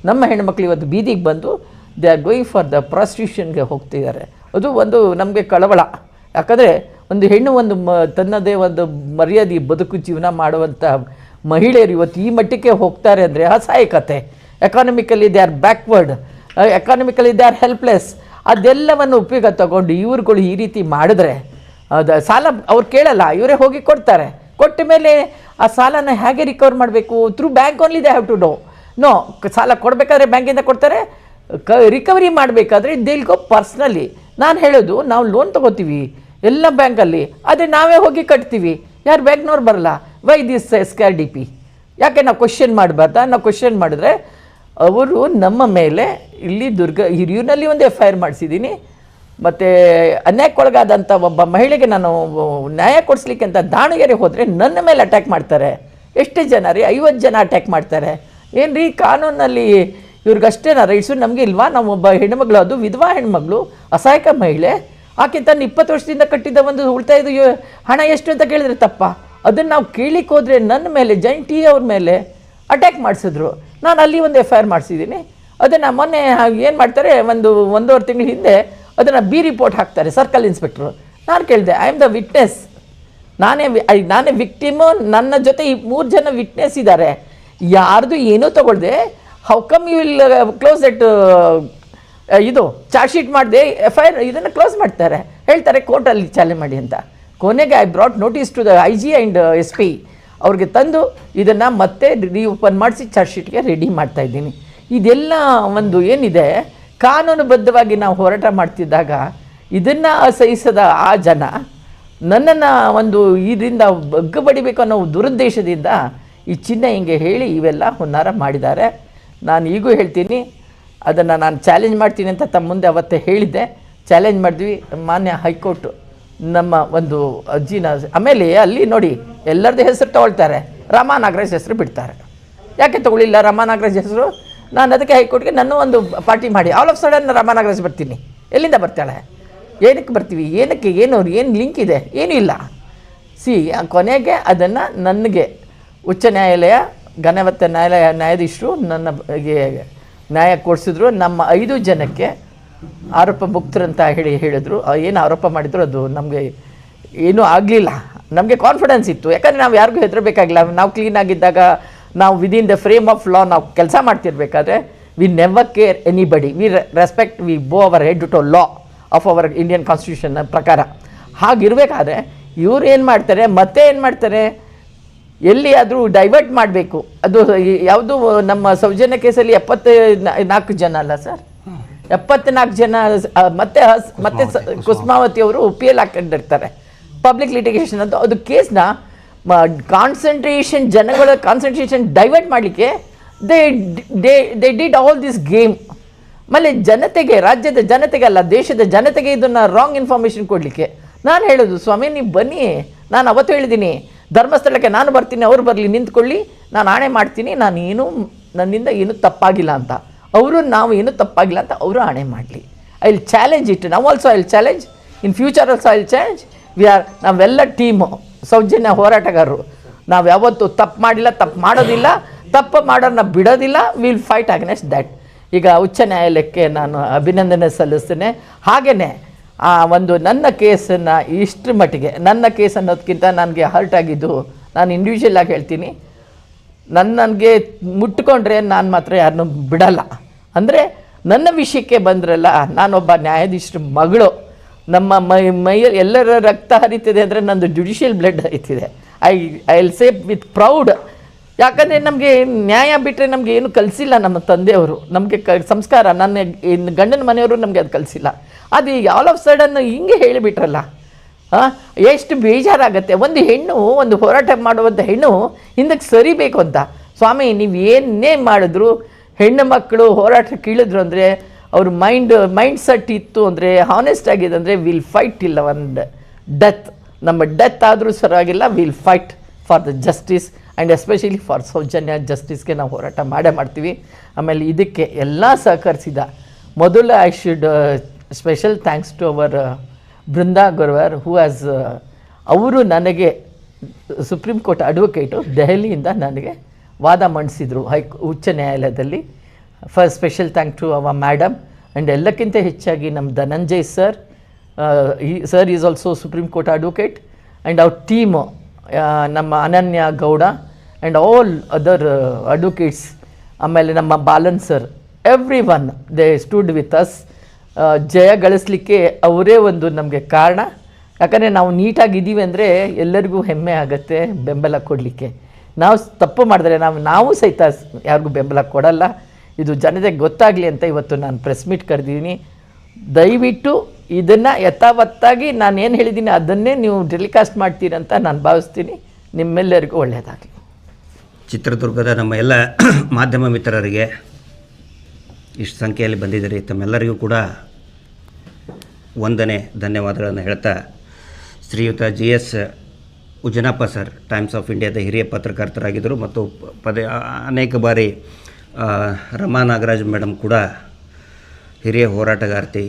S1: ನಮ್ಮ ಹೆಣ್ಮಕ್ಳು ಇವತ್ತು ಬೀದಿಗೆ ಬಂದು they are going for the ಪ್ರಾಸ್ಟಿಟ್ಯೂಷನ್ಗೆ ಹೋಗ್ತಿದ್ದಾರೆ. ಅದು ಒಂದು ನಮಗೆ ಕಳವಳ. ಯಾಕಂದರೆ ಒಂದು ಹೆಣ್ಣು ತನ್ನದೇ ಒಂದು ಮರ್ಯಾದೆ ಬದುಕು ಜೀವನ ಮಾಡುವಂಥ ಮಹಿಳೆಯರು ಇವತ್ತು ಈ ಮಟ್ಟಕ್ಕೆ ಹೋಗ್ತಾರೆ ಅಂದರೆ ಅಸಹಾಯಕತೆ. Economically they are backward, economically they are helpless. ಅದೆಲ್ಲವನ್ನು ಉಪಯೋಗ ತಗೊಂಡು ಇವ್ರುಗಳು ಈ ರೀತಿ ಮಾಡಿದ್ರೆ ಅದು ಸಾಲ ಅವ್ರು ಕೇಳಲ್ಲ, ಇವರೇ ಹೋಗಿ ಕೊಡ್ತಾರೆ. ಕೊಟ್ಟ ಮೇಲೆ ಆ ಸಾಲನ ಹೇಗೆ ರಿಕವರ್ ಮಾಡಬೇಕು? Through bank only they have to know. ಸಾಲ ಕೊಡಬೇಕಾದ್ರೆ ಬ್ಯಾಂಕಿಂದ ಕೊಡ್ತಾರೆ, ರಿಕವರಿ ಮಾಡಬೇಕಾದ್ರೆ ದಿಲ್ ಗೋ ಪರ್ಸ್ನಲಿ. ನಾನು ಹೇಳೋದು, ನಾವು ಲೋನ್ ತೊಗೋತೀವಿ ಎಲ್ಲ ಬ್ಯಾಂಕಲ್ಲಿ, ಆದರೆ ನಾವೇ ಹೋಗಿ ಕಟ್ತೀವಿ, ಯಾರು ಬ್ಯಾಂಕ್ನವ್ರು ಬರಲ್ಲ. Why this SKRDP? ಯಾಕೆ ನಾವು ಕ್ವಶನ್ ಮಾಡಬಾರ್ದಾ? ನಾವು ಕ್ವಶನ್ ಮಾಡಿದ್ರೆ ಅವರು ನಮ್ಮ ಮೇಲೆ ಇಲ್ಲಿ ಹಿರಿಯೂರಿನಲ್ಲಿ ಒಂದು FIR ಮಾಡಿಸಿದ್ದೀನಿ. ಮತ್ತು ಅನ್ಯಾಯಕ್ಕೊಳಗಾದಂಥ ಒಬ್ಬ ಮಹಿಳೆಗೆ ನಾನು ನ್ಯಾಯ ಕೊಡಿಸ್ಲಿಕ್ಕೆ ಅಂತ ದಾವಣಗೆರೆ ಹೋದರೆ ನನ್ನ ಮೇಲೆ ಅಟ್ಯಾಕ್ ಮಾಡ್ತಾರೆ. ಎಷ್ಟು ಜನ ರೀ? 50 ಜನ ಅಟ್ಯಾಕ್ ಮಾಡ್ತಾರೆ. ಏನು ರೀ ಕಾನೂನಲ್ಲಿ ಇವ್ರಿಗಷ್ಟೇನ ರೈಟ್ಸು? ನಮಗೆ ಇಲ್ವಾ? ನಾವು ಒಬ್ಬ ಹೆಣ್ಮಗಳು, ಅದು ವಿಧವಾ ಹೆಣ್ಮಗಳು, ಅಸಹಾಯಕ ಮಹಿಳೆ, ಆಕೆ ತನ್ನ 20 ವರ್ಷದಿಂದ ಕಟ್ಟಿದ್ದ ಒಂದು ಉಳಿತಾಯದ ಹಣ ಎಷ್ಟು ಅಂತ ಕೇಳಿದ್ರೆ ತಪ್ಪ? ಅದನ್ನು ನಾವು ಕೇಳಿಕ್ಕೆ ಹೋದರೆ ನನ್ನ ಮೇಲೆ ಜೈಂಟಿ ಅವ್ರ ಮೇಲೆ ಅಟ್ಯಾಕ್ ಮಾಡಿಸಿದ್ರು. ನಾನು ಅಲ್ಲಿ ಒಂದು FIR ಮಾಡಿಸಿದ್ದೀನಿ. ಅದನ್ನು ಮೊನ್ನೆ ಏನು ಮಾಡ್ತಾರೆ, 1.5 ತಿಂಗಳ ಹಿಂದೆ ಅದನ್ನು B ರಿಪೋರ್ಟ್ ಹಾಕ್ತಾರೆ ಸರ್ಕಲ್ ಇನ್ಸ್ಪೆಕ್ಟ್ರು. ನಾನು ಕೇಳಿದೆ, ಐ ಆಮ್ ದ ವಿಟ್ನೆಸ್, ನಾನೇ ವಿಕ್ಟಿಮು, ನನ್ನ ಜೊತೆ ಈ 3 ಜನ ವಿಟ್ನೆಸ್ ಇದ್ದಾರೆ, ಯಾರ್ದು ಏನೂ ತೊಗೊಳ್ದೆ how come you will close that ಇದು ಚಾರ್ಜ್ ಶೀಟ್ ಮಾಡಿದೆ FIR ಇದನ್ನು ಕ್ಲೋಸ್ ಮಾಡ್ತಾರೆ, ಹೇಳ್ತಾರೆ ಕೋರ್ಟಲ್ಲಿ ಚಾಲೆಂಜ್ ಮಾಡಿ ಅಂತ. ಕೊನೆಗೆ I brought notice to the IG and SP ಅವ್ರಿಗೆ ತಂದು ಇದನ್ನು ಮತ್ತೆ ರೀಓಪನ್ ಮಾಡಿಸಿ ಚಾರ್ಜ್ ಶೀಟ್ಗೆ ರೆಡಿ ಮಾಡ್ತಾಯಿದ್ದೀನಿ. ಇದೆಲ್ಲ ಒಂದು ಏನಿದೆ ಕಾನೂನುಬದ್ಧವಾಗಿ ನಾವು ಹೋರಾಟ ಮಾಡ್ತಿದ್ದಾಗ ಇದನ್ನು ಅಸಹಿಸದ ಆ ಜನ ನನ್ನನ್ನು ಒಂದು ಇದರಿಂದ ಬಗ್ಗು ಬಡಿಬೇಕು ಅನ್ನೋ ದುರುದ್ದೇಶದಿಂದ ಈ ಚಿನ್ನ ಹಿಂಗೆ ಹೇಳಿ ಇವೆಲ್ಲ ಹುನ್ನಾರ ಮಾಡಿದ್ದಾರೆ. ನಾನು ಈಗೂ ಹೇಳ್ತೀನಿ, ಅದನ್ನು ನಾನು ಚಾಲೆಂಜ್ ಮಾಡ್ತೀನಿ ಅಂತ ತಮ್ಮ ಮುಂದೆ ಅವತ್ತೇ ಹೇಳಿದ್ದೆ. ಚಾಲೆಂಜ್ ಮಾಡಿದ್ವಿ. ಮಾನ್ಯ ಹೈಕೋರ್ಟು ನಮ್ಮ ಒಂದು ಅರ್ಜಿನ ಆಮೇಲೆ ಅಲ್ಲಿ ನೋಡಿ ಎಲ್ಲರದ್ದು ಹೆಸರು ತೊಗೊಳ್ತಾರೆ, ರಮಾ ನಾಗರಾಜ್ ಹೆಸರು ಬಿಡ್ತಾರೆ. ಯಾಕೆ ತೊಗೊಳ್ಳಿಲ್ಲ ರಮಾ ನಾಗರಾಜ್ ಹೆಸರು? ನಾನು ಅದಕ್ಕೆ ಹೈಕೋರ್ಟ್ಗೆ ನನ್ನ ಒಂದು ಪಾರ್ಟಿ ಮಾಡಿ all of sudden Rama Nagaraj ಬರ್ತೀನಿ. ಎಲ್ಲಿಂದ ಬರ್ತಾಳೆ? ಏನಕ್ಕೆ ಬರ್ತೀವಿ? ಏನಕ್ಕೆ? ಏನು ಲಿಂಕ್ ಇದೆ? ಏನೂ ಇಲ್ಲ. ಕೊನೆಗೆ ಅದನ್ನು ನನಗೆ ಉಚ್ಚ ನ್ಯಾಯಾಲಯ ಘನವತ್ತ ನ್ಯಾಯಾಧೀಶರು ನನಗೆ ನ್ಯಾಯ ಕೊಡಿಸಿದ್ರು. ನಮ್ಮ 5 ಜನಕ್ಕೆ ಆರೋಪ ಮುಕ್ತರಂತ ಹೇಳಿದ್ರು. ಏನು ಆರೋಪ ಮಾಡಿದ್ರು ಅದು ನಮಗೆ ಏನೂ ಆಗಲಿಲ್ಲ. ನಮಗೆ ಕಾನ್ಫಿಡೆನ್ಸ್ ಇತ್ತು, ಯಾಕಂದರೆ ನಾವು ಯಾರಿಗೂ ಹೆದರಬೇಕಾಗಿಲ್ಲ. ನಾವು ಕ್ಲೀನಾಗಿದ್ದಾಗ, ನಾವು within the frame of law ನಾವು ಕೆಲಸ ಮಾಡ್ತಿರ್ಬೇಕಾದ್ರೆ we never care anybody, we respect, we bow our head to law of our Indian constitution ಪ್ರಕಾರ. ಹಾಗಿರಬೇಕಾದ್ರೆ ಇವ್ರು ಏನು ಮಾಡ್ತಾರೆ, ಮತ್ತೆ ಏನು ಮಾಡ್ತಾರೆ, ಎಲ್ಲಿಯಾದರೂ ಡೈವರ್ಟ್ ಮಾಡಬೇಕು. ಅದು ಯಾವುದು ನಮ್ಮ ಸೌಜನ್ಯ ಕೇಸಲ್ಲಿ 74 ಜನ ಅಲ್ಲ ಸರ್, 74 ಜನ ಮತ್ತೆ ಕುಸುಮಾವತಿ ಅವರು PL ಹಾಕೊಂಡಿರ್ತಾರೆ, ಪಬ್ಲಿಕ್ ಲಿಟಿಗೇಷನ್ ಅಂತ. ಅದು ಕೇಸ್ನ ಜನಗಳ ಕಾನ್ಸಂಟ್ರೇಷನ್ ಡೈವರ್ಟ್ ಮಾಡಲಿಕ್ಕೆ they did all this game. ಆಮೇಲೆ ಜನತೆಗೆ, ರಾಜ್ಯದ ಜನತೆಗೆ ಅಲ್ಲ, ದೇಶದ ಜನತೆಗೆ ಇದನ್ನು ರಾಂಗ್ ಇನ್ಫಾರ್ಮೇಷನ್ ಕೊಡಲಿಕ್ಕೆ. ನಾನು ಹೇಳೋದು, ಸ್ವಾಮಿ ನೀವು ಬನ್ನಿ, ನಾನು ಅವತ್ತು ಹೇಳಿದ್ದೀನಿ ಧರ್ಮಸ್ಥಳಕ್ಕೆ ನಾನು ಬರ್ತೀನಿ, ಅವ್ರು ಬರಲಿ, ನಿಂತ್ಕೊಳ್ಳಿ, ನಾನು ಆಣೆ ಮಾಡ್ತೀನಿ, ನನ್ನಿಂದ ಏನೂ ತಪ್ಪಾಗಿಲ್ಲ ಅಂತ. ಅವರು ನಾವು ಏನೂ ತಪ್ಪಾಗಿಲ್ಲ ಅಂತ ಅವರು ಆಣೆ ಮಾಡಲಿ. I will challenge it. ನಾವು also I will challenge, in future also I will challenge. ನಾವೆಲ್ಲ ಟೀಮು ಸೌಜನ್ಯ ಹೋರಾಟಗಾರರು. ನಾವು ಯಾವತ್ತೂ ತಪ್ಪು ಮಾಡಿಲ್ಲ, ತಪ್ಪು ಮಾಡೋದಿಲ್ಲ, ತಪ್ಪು ಮಾಡೋರನ್ನ ಬಿಡೋದಿಲ್ಲ. Will fight against that. ಈಗ ಉಚ್ಚ ನ್ಯಾಯಾಲಯಕ್ಕೆ ನಾನು ಅಭಿನಂದನೆ ಸಲ್ಲಿಸ್ತೇನೆ. ಹಾಗೆಯೇ ಆ ಒಂದು ನನ್ನ ಕೇಸನ್ನು ಇಷ್ಟರ ಮಟ್ಟಿಗೆ, ನನ್ನ ಕೇಸ್ ಅನ್ನೋದಕ್ಕಿಂತ ನನಗೆ ಹರ್ಟ್ ಆಗಿದ್ದು, ನಾನು ಇಂಡಿವಿಜುವಲ್ ಆಗಿ ಹೇಳ್ತೀನಿ, ನನಗೆ ಮುಟ್ಕೊಂಡ್ರೆ ನಾನು ಮಾತ್ರ ಯಾರನ್ನೂ ಬಿಡಲ್ಲ. ಅಂದರೆ ನನ್ನ ವಿಷಯಕ್ಕೆ ಬಂದ್ರಲ್ಲ, ನಾನೊಬ್ಬ ನ್ಯಾಯಾಧೀಶರ ಮಗಳು, ನಮ್ಮ ಮೈಯಲ್ಲಿ ಎಲ್ಲರ ರಕ್ತ ಹರಿತಿದೆ ಅಂದರೆ ನಂದು ಜುಡಿಷಿಯಲ್ ಬ್ಲಡ್ ಹರಿತಿದೆ. I will say with proud. ಯಾಕಂದರೆ ನಮಗೆ ನ್ಯಾಯ ಬಿಟ್ಟರೆ ನಮಗೆ ಏನು ಕಲಿಸಿಲ್ಲ ನಮ್ಮ ತಂದೆಯವರು, ನಮಗೆ ಸಂಸ್ಕಾರ, ನನ್ನ ಗಂಡನ ಮನೆಯವರು ನಮಗೆ ಅದು ಕಲಿಸಿಲ್ಲ. ಅದು ಆಲ್ ಆಫ್ ಸಡನ್ ಹಿಂಗೆ ಹೇಳಿಬಿಟ್ರಲ್ಲ, ಎಷ್ಟು ಬೇಜಾರಾಗತ್ತೆ. ಒಂದು ಹೆಣ್ಣು, ಒಂದು ಹೋರಾಟ ಮಾಡುವಂಥ ಹೆಣ್ಣು ಹಿಂದಕ್ಕೆ ಸರಿಬೇಕು ಅಂತ. ಸ್ವಾಮಿ ನೀವು ಏನೇ ಮಾಡಿದ್ರು, ಹೆಣ್ಣು ಮಕ್ಕಳು ಹೋರಾಟಕ್ಕೆ ಇಳಿದ್ರು ಅಂದರೆ ಅವ್ರ ಮೈಂಡ್ ಸೆಟ್ ಇತ್ತು ಅಂದರೆ, ಹಾನೆಸ್ಟ್ ಆಗಿದೆ ಅಂದರೆ, ವಿಲ್ ಫೈಟ್ ಇಲ್ಲ ಒಂದು ಡೆತ್. ನಮ್ಮ ಡೆತ್ ಆದರೂ ಸರಿಯಾಗಿಲ್ಲ, will fight for the justice and especially for Soujanya ಜಸ್ಟಿಸ್ಗೆ ನಾವು ಹೋರಾಟ ಮಾಡ್ತೀವಿ. ಆಮೇಲೆ ಇದಕ್ಕೆ ಎಲ್ಲ ಸಹಕರಿಸಿದ ಮೊದಲು I should special thanks to our Brinda Grover who has, ಅವರು ನನಗೆ ಸುಪ್ರೀಂ ಕೋರ್ಟ್ ಅಡ್ವೊಕೇಟು ದೆಹಲಿಯಿಂದ ನನಗೆ ವಾದ ಮಂಡಿಸಿದರು ಉಚ್ಚ ನ್ಯಾಯಾಲಯದಲ್ಲಿ. First special thank to our madam. And ಎಲ್ಲಕ್ಕಿಂತ ಹೆಚ್ಚಾಗಿ ನಮ್ಮ Dhananjay sir is also supreme court advocate. And ಅವ್ರ ಟೀಮು, ನಮ್ಮ Ananya Gowda and all other advocates, ಆಮೇಲೆ ನಮ್ಮ Balan sir, everyone they stood with us. ಜಯ ಗಳಿಸ್ಲಿಕ್ಕೆ ಅವರೇ ಒಂದು ನಮಗೆ ಕಾರಣ. ಯಾಕಂದರೆ ನಾವು ನೀಟಾಗಿದ್ದೀವಿ ಅಂದರೆ ಎಲ್ಲರಿಗೂ ಹೆಮ್ಮೆ ಆಗುತ್ತೆ ಬೆಂಬಲ ಕೊಡಲಿಕ್ಕೆ. ನಾವು ತಪ್ಪು ಮಾಡಿದ್ರೆ ನಾವು ಸಹಿತ ಯಾರಿಗೂ ಬೆಂಬಲ ಕೊಡಲ್ಲ. ಇದು ಜನತೆಗೆ ಗೊತ್ತಾಗಲಿ ಅಂತ ಇವತ್ತು ನಾನು ಪ್ರೆಸ್ ಮೀಟ್ ಕರೆದಿದ್ದೀನಿ. ದಯವಿಟ್ಟು ಇದನ್ನು ಯಥಾವತ್ತಾಗಿ ನಾನು ಏನು ಹೇಳಿದ್ದೀನಿ ಅದನ್ನೇ ನೀವು ಟೆಲಿಕಾಸ್ಟ್ ಮಾಡ್ತೀರಂತ ನಾನು ಭಾವಿಸ್ತೀನಿ. ನಿಮ್ಮೆಲ್ಲರಿಗೂ ಒಳ್ಳೆಯದಾಗಲಿ.
S2: ಚಿತ್ರದುರ್ಗದ ನಮ್ಮ ಎಲ್ಲ ಮಾಧ್ಯಮ ಮಿತ್ರರಿಗೆ ಇಷ್ಟು ಸಂಖ್ಯೆಯಲ್ಲಿ ಬಂದಿದ್ದೀರಿ, ತಮ್ಮೆಲ್ಲರಿಗೂ ಕೂಡ ವಂದನೆ, ಧನ್ಯವಾದಗಳನ್ನು ಹೇಳ್ತಾ, ಶ್ರೀಯುತ GS ಉಜನಪ್ಪ ಸರ್ ಟೈಮ್ಸ್ ಆಫ್ ಇಂಡಿಯಾದ ಹಿರಿಯ ಪತ್ರಕರ್ತರಾಗಿದ್ದರು ಮತ್ತು ಅನೇಕ ಬಾರಿ ರಮಾ ನಾಗರಾಜ್ ಮೇಡಮ್ ಕೂಡ ಹಿರಿಯ ಹೋರಾಟಗಾರ್ತಿ.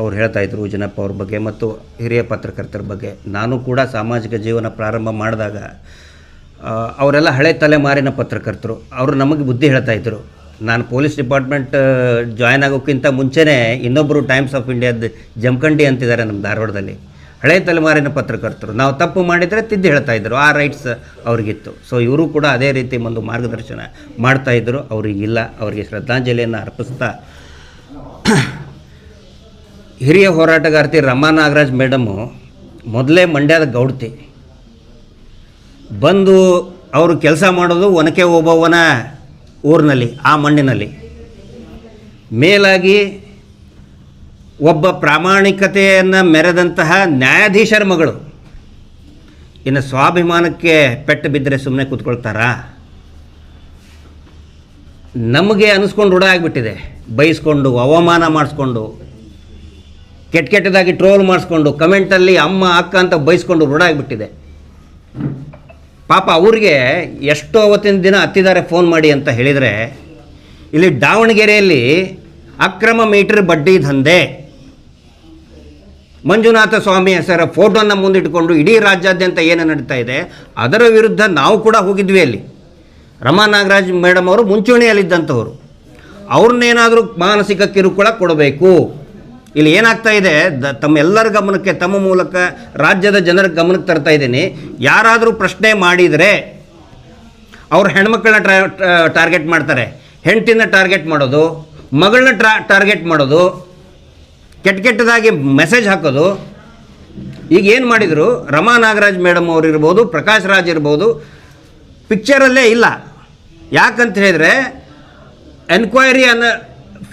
S2: ಅವ್ರು ಹೇಳ್ತಾಯಿದ್ರು ಉಜನಪ್ಪ ಅವ್ರ ಬಗ್ಗೆ ಮತ್ತು ಹಿರಿಯ ಪತ್ರಕರ್ತರ ಬಗ್ಗೆ. ನಾನು ಕೂಡ ಸಾಮಾಜಿಕ ಜೀವನ ಪ್ರಾರಂಭ ಮಾಡಿದಾಗ ಅವರೆಲ್ಲ ಹಳೆ ತಲೆಮಾರಿನ ಪತ್ರಕರ್ತರು, ಅವರು ನಮಗೆ ಬುದ್ಧಿ ಹೇಳ್ತಾಯಿದ್ರು. ನಾನು ಪೊಲೀಸ್ ಡಿಪಾರ್ಟ್ಮೆಂಟ್ ಜಾಯ್ನ್ ಆಗೋಕ್ಕಿಂತ ಮುಂಚೆನೇ ಇನ್ನೊಬ್ಬರು ಟೈಮ್ಸ್ ಆಫ್ ಇಂಡಿಯಾದ ಜಮಖಂಡಿ ಅಂತಿದ್ದಾರೆ ನಮ್ಮ ಧಾರವಾಡದಲ್ಲಿ, ಹಳೆ ತಲೆಮಾರಿನ ಪತ್ರಕರ್ತರು. ನಾವು ತಪ್ಪು ಮಾಡಿದರೆ ತಿದ್ದಿ ಹೇಳ್ತಾಯಿದ್ರು, ಆ ರೈಟ್ಸ್ ಅವ್ರಿಗಿತ್ತು. ಸೊ ಇವರು ಕೂಡ ಅದೇ ರೀತಿ ಒಂದು ಮಾರ್ಗದರ್ಶನ ಮಾಡ್ತಾಯಿದ್ರು. ಅವರಿಗಿಲ್ಲ, ಅವರಿಗೆ ಶ್ರದ್ಧಾಂಜಲಿಯನ್ನು ಅರ್ಪಿಸ್ತಾ, ಹಿರಿಯ ಹೋರಾಟಗಾರ್ತಿ ರಮಾ ನಾಗರಾಜ್ ಮೇಡಮು ಮೊದಲೇ ಮಂಡ್ಯದ ಗೌಡ್ತಿ ಬಂದು ಅವರು ಕೆಲಸ ಮಾಡೋದು ಒನಕೆ ಓಬವ್ವನ ಊರಿನಲ್ಲಿ, ಆ ಮಣ್ಣಿನಲ್ಲಿ. ಮೇಲಾಗಿ ಒಬ್ಬ ಪ್ರಾಮಾಣಿಕತೆಯನ್ನು ಮೆರೆದಂತಹ ನ್ಯಾಯಾಧೀಶರ ಮಗಳು. ಇನ್ನು ಸ್ವಾಭಿಮಾನಕ್ಕೆ ಪೆಟ್ಟು ಬಿದ್ದರೆ ಸುಮ್ಮನೆ ಕೂತ್ಕೊಳ್ತಾರಾ? ನಮಗೆ ಅನಿಸ್ಕೊಂಡು ರೂಢ ಆಗಿಬಿಟ್ಟಿದೆ. ಬೈಸ್ಕೊಂಡು, ಅವಮಾನ ಮಾಡಿಸ್ಕೊಂಡು, ಕೆಟ್ಟದಾಗಿ ಟ್ರೋಲ್ ಮಾಡಿಸ್ಕೊಂಡು, ಕಮೆಂಟಲ್ಲಿ ಅಮ್ಮ ಅಕ್ಕ ಅಂತ ಬೈಸ್ಕೊಂಡು ರೂಢ ಆಗಿಬಿಟ್ಟಿದೆ. ಪಾಪ ಅವ್ರಿಗೆ ಎಷ್ಟೋ ಅವತ್ತಿನ ದಿನ ಹತ್ತಿದ್ದಾರೆ ಫೋನ್ ಮಾಡಿ ಅಂತ ಹೇಳಿದರೆ, ಇಲ್ಲಿ ದಾವಣಗೆರೆಯಲ್ಲಿ ಅಕ್ರಮ ಮೀಟರ್ ಬಡ್ಡಿ ದಂಧೆ, ಮಂಜುನಾಥ ಸ್ವಾಮಿ ಹೆಸರ ಫೋಟೋನ ಮುಂದಿಟ್ಟುಕೊಂಡು ಇಡೀ ರಾಜ್ಯಾದ್ಯಂತ ಏನು ನಡೀತಾ ಇದೆ ಅದರ ವಿರುದ್ಧ ನಾವು ಕೂಡ ಹೋಗಿದ್ವಿ. ಅಲ್ಲಿ ರಮಾ ನಾಗರಾಜ್ ಮೇಡಮ್ ಅವರು ಮುಂಚೂಣಿಯಲ್ಲಿದ್ದಂಥವ್ರು. ಅವ್ರನ್ನೇನಾದರೂ ಮಾನಸಿಕ ಕಿರುಕುಳ ಕೊಡಬೇಕು. ಇಲ್ಲಿ ಏನಾಗ್ತಾ ಇದೆ, ತಮ್ಮೆಲ್ಲರ ಗಮನಕ್ಕೆ, ತಮ್ಮ ಮೂಲಕ ರಾಜ್ಯದ ಜನರ ಗಮನಕ್ಕೆ ತರ್ತಾ ಇದ್ದೀನಿ. ಯಾರಾದರೂ ಪ್ರಶ್ನೆ ಮಾಡಿದರೆ ಅವ್ರು ಹೆಣ್ಮಕ್ಳನ್ನ ಟಾರ್ಗೆಟ್ ಮಾಡ್ತಾರೆ, ಹೆಂಡತಿನ ಟಾರ್ಗೆಟ್ ಮಾಡೋದು, ಮಗಳನ್ನ ಟಾರ್ಗೆಟ್ ಮಾಡೋದು, ಕೆಟ್ಟದಾಗಿ ಮೆಸೇಜ್ ಹಾಕೋದು. ಈಗ ಏನು ಮಾಡಿದರು, ರಮಾ ನಾಗರಾಜ್ ಮೇಡಮ್ ಅವರು ಇರ್ಬೋದು, ಪ್ರಕಾಶ್ ರಾಜ್ ಇರ್ಬೋದು, ಪಿಕ್ಚರಲ್ಲೇ ಇಲ್ಲ. ಯಾಕಂತ ಹೇಳಿದರೆ ಎನ್ಕ್ವೈರಿಯನ್ನು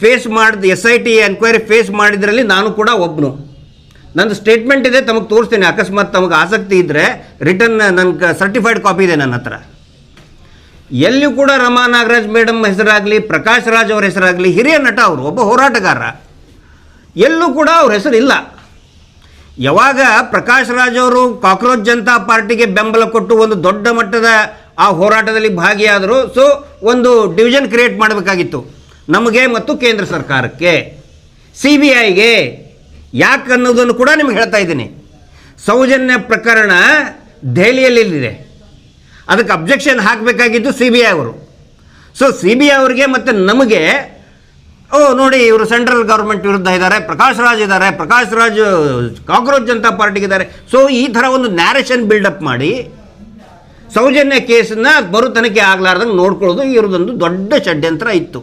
S2: ಫೇಸ್ ಮಾಡಿದ SIT ಎನ್ಕ್ವೈರಿ ಫೇಸ್ ಮಾಡಿದ್ರಲ್ಲಿ ನಾನು ಕೂಡ ಒಬ್ಬನು. ನಂದು ಸ್ಟೇಟ್ಮೆಂಟ್ ಇದೆ, ತಮಗೆ ತೋರಿಸ್ತೀನಿ. ಅಕಸ್ಮಾತ್ ತಮಗೆ ಆಸಕ್ತಿ ಇದ್ದರೆ ರಿಟರ್ನ್ ನನ್ನ ಸರ್ಟಿಫೈಡ್ ಕಾಪಿ ಇದೆ ನನ್ನ ಹತ್ರ. ಎಲ್ಲಿಯೂ ಕೂಡ ರಮಾ ನಾಗರಾಜ್ ಮೇಡಮ್ ಹೆಸರಾಗಲಿ, ಪ್ರಕಾಶ್ ರಾಜ್ ಅವ್ರ ಹೆಸರಾಗಲಿ, ಹಿರಿಯ ನಟ ಅವರು, ಒಬ್ಬ ಹೋರಾಟಗಾರ, ಎಲ್ಲೂ ಕೂಡ ಅವ್ರ ಹೆಸರಿಲ್ಲ. ಯಾವಾಗ ಪ್ರಕಾಶ್ ರಾಜ್ ಅವರು ಕಾಕ್ರೋಚ್ ಜನತಾ ಪಾರ್ಟಿಗೆ ಬೆಂಬಲ ಕೊಟ್ಟು ಒಂದು ದೊಡ್ಡ ಮಟ್ಟದ ಆ ಹೋರಾಟದಲ್ಲಿ ಭಾಗಿಯಾದರು. ಸೊ ಒಂದು ಡಿವಿಷನ್ ಕ್ರಿಯೇಟ್ ಮಾಡಬೇಕಾಗಿತ್ತು ನಮಗೆ ಮತ್ತು ಕೇಂದ್ರ ಸರ್ಕಾರಕ್ಕೆ, CBIಗೆ. ಯಾಕೆ ಅನ್ನೋದನ್ನು ಕೂಡ ನಿಮ್ಗೆ ಹೇಳ್ತಾ ಇದ್ದೀನಿ. ಸೌಜನ್ಯ ಪ್ರಕರಣ ದೆಹಲಿಯಲ್ಲಿದೆ, ಅದಕ್ಕೆ ಅಬ್ಜೆಕ್ಷನ್ ಹಾಕಬೇಕಾಗಿದ್ದು CBI ಅವರು. ಸೊ CBI ಅವರಿಗೆ ಮತ್ತು ನಮಗೆ, ನೋಡಿ ಇವರು ಸೆಂಟ್ರಲ್ ಗೌರ್ಮೆಂಟ್ ವಿರುದ್ಧ ಇದ್ದಾರೆ, ಪ್ರಕಾಶ್ ರಾಜ್ ಇದ್ದಾರೆ, ಪ್ರಕಾಶ್ ರಾಜ್ ಕಾಕ್ರೋಚ್ ಜನತಾ ಪಾರ್ಟಿಗಿದ್ದಾರೆ. ಸೊ ಈ ಥರ ಒಂದು ನ್ಯಾರೇಷನ್ ಬಿಲ್ಡಪ್ ಮಾಡಿ ಸೌಜನ್ಯ ಕೇಸನ್ನು ಮರು ತನಿಖೆ ಆಗಲಾರ್ದಂಗೆ ನೋಡ್ಕೊಳ್ಳೋದು ಇವ್ರದ್ದೊಂದು ದೊಡ್ಡ ಷಡ್ಯಂತ್ರ ಇತ್ತು.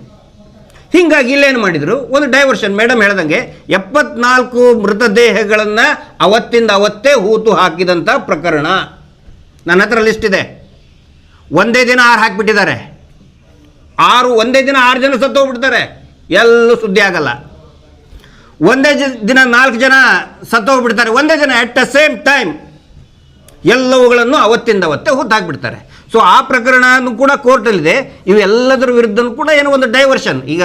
S2: ಹೀಗಾಗಿ ಇಲ್ಲೇನು ಮಾಡಿದರು, ಒಂದು ಡೈವರ್ಷನ್. ಮೇಡಮ್ ಹೇಳ್ದಂಗೆ 74 ಮೃತದೇಹಗಳನ್ನು ಅವತ್ತಿಂದ ಅವತ್ತೇ ಹೂತು ಹಾಕಿದಂಥ ಪ್ರಕರಣ ನನ್ನ ಹತ್ರ ಲಿಸ್ಟ್ ಇದೆ. ಒಂದೇ ದಿನ 6 ಹಾಕಿಬಿಟ್ಟಿದ್ದಾರೆ. ಒಂದೇ ದಿನ 6 ಜನ ಸತ್ತೋಗ್ಬಿಡ್ತಾರೆ, ಎಲ್ಲೂ ಸುದ್ದಿ ಆಗಲ್ಲ. ಒಂದೇ ದಿನ 4 ಜನ ಸತ್ತೋಗ್ಬಿಡ್ತಾರೆ, ಒಂದೇ ಜನ ಎಟ್ ದ ಸೇಮ್ ಟೈಮ್. ಎಲ್ಲವುಗಳನ್ನು ಅವತ್ತಿಂದ ಅವತ್ತೇ ಹೂತು ಹಾಕಿಬಿಡ್ತಾರೆ. ಸೊ ಆ ಪ್ರಕರಣನೂ ಕೂಡ ಕೋರ್ಟಲ್ಲಿದೆ. ಇವೆಲ್ಲದರ ವಿರುದ್ಧನೂ ಕೂಡ ಏನೋ ಒಂದು ಡೈವರ್ಷನ್. ಈಗ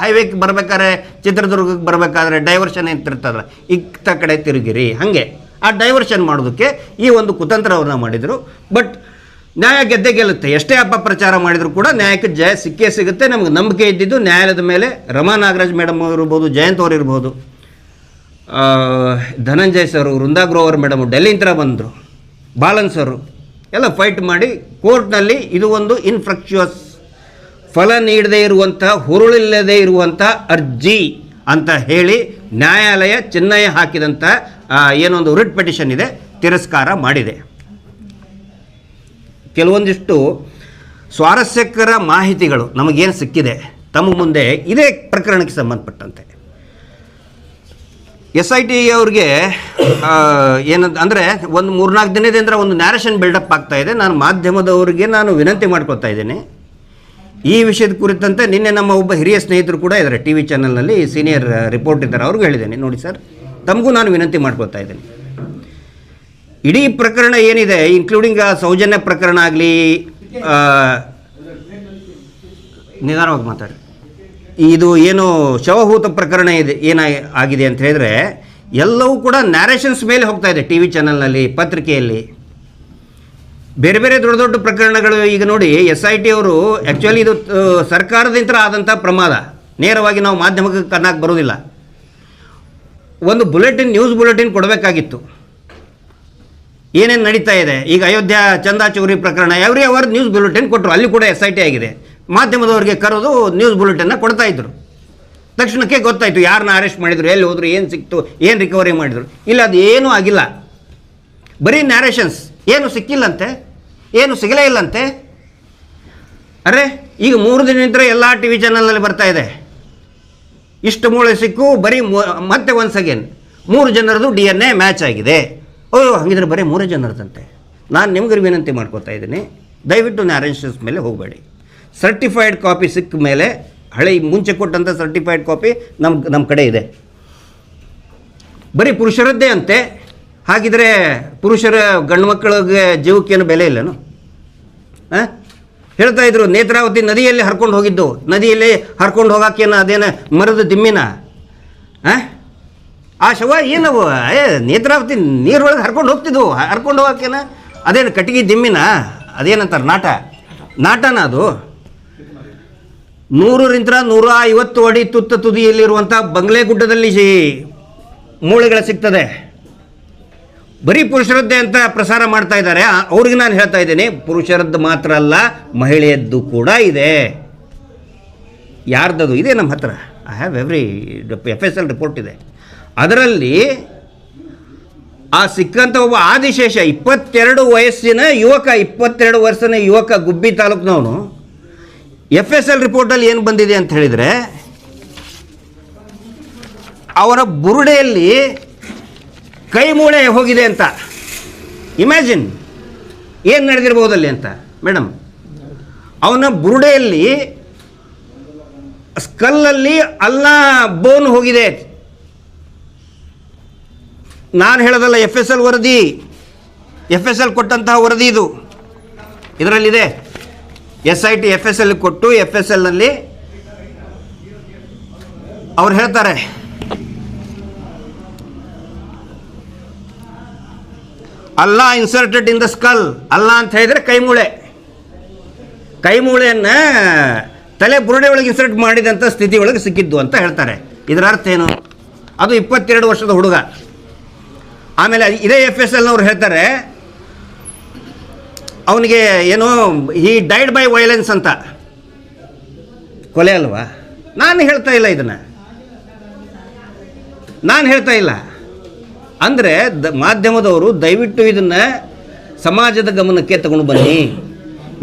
S2: ಹೈವೇಗೆ ಬರಬೇಕಾದ್ರೆ, ಚಿತ್ರದುರ್ಗಕ್ಕೆ ಬರಬೇಕಾದ್ರೆ ಡೈವರ್ಷನ್ ಅಂತಿರ್ತದಲ್ಲ, ಇತ್ತ ಕಡೆ ತಿರುಗಿರಿ, ಹಾಗೆ ಆ ಡೈವರ್ಷನ್ ಮಾಡೋದಕ್ಕೆ ಈ ಒಂದು ಕುತಂತ್ರವನ್ನು ಮಾಡಿದರು. ಬಟ್ ನ್ಯಾಯ ಗೆದ್ದೇ ಗೆಲ್ಲುತ್ತೆ. ಎಷ್ಟೇ ಅಪಪ್ರಚಾರ ಮಾಡಿದರೂ ಕೂಡ ನ್ಯಾಯಕ್ಕೆ ಜಯ ಸಿಕ್ಕೇ ಸಿಗುತ್ತೆ. ನಮಗೆ ನಂಬಿಕೆ ಇದ್ದಿದ್ದು ನ್ಯಾಯಾಲಯದ ಮೇಲೆ. ರಮಾ ನಾಗರಾಜ್ ಮೇಡಮ್ ಅವರು ಇರ್ಬೋದು, ಜಯಂತ್ ಅವರು ಇರ್ಬೋದು, ಧನಂಜಯ್ ಸರು, ವೃಂದಾ ಗ್ರೋವರ್ ಮೇಡಮು ಡೆಲ್ಲಿಂದ ಬಂದರು, ಬಾಲನ್ ಸರು ಎಲ್ಲ ಫೈಟ್ ಮಾಡಿ ಕೋರ್ಟ್ನಲ್ಲಿ ಇದು ಒಂದು ಇನ್ಫ್ರಕ್ಚುಯಸ್, ಫಲ ನೀಡದೇ ಇರುವಂಥ, ಹುರುಳಿಲ್ಲದೆ ಇರುವಂಥ ಅರ್ಜಿ ಅಂತ ಹೇಳಿ ನ್ಯಾಯಾಲಯ ಚೆನ್ನೈ ಹಾಕಿದಂಥ ಏನೊಂದು ರಿಟ್ ಪಿಟಿಷನ್ ಇದೆ, ತಿರಸ್ಕಾರ ಮಾಡಿದೆ. ಕೆಲವೊಂದಿಷ್ಟು ಸ್ವಾರಸ್ಯಕರ ಮಾಹಿತಿಗಳು ನಮಗೇನು ಸಿಕ್ಕಿದೆ ತಮ್ಮ ಮುಂದೆ ಇದೇ ಪ್ರಕರಣಕ್ಕೆ ಸಂಬಂಧಪಟ್ಟಂತೆ. SIT ಅವ್ರಿಗೆ ಏನಂತ ಅಂದರೆ ಒಂದು 3-4 ದಿನದಿಂದ ಒಂದು ನ್ಯಾರೇಷನ್ ಬಿಲ್ಡಪ್ ಆಗ್ತಾ ಇದೆ. ನಾನು ಮಾಧ್ಯಮದವರಿಗೆ ವಿನಂತಿ ಮಾಡ್ಕೊತಾ ಇದ್ದೀನಿ. ಈ ವಿಷಯದ ಕುರಿತಂತೆ ನಿನ್ನೆ ನಮ್ಮ ಒಬ್ಬ ಹಿರಿಯ ಸ್ನೇಹಿತರು ಕೂಡ ಇದ್ದಾರೆ, TV ಚಾನಲ್ನಲ್ಲಿ ಸೀನಿಯರ್ ರಿಪೋರ್ಟ್ ಇದ್ದಾರೆ, ಅವ್ರಿಗೂ ಹೇಳಿದ್ದೇನೆ, ನೋಡಿ ಸರ್, ತಮಗೂ ನಾನು ವಿನಂತಿ ಮಾಡ್ಕೊತಾ ಇದ್ದೀನಿ. ಇಡೀ ಪ್ರಕರಣ ಏನಿದೆ, ಇನ್ಕ್ಲೂಡಿಂಗ್ ಸೌಜನ್ಯ ಪ್ರಕರಣ ಆಗಲಿ, ನಿಧಾನವಾಗಿ ಮಾತಾಡಿ, ಇದು ಏನು ಶವಹೂತ ಪ್ರಕರಣ ಇದೆ ಆಗಿದೆ ಅಂತ ಹೇಳಿದರೆ ಎಲ್ಲವೂ ಕೂಡ ನ್ಯಾರೇಷನ್ಸ್ ಮೇಲೆ ಹೋಗ್ತಾ ಇದೆ. TV ಚಾನಲ್ನಲ್ಲಿ, ಪತ್ರಿಕೆಯಲ್ಲಿ ಬೇರೆ ಬೇರೆ ದೊಡ್ಡ ದೊಡ್ಡ ಪ್ರಕರಣಗಳು. ಈಗ ನೋಡಿ, SIT ಅವರು ಆ್ಯಕ್ಚುಲಿ ಇದು ಸರ್ಕಾರದಿಂದ ಆದಂಥ ಪ್ರಮಾದ, ನೇರವಾಗಿ ನಾವು ಮಾಧ್ಯಮಕ್ಕೆ ಕನ್ನಕ್ಕೆ ಬರೋದಿಲ್ಲ. ಒಂದು ಬುಲೆಟಿನ್, ನ್ಯೂಸ್ ಬುಲೆಟಿನ್ ಕೊಡಬೇಕಾಗಿತ್ತು, ಏನೇನು ನಡೀತಾ ಇದೆ. ಈಗ ಅಯೋಧ್ಯ ಚಂದಾ ಚೌರಿ ಪ್ರಕರಣ ಎವ್ರಿ ಅವರ್ ನ್ಯೂಸ್ ಬುಲೆಟಿನ್ ಕೊಟ್ಟರು, ಅಲ್ಲಿ ಕೂಡ SIT ಆಗಿದೆ. ಮಾಧ್ಯಮದವರಿಗೆ ಕರೆದು ನ್ಯೂಸ್ ಬುಲೆಟಿನ್ನ ಕೊಡ್ತಾಯಿದ್ರು. ತಕ್ಷಣಕ್ಕೆ ಗೊತ್ತಾಯಿತು ಯಾರನ್ನ ಅರೆಸ್ಟ್ ಮಾಡಿದರು, ಎಲ್ಲಿ ಹೋದರು, ಏನು ಸಿಕ್ತು, ಏನು ರಿಕವರಿ ಮಾಡಿದರು. ಇಲ್ಲ, ಅದು ಏನೂ ಆಗಿಲ್ಲ, ಬರೀ ನ್ಯಾರೇಷನ್ಸ್. ಏನು ಸಿಕ್ಕಿಲ್ಲಂತೆ, ಏನು ಸಿಗಲೇ ಇಲ್ಲಂತೆ. ಅರೆ, ಈಗ 3 ದಿನದಿಂದ ಎಲ್ಲ TV ಚಾನಲ್ನಲ್ಲಿ ಬರ್ತಾ ಇದೆ, ಇಷ್ಟು ಮೂಳೆ ಸಿಕ್ಕು, ಬರೀ ಮತ್ತೆ ಒನ್ಸ್ ಅಗೇನ್ 3 ಜನರದು DNA ಮ್ಯಾಚ್ ಆಗಿದೆ. ಓಹ್ ಹಾಗಿದ್ರೆ ಬರೀ 3 ಜನರದಂತೆ. ನಾನು ನಿಮ್ಗೆ ವಿನಂತಿ ಮಾಡ್ಕೊತಾ ಇದ್ದೀನಿ, ದಯವಿಟ್ಟು ನ್ಯಾರೇಷನ್ಸ್ ಮೇಲೆ ಹೋಗಬೇಡಿ. ಸರ್ಟಿಫೈಡ್ ಕಾಪಿ ಸಿಕ್ಕ ಮೇಲೆ ಹಳೆ ಮುಂಚೆ ಕೊಟ್ಟಂಥ ಸರ್ಟಿಫೈಡ್ ಕಾಪಿ ನಮ್ಮ ಕಡೆ ಇದೆ. ಬರೀ ಪುರುಷರದ್ದೇ ಅಂತೆ. ಹಾಗಿದ್ರೆ ಪುರುಷರ ಗಂಡು ಮಕ್ಕಳಿಗೆ ಜೀವಕ್ಕೇನು ಬೆಲೆ ಇಲ್ಲನು? ಹೇಳ್ತಾ ಇದ್ರು ನೇತ್ರಾವತಿ ನದಿಯಲ್ಲಿ ಹರ್ಕೊಂಡು ಹೋಗಿದ್ದು, ನದಿಯಲ್ಲಿ ಹರ್ಕೊಂಡು ಹೋಗೋಕ್ಕೇನು ಅದೇನು ಮರದ ದಿಮ್ಮಿನ? ಆ ಶವ ಏನವು ನೇತ್ರಾವತಿ ನೀರೊಳಗೆ ಹರ್ಕೊಂಡು ಹೋಗ್ತಿದ್ವು, ಹರ್ಕೊಂಡು ಹೋಗೋಕ್ಕೇನ ಅದೇನು ಕಟ್ಟಿಗೆ ದಿಮ್ಮಿನ? ಅದೇನಂತಾರೆ ನಾಟನ ಅದು. 100ರಿಂದ 150 ಅಡಿ ತುತ್ತ ತುದಿಯಲ್ಲಿರುವಂಥ ಬಂಗ್ಲೆ ಗುಡ್ಡದಲ್ಲಿ ಮೂಳೆಗಳು ಸಿಗ್ತದೆ. ಬರೀ ಪುರುಷರದ್ದೇ ಅಂತ ಪ್ರಸಾರ ಮಾಡ್ತಾ ಇದ್ದಾರೆ. ಅವ್ರಿಗೆ ನಾನು ಹೇಳ್ತಾ ಇದ್ದೀನಿ, ಪುರುಷರದ್ದು ಮಾತ್ರ ಅಲ್ಲ, ಮಹಿಳೆಯದ್ದು ಕೂಡ ಇದೆ. ಯಾರ್ದದು ಇದೆ ನಮ್ಮ ಹತ್ರ. I have every FSL report ಇದೆ. ಅದರಲ್ಲಿ ಆ ಸಿಕ್ಕಂಥ ಒಬ್ಬ ಆದಿಶೇಷ 22 ವಯಸ್ಸಿನ ಯುವಕ, 22 ವರ್ಷದ ಯುವಕ, ಗುಬ್ಬಿ ತಾಲೂಕಿನವನು. FSL ರಿಪೋರ್ಟಲ್ಲಿ ಏನು ಬಂದಿದೆ ಅಂತ ಹೇಳಿದರೆ, ಅವರ ಬುರುಡೆಯಲ್ಲಿ ಕೈ ಮೂಳೆ ಹೋಗಿದೆ ಅಂತ. ಇಮ್ಯಾಜಿನ್ ಏನು ನಡೆದಿರ್ಬೋದಲ್ಲಿ ಅಂತ ಮೇಡಮ್. ಅವನ ಬುರುಡೆಯಲ್ಲಿ ಸ್ಕಲ್ಲಲ್ಲಿ ಅಲ್ಲ ಬೋನ್ ಹೋಗಿದೆ. ನಾನು ಹೇಳೋದಲ್ಲ, FSL ವರದಿ, FSL ಕೊಟ್ಟಂತಹ ವರದಿ ಇದು. ಇದರಲ್ಲಿದೆ. SIT FSL ಕೊಟ್ಟು FSLನಲ್ಲಿ ಅವ್ರು ಹೇಳ್ತಾರೆ, ಅಲ್ಲ ಇನ್ಸರ್ಟೆಡ್ ಇನ್ ದ ಸ್ಕಲ್. ಅಲ್ಲ ಅಂತ ಹೇಳಿದರೆ ಕೈ ಮೂಳೆಯನ್ನು ತಲೆ ಬುರುಡೆ ಒಳಗೆ ಇನ್ಸರ್ಟ್ ಮಾಡಿದಂಥ ಸ್ಥಿತಿ ಒಳಗೆ ಸಿಕ್ಕಿದ್ದು ಅಂತ ಹೇಳ್ತಾರೆ. ಇದರ ಅರ್ಥ ಏನು? ಅದು 22 ವರ್ಷದ ಹುಡುಗ. ಆಮೇಲೆ ಇದೇ FSLನವ್ರು ಹೇಳ್ತಾರೆ, ಅವನಿಗೆ ಏನೋ ಹಿ ಡೈಡ್ ಬೈ ವೈಲೆನ್ಸ್ ಅಂತ. ಕೊಲೆ ಅಲ್ವಾ? ನಾನು ಹೇಳ್ತಾ ಇಲ್ಲ ಇದನ್ನು, ನಾನು ಹೇಳ್ತಾ ಇಲ್ಲ. ಅಂದರೆ ಮಾಧ್ಯಮದವರು ದಯವಿಟ್ಟು ಇದನ್ನು ಸಮಾಜದ ಗಮನಕ್ಕೆ ತಗೊಂಡು ಬನ್ನಿ.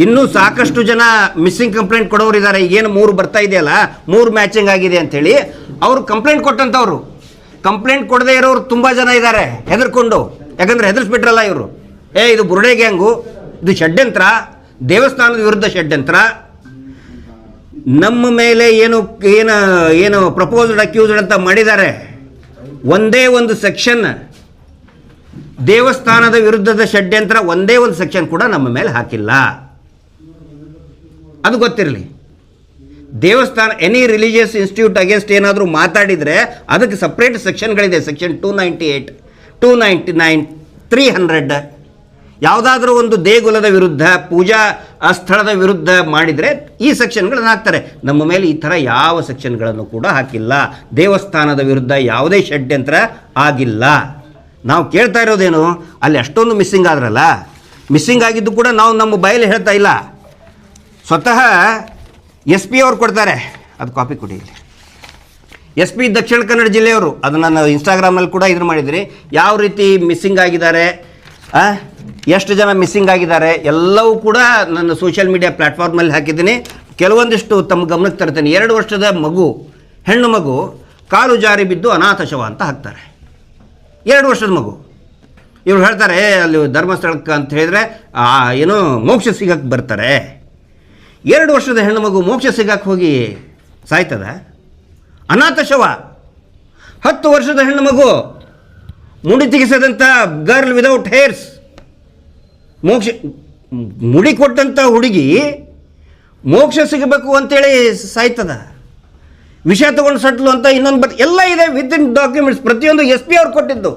S2: ಇನ್ನೂ ಸಾಕಷ್ಟು ಜನ ಮಿಸ್ಸಿಂಗ್ ಕಂಪ್ಲೇಂಟ್ ಕೊಡೋರು ಇದ್ದಾರೆ. ಈಗೇನು 3 ಬರ್ತಾ ಇದೆಯಲ್ಲ, 3 ಮ್ಯಾಚಿಂಗ್ ಆಗಿದೆ ಅಂಥೇಳಿ ಅವರು ಕಂಪ್ಲೇಂಟ್ ಕೊಟ್ಟಂಥವ್ರು. ಕಂಪ್ಲೇಂಟ್ ಕೊಡದೇ ಇರೋರು ತುಂಬ ಜನ ಇದ್ದಾರೆ ಹೆದರ್ಕೊಂಡು. ಯಾಕಂದರೆ ಹೆದರ್ಸ್ಬಿಟ್ರಲ್ಲ ಇವರು. ಇದು ಬುರುಡೆ ಗ್ಯಾಂಗು, ಇದು ಷಡ್ಯಂತ್ರ, ದೇವಸ್ಥಾನದ ವಿರುದ್ಧ ಷಡ್ಯಂತ್ರ. ನಮ್ಮ ಮೇಲೆ ಏನು ಪ್ರಪೋಸ್ಡ್ ಅಕ್ಯೂಸ್ಡ್ ಅಂತ ಮಾಡಿದ್ದಾರೆ. ಒಂದೇ ಒಂದು ಸೆಕ್ಷನ್ ದೇವಸ್ಥಾನದ ವಿರುದ್ಧದ ಷಡ್ಯಂತ್ರ, ಒಂದೇ ಒಂದು ಸೆಕ್ಷನ್ ಕೂಡ ನಮ್ಮ ಮೇಲೆ ಹಾಕಿಲ್ಲ. ಅದು ಗೊತ್ತಿರಲಿ. ದೇವಸ್ಥಾನ ಎನಿ ರಿಲಿಜಿಯಸ್ ಇನ್ಸ್ಟಿಟ್ಯೂಟ್ ಅಗೇನ್ಸ್ಟ್ ಏನಾದರೂ ಮಾತಾಡಿದರೆ ಅದಕ್ಕೆ ಸಪ್ರೇಟ್ ಸೆಕ್ಷನ್ಗಳಿದೆ. ಸೆಕ್ಷನ್ 298, 299, 300. ಯಾವುದಾದ್ರೂ ಒಂದು ದೇಗುಲದ ವಿರುದ್ಧ, ಪೂಜಾ ಸ್ಥಳದ ವಿರುದ್ಧ ಮಾಡಿದರೆ ಈ ಸೆಕ್ಷನ್ಗಳನ್ನು ಹಾಕ್ತಾರೆ. ನಮ್ಮ ಮೇಲೆ ಈ ಥರ ಯಾವ ಸೆಕ್ಷನ್ಗಳನ್ನು ಕೂಡ ಹಾಕಿಲ್ಲ. ದೇವಸ್ಥಾನದ ವಿರುದ್ಧ ಯಾವುದೇ ಷಡ್ಯಂತ್ರ ಆಗಿಲ್ಲ. ನಾವು ಕೇಳ್ತಾ ಇರೋದೇನು, ಅಲ್ಲಿ ಅಷ್ಟೊಂದು ಮಿಸ್ಸಿಂಗ್ ಆದ್ರಲ್ಲ, ಮಿಸ್ಸಿಂಗ್ ಆಗಿದ್ದು ಕೂಡ ನಾವು ನಮ್ಮ ಬಾಯಲ್ಲಿ ಹೇಳ್ತಾ ಇಲ್ಲ. ಸ್ವತಃ SP ಅವ್ರು ಕೊಡ್ತಾರೆ. ಅದು ಕಾಪಿ ಕೊಡಿ ಇಲ್ಲಿ. SP ದಕ್ಷಿಣ ಕನ್ನಡ ಜಿಲ್ಲೆಯವರು. ಅದು ನಾನು ಇನ್ಸ್ಟಾಗ್ರಾಮ್ನಲ್ಲಿ ಕೂಡ ಇದನ್ನು ಮಾಡಿದ್ದೀನಿ. ಯಾವ ರೀತಿ ಮಿಸ್ಸಿಂಗ್ ಆಗಿದ್ದಾರೆ, ಎಷ್ಟು ಜನ ಮಿಸ್ಸಿಂಗ್ ಆಗಿದ್ದಾರೆ ಎಲ್ಲವೂ ಕೂಡ ನನ್ನ ಸೋಷಿಯಲ್ ಮೀಡಿಯಾ ಪ್ಲ್ಯಾಟ್ಫಾರ್ಮಲ್ಲಿ ಹಾಕಿದ್ದೀನಿ. ಕೆಲವೊಂದಿಷ್ಟು ತಮ್ಮ ಗಮನಕ್ಕೆ ತರ್ತೇನೆ. 2 ವರ್ಷದ ಮಗು, ಹೆಣ್ಣು ಮಗು, ಕಾಲು ಜಾರಿ ಬಿದ್ದು ಅನಾಥ ಶವ ಅಂತ ಹಾಕ್ತಾರೆ. 2 ವರ್ಷದ ಮಗು. ಇವ್ರು ಹೇಳ್ತಾರೆ ಅಲ್ಲಿ ಧರ್ಮಸ್ಥಳಕ್ಕೆ ಅಂತ ಹೇಳಿದರೆ ಏನೋ ಮೋಕ್ಷ ಸಿಗಕ್ಕೆ ಬರ್ತಾರೆ. 2 ವರ್ಷದ ಹೆಣ್ಣು ಮಗು ಮೋಕ್ಷ ಸಿಗಕ್ಕೆ ಹೋಗಿ ಸಾಯ್ತದ? ಅನಾಥ ಶವ. 10 ವರ್ಷದ ಹೆಣ್ಣು ಮಗು, ಮುಡಿ ತೆಗೆಸದಂಥ ಗರ್ಲ್ ವಿದೌಟ್ ಹೇರ್ಸ್, ಮೋಕ್ಷ ಮುಡಿ ಕೊಟ್ಟಂಥ ಹುಡುಗಿ ಮೋಕ್ಷ ಸಿಗಬೇಕು ಅಂತೇಳಿ ಸಾಯ್ತದ. ವಿಷ ತಗೊಂಡು ಸಟ್ಲು ಅಂತ ಇನ್ನೊಂದು ಎಲ್ಲ ಇದೆ ವಿದಿನ್ ಡಾಕ್ಯುಮೆಂಟ್ಸ್. ಪ್ರತಿಯೊಂದು SP ಅವ್ರು ಕೊಟ್ಟಿದ್ದು,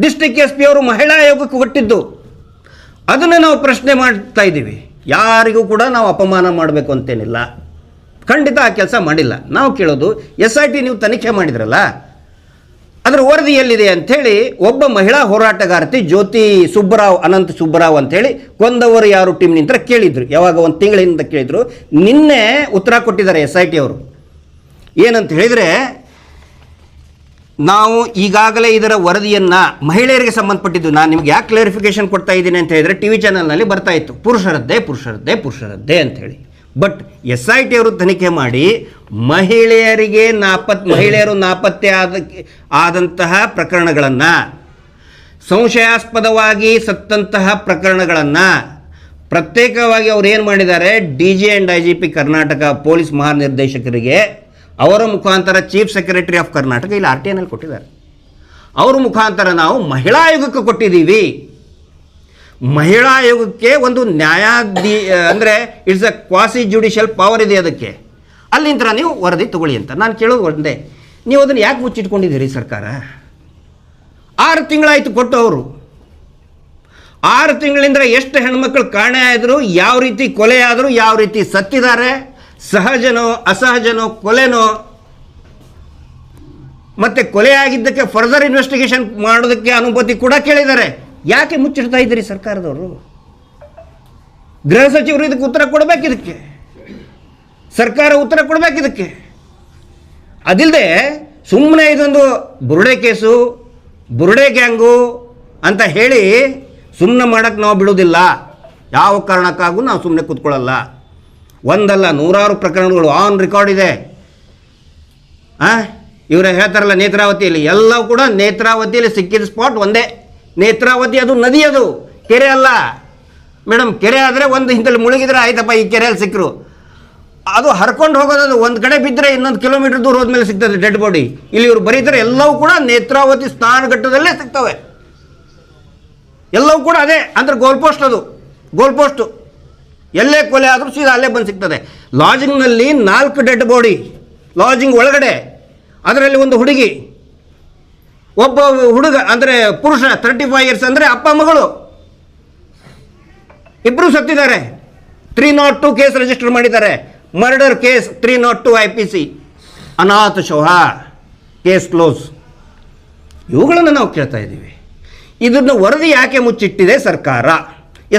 S2: ಡಿಸ್ಟ್ರಿಕ್ಟ್ SP ಅವರು ಮಹಿಳಾ ಆಯೋಗಕ್ಕೆ ಕೊಟ್ಟಿದ್ದು. ಅದನ್ನು ನಾವು ಪ್ರಶ್ನೆ ಮಾಡ್ತಾ ಇದ್ದೀವಿ. ಯಾರಿಗೂ ಕೂಡ ನಾವು ಅಪಮಾನ ಮಾಡಬೇಕು ಅಂತೇನಿಲ್ಲ. ಖಂಡಿತ ಆ ಕೆಲಸ ಮಾಡಿಲ್ಲ. ನಾವು ಕೇಳೋದು SIT ನೀವು ತನಿಖೆ ಮಾಡಿದ್ರಲ್ಲ, ಅದರ ವರದಿ ಎಲ್ಲಿದೆ ಅಂಥೇಳಿ. ಒಬ್ಬ ಮಹಿಳಾ ಹೋರಾಟಗಾರ್ತಿ ಜ್ಯೋತಿ ಸುಬ್ಬರಾವ್, ಅನಂತ ಸುಬ್ಬರಾವ್ ಅಂಥೇಳಿ ಕೊಂದವರು ಯಾರು ಟೀಮ್ನಿಂದ ಕೇಳಿದರು. ಯಾವಾಗ 1 ತಿಂಗಳಿಂದ ಕೇಳಿದರು. ನಿನ್ನೆ ಉತ್ತರ ಕೊಟ್ಟಿದ್ದಾರೆ SIT ಅವರು. ಏನಂತ ಹೇಳಿದರೆ, ನಾವು ಈಗಾಗಲೇ ಇದರ ವರದಿಯನ್ನು ಮಹಿಳೆಯರಿಗೆ ಸಂಬಂಧಪಟ್ಟಿದ್ದು, ನಾನು ನಿಮ್ಗೆ ಯಾಕೆ ಕ್ಲಾರಿಫಿಕೇಷನ್ ಕೊಡ್ತಾ ಇದ್ದೀನಿ ಅಂತ ಹೇಳಿದರೆ, TV ಚಾನಲ್ನಲ್ಲಿ ಬರ್ತಾ ಇತ್ತು ಪುರುಷರದ್ದೇ ಅಂಥೇಳಿ. ಬಟ್ SIT ಅವರು ತನಿಖೆ ಮಾಡಿ ಮಹಿಳೆಯರು ನಾಪತ್ತೆ ಆದಂತಹ ಪ್ರಕರಣಗಳನ್ನು ಸಂಶಯಾಸ್ಪದವಾಗಿ ಸತ್ತಂತಹ ಪ್ರಕರಣಗಳನ್ನು ಪ್ರತ್ಯೇಕವಾಗಿ ಅವ್ರು ಏನು ಮಾಡಿದ್ದಾರೆ, DG and IGP Karnataka police ಮಹಾನಿರ್ದೇಶಕರಿಗೆ ಅವರ ಮುಖಾಂತರ ಚೀಫ್ ಸೆಕ್ರೆಟರಿ ಆಫ್ ಕರ್ನಾಟಕ ಇಲ್ಲಿ RTNL ಕೊಟ್ಟಿದ್ದಾರೆ. ಅವ್ರ ಮುಖಾಂತರ ನಾವು ಮಹಿಳಾ ಆಯೋಗಕ್ಕೆ ಕೊಟ್ಟಿದ್ದೀವಿ. ಮಹಿಳಾ ಆಯೋಗಕ್ಕೆ ಒಂದು ಅಂದರೆ it's a quasi judicial power ಇದೆ ಅದಕ್ಕೆ. ಅಲ್ಲಿಂದ ನೀವು ವರದಿ ತಗೊಳ್ಳಿ ಅಂತ ನಾನು ಕೇಳೋದು ಒಂದೇ, ನೀವು ಅದನ್ನು ಯಾಕೆ ಮುಚ್ಚಿಟ್ಕೊಂಡಿದ್ದೀರಿ ಸರ್ಕಾರ? 6 ತಿಂಗಳಾಯಿತು ಕೊಟ್ಟು ಅವರು. 6 ತಿಂಗಳಿಂದ ಎಷ್ಟು ಹೆಣ್ಮಕ್ಳು ಕಾಣೆ ಆದರು, ಯಾವ ರೀತಿ ಕೊಲೆ ಆದರು, ಯಾವ ರೀತಿ ಸತ್ತಿದ್ದಾರೆ, ಸಹಜನೋ ಅಸಹಜನೋ ಕೊಲೆನೋ, ಮತ್ತು ಕೊಲೆ ಆಗಿದ್ದಕ್ಕೆ ಫರ್ದರ್ ಇನ್ವೆಸ್ಟಿಗೇಷನ್ ಮಾಡೋದಕ್ಕೆ ಅನುಮತಿ ಕೂಡ ಕೇಳಿದ್ದಾರೆ. ಯಾಕೆ ಮುಚ್ಚಿಡ್ತಾ ಇದ್ದೀರಿ ಸರ್ಕಾರದವರು? ಗೃಹ ಸಚಿವರು ಇದಕ್ಕೆ ಉತ್ತರ ಕೊಡಬೇಕು, ಇದಕ್ಕೆ ಸರ್ಕಾರ ಉತ್ತರ ಕೊಡಬೇಕು ಇದಕ್ಕೆ. ಅದಿಲ್ಲದೆ ಸುಮ್ಮನೆ ಇದೊಂದು ಬುರುಡೆ ಕೇಸು, ಬುರುಡೆ ಗ್ಯಾಂಗು ಅಂತ ಹೇಳಿ ಸುಮ್ಮನೆ ಮಾಡೋಕ್ಕೆ ನಾವು ಬಿಡೋದಿಲ್ಲ. ಯಾವ ಕಾರಣಕ್ಕಾಗೂ ನಾವು ಸುಮ್ಮನೆ ಕೂತ್ಕೊಳ್ಳಲ್ಲ. ಒಂದಲ್ಲ 100 ಪ್ರಕರಣಗಳು ಆನ್ ರೆಕಾರ್ಡ್ ಇದೆ. ಇವರು ಹೇಳ್ತಾರಲ್ಲ ನೇತ್ರಾವತಿಯಲ್ಲಿ, ಎಲ್ಲವೂ ಕೂಡ ನೇತ್ರಾವತಿಯಲ್ಲಿ ಸಿಕ್ಕಿದ ಸ್ಪಾಟ್ ಒಂದೇ. ನೇತ್ರಾವತಿ ಅದು ನದಿ, ಅದು ಕೆರೆ ಅಲ್ಲ ಮೇಡಮ್. ಕೆರೆ ಆದರೆ ಒಂದು ಇಂತಲ್ಲಿ ಮುಳುಗಿದ್ರೆ ಆಯ್ತಪ್ಪ, ಈ ಕೆರೆಯಲ್ಲಿ ಸಿಕ್ಕರು. ಅದು ಹರ್ಕೊಂಡು ಹೋಗೋದು, ಒಂದು ಕಡೆ ಬಿದ್ದರೆ ಇನ್ನೊಂದು ಕಿಲೋಮೀಟರ್ ದೂರ ಹೋದ್ಮೇಲೆ ಸಿಗ್ತದೆ ಡೆಡ್ ಬಾಡಿ. ಇಲ್ಲಿ ಇವರು ಬರೀತಾರೆ ಎಲ್ಲವೂ ಕೂಡ ನೇತ್ರಾವತಿ ಸ್ನಾನಘಟ್ಟದಲ್ಲೇ ಸಿಗ್ತವೆ. ಎಲ್ಲವೂ ಕೂಡ ಅದೇ ಅಂದರೆ ಗೋಲ್ ಪೋಸ್ಟ್, ಅದು ಗೋಲ್ ಪೋಸ್ಟು. ಎಲ್ಲೇ ಕೊಲೆ ಆದರೂ ಸೀದಾ ಅಲ್ಲೇ ಬಂದು ಸಿಗ್ತದೆ. ಲಾಡ್ಜಿಂಗ್ನಲ್ಲಿ 4 ಡೆಡ್ ಬಾಡಿ ಲಾಡ್ಜಿಂಗ್ ಒಳಗಡೆ. ಅದರಲ್ಲಿ ಒಂದು ಹುಡುಗಿ, ಒಬ್ಬ ಹುಡುಗ ಅಂದರೆ ಪುರುಷ 35 ಇಯರ್ಸ್ ಅಂದರೆ ಅಪ್ಪ ಮಗಳು ಇಬ್ಬರು ಸತ್ತಿದ್ದಾರೆ. 302 ಕೇಸ್ ರಿಜಿಸ್ಟರ್ ಮಾಡಿದ್ದಾರೆ. Murder case 302 IPC. ಅನಾಥ ಶವ ಕೇಸ್ ಕ್ಲೋಸ್. ಇವುಗಳನ್ನು ನಾವು ಕೇಳ್ತಾ ಇದ್ದೀವಿ. ಇದನ್ನು ವರದಿ ಯಾಕೆ ಮುಚ್ಚಿಟ್ಟಿದೆ ಸರ್ಕಾರ?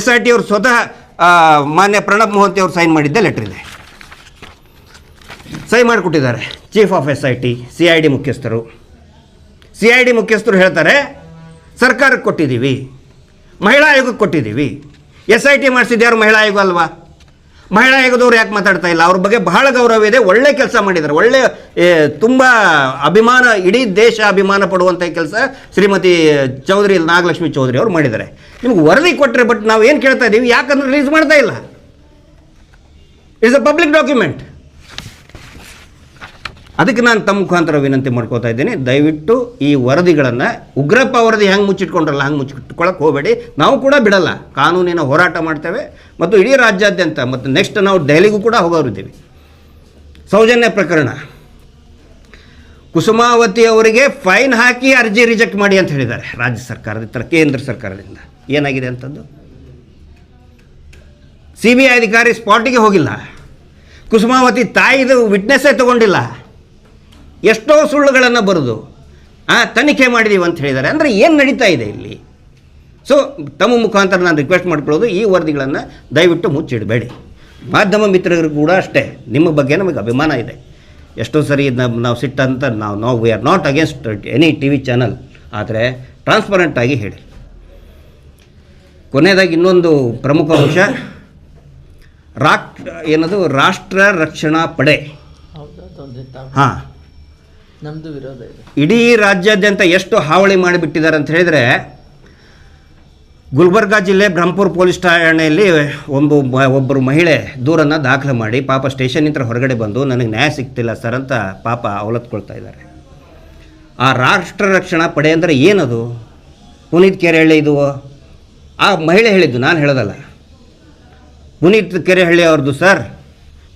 S2: SIT ಅವರು ಸ್ವತಃ ಮಾನ್ಯ ಪ್ರಣಬ್ ಮೊಹಂತಿ ಅವರು ಸೈನ್ ಮಾಡಿದ್ದೆ ಲೆಟರ್ ಇದೆ, ಸೈನ್ ಮಾಡಿಕೊಟ್ಟಿದ್ದಾರೆ. ಚೀಫ್ ಆಫ್ SIT, CID ಮುಖ್ಯಸ್ಥರು. CID ಮುಖ್ಯಸ್ಥರು ಹೇಳ್ತಾರೆ ಸರ್ಕಾರಕ್ಕೆ ಕೊಟ್ಟಿದ್ದೀವಿ, ಮಹಿಳಾ ಆಯೋಗಕ್ಕೆ ಕೊಟ್ಟಿದ್ದೀವಿ. SIT ಮಾಡಿಸಿದ್ಯಾರು ಮಹಿಳಾ ಆಯೋಗ ಅಲ್ವಾ? ಮಹಿಳಾ ಆಯೋಗದವ್ರು ಯಾಕೆ ಮಾತಾಡ್ತಾ ಇಲ್ಲ? ಅವ್ರ ಬಗ್ಗೆ ಬಹಳ ಗೌರವ ಇದೆ, ಒಳ್ಳೆ ಕೆಲಸ ಮಾಡಿದ್ದಾರೆ, ಒಳ್ಳೆ ತುಂಬ ಅಭಿಮಾನ, ಇಡೀ ದೇಶ ಅಭಿಮಾನ ಪಡುವಂಥ ಕೆಲಸ ಶ್ರೀಮತಿ ಚೌಧರಿ ನಾಗಲಕ್ಷ್ಮಿ ಚೌಧರಿ ಅವರು ಮಾಡಿದ್ದಾರೆ. ನಿಮ್ಗೆ ವರದಿ ಕೊಟ್ಟರೆ, ಬಟ್ ನಾವು ಏನು ಕೇಳ್ತಾ ಇದ್ದೀವಿ, ಯಾಕಂದ್ರೆ ರಿಲೀಸ್ ಮಾಡ್ತಾ ಇಲ್ಲ. It's a public document. ಅದಕ್ಕೆ ನಾನು ತಮ್ಮ ಮುಖಾಂತರ ವಿನಂತಿ ಮಾಡ್ಕೋತಾ ಇದ್ದೀನಿ, ದಯವಿಟ್ಟು ಈ ವರದಿಗಳನ್ನು, ಉಗ್ರಪ್ಪ ವರದಿ ಹೆಂಗೆ ಮುಚ್ಚಿಟ್ಕೊಂಡ್ರಲ್ಲ ಹಂಗೆ ಮುಚ್ಚಿಟ್ಕೊಳ್ಳೋಕೆ ಹೋಗಬೇಡಿ. ನಾವು ಕೂಡ ಬಿಡಲ್ಲ, ಕಾನೂನಿನ ಹೋರಾಟ ಮಾಡ್ತೇವೆ ಮತ್ತು ಇಡೀ ರಾಜ್ಯಾದ್ಯಂತ, ಮತ್ತು ನೆಕ್ಸ್ಟ್ ನಾವು ದೆಹಲಿಗೂ ಕೂಡ ಹೋಗೋರಿದ್ದೀವಿ. ಸೌಜನ್ಯ ಪ್ರಕರಣ, ಕುಸುಮಾವತಿ ಅವರಿಗೆ ಫೈನ್ ಹಾಕಿ ಅರ್ಜಿ ರಿಜೆಕ್ಟ್ ಮಾಡಿ ಅಂತ ಹೇಳಿದ್ದಾರೆ ರಾಜ್ಯ ಸರ್ಕಾರದ ಕೇಂದ್ರ ಸರ್ಕಾರದಿಂದ. ಏನಾಗಿದೆ ಅಂತಂದು CBI ಅಧಿಕಾರಿ ಸ್ಪಾಟಿಗೆ ಹೋಗಿಲ್ಲ, ಕುಸುಮಾವತಿ ತಾಯಿದು ವಿಟ್ನೆಸ್ಸೇ ತಗೊಂಡಿಲ್ಲ, ಎಷ್ಟೋ ಸುಳ್ಳುಗಳನ್ನು ಬರೆದು ತನಿಖೆ ಮಾಡಿದೀವಿ ಅಂತ ಹೇಳಿದ್ದಾರೆ. ಅಂದರೆ ಏನು ನಡೀತಾ ಇದೆ ಇಲ್ಲಿ? ಸೊ ತಮ್ಮ ಮುಖಾಂತರ ನಾನು ರಿಕ್ವೆಸ್ಟ್ ಮಾಡ್ಕೊಳ್ಳೋದು, ಈ ವರದಿಗಳನ್ನು ದಯವಿಟ್ಟು ಮುಚ್ಚಿಡಬೇಡಿ. ಮಾಧ್ಯಮ ಮಿತ್ರರಿಗೂ ಕೂಡ ಅಷ್ಟೇ, ನಿಮ್ಮ ಬಗ್ಗೆ ನಮಗೆ ಅಭಿಮಾನ ಇದೆ. ಎಷ್ಟೋ ಸರಿ ನಾವು ಸಿಟ್ಟಂತ ನಾವು we are not against any TV channel, ಆದರೆ ಟ್ರಾನ್ಸ್ಪರೆಂಟಾಗಿ ಹೇಳಿ. ಕೊನೆಯದಾಗಿ ಇನ್ನೊಂದು ಪ್ರಮುಖ ಅಂಶ, ರಾಷ್ಟ್ರ ರಕ್ಷಣಾ ಪಡೆ. ಹಾಂ,
S1: ನಮ್ಮದು ವಿರೋಧ ಇದೆ.
S2: ಇಡೀ ರಾಜ್ಯಾದ್ಯಂತ ಎಷ್ಟು ಹಾವಳಿ ಮಾಡಿಬಿಟ್ಟಿದ್ದಾರೆ ಅಂತ ಹೇಳಿದರೆ, ಗುಲ್ಬರ್ಗಾ ಜಿಲ್ಲೆ ಬ್ರಹ್ಮಪುರ ಪೊಲೀಸ್ ಠಾಣೆಯಲ್ಲಿ ಒಬ್ಬರು ಮಹಿಳೆ ದೂರನ್ನು ದಾಖಲೆ ಮಾಡಿ ಪಾಪ ಸ್ಟೇಷನ್ನಿಂದ ಹೊರಗಡೆ ಬಂದು ನನಗೆ ನ್ಯಾಯ ಸಿಗ್ತಿಲ್ಲ ಸರ್ ಅಂತ ಪಾಪ ಅವಲತ್ಕೊಳ್ತಾ ಇದ್ದಾರೆ. ಆ ರಾಷ್ಟ್ರ ರಕ್ಷಣಾ ಪಡೆ ಅಂದರೆ ಏನದು? ಪುನೀತ್ ಕೆರೆಹಳ್ಳಿ ಇದು ಆ ಮಹಿಳೆ ಹೇಳಿದ್ದು, ನಾನು ಹೇಳೋದಲ್ಲ. ಪುನೀತ್ ಕೆರೆಹಳ್ಳಿ ಅವ್ರದ್ದು ಸರ್,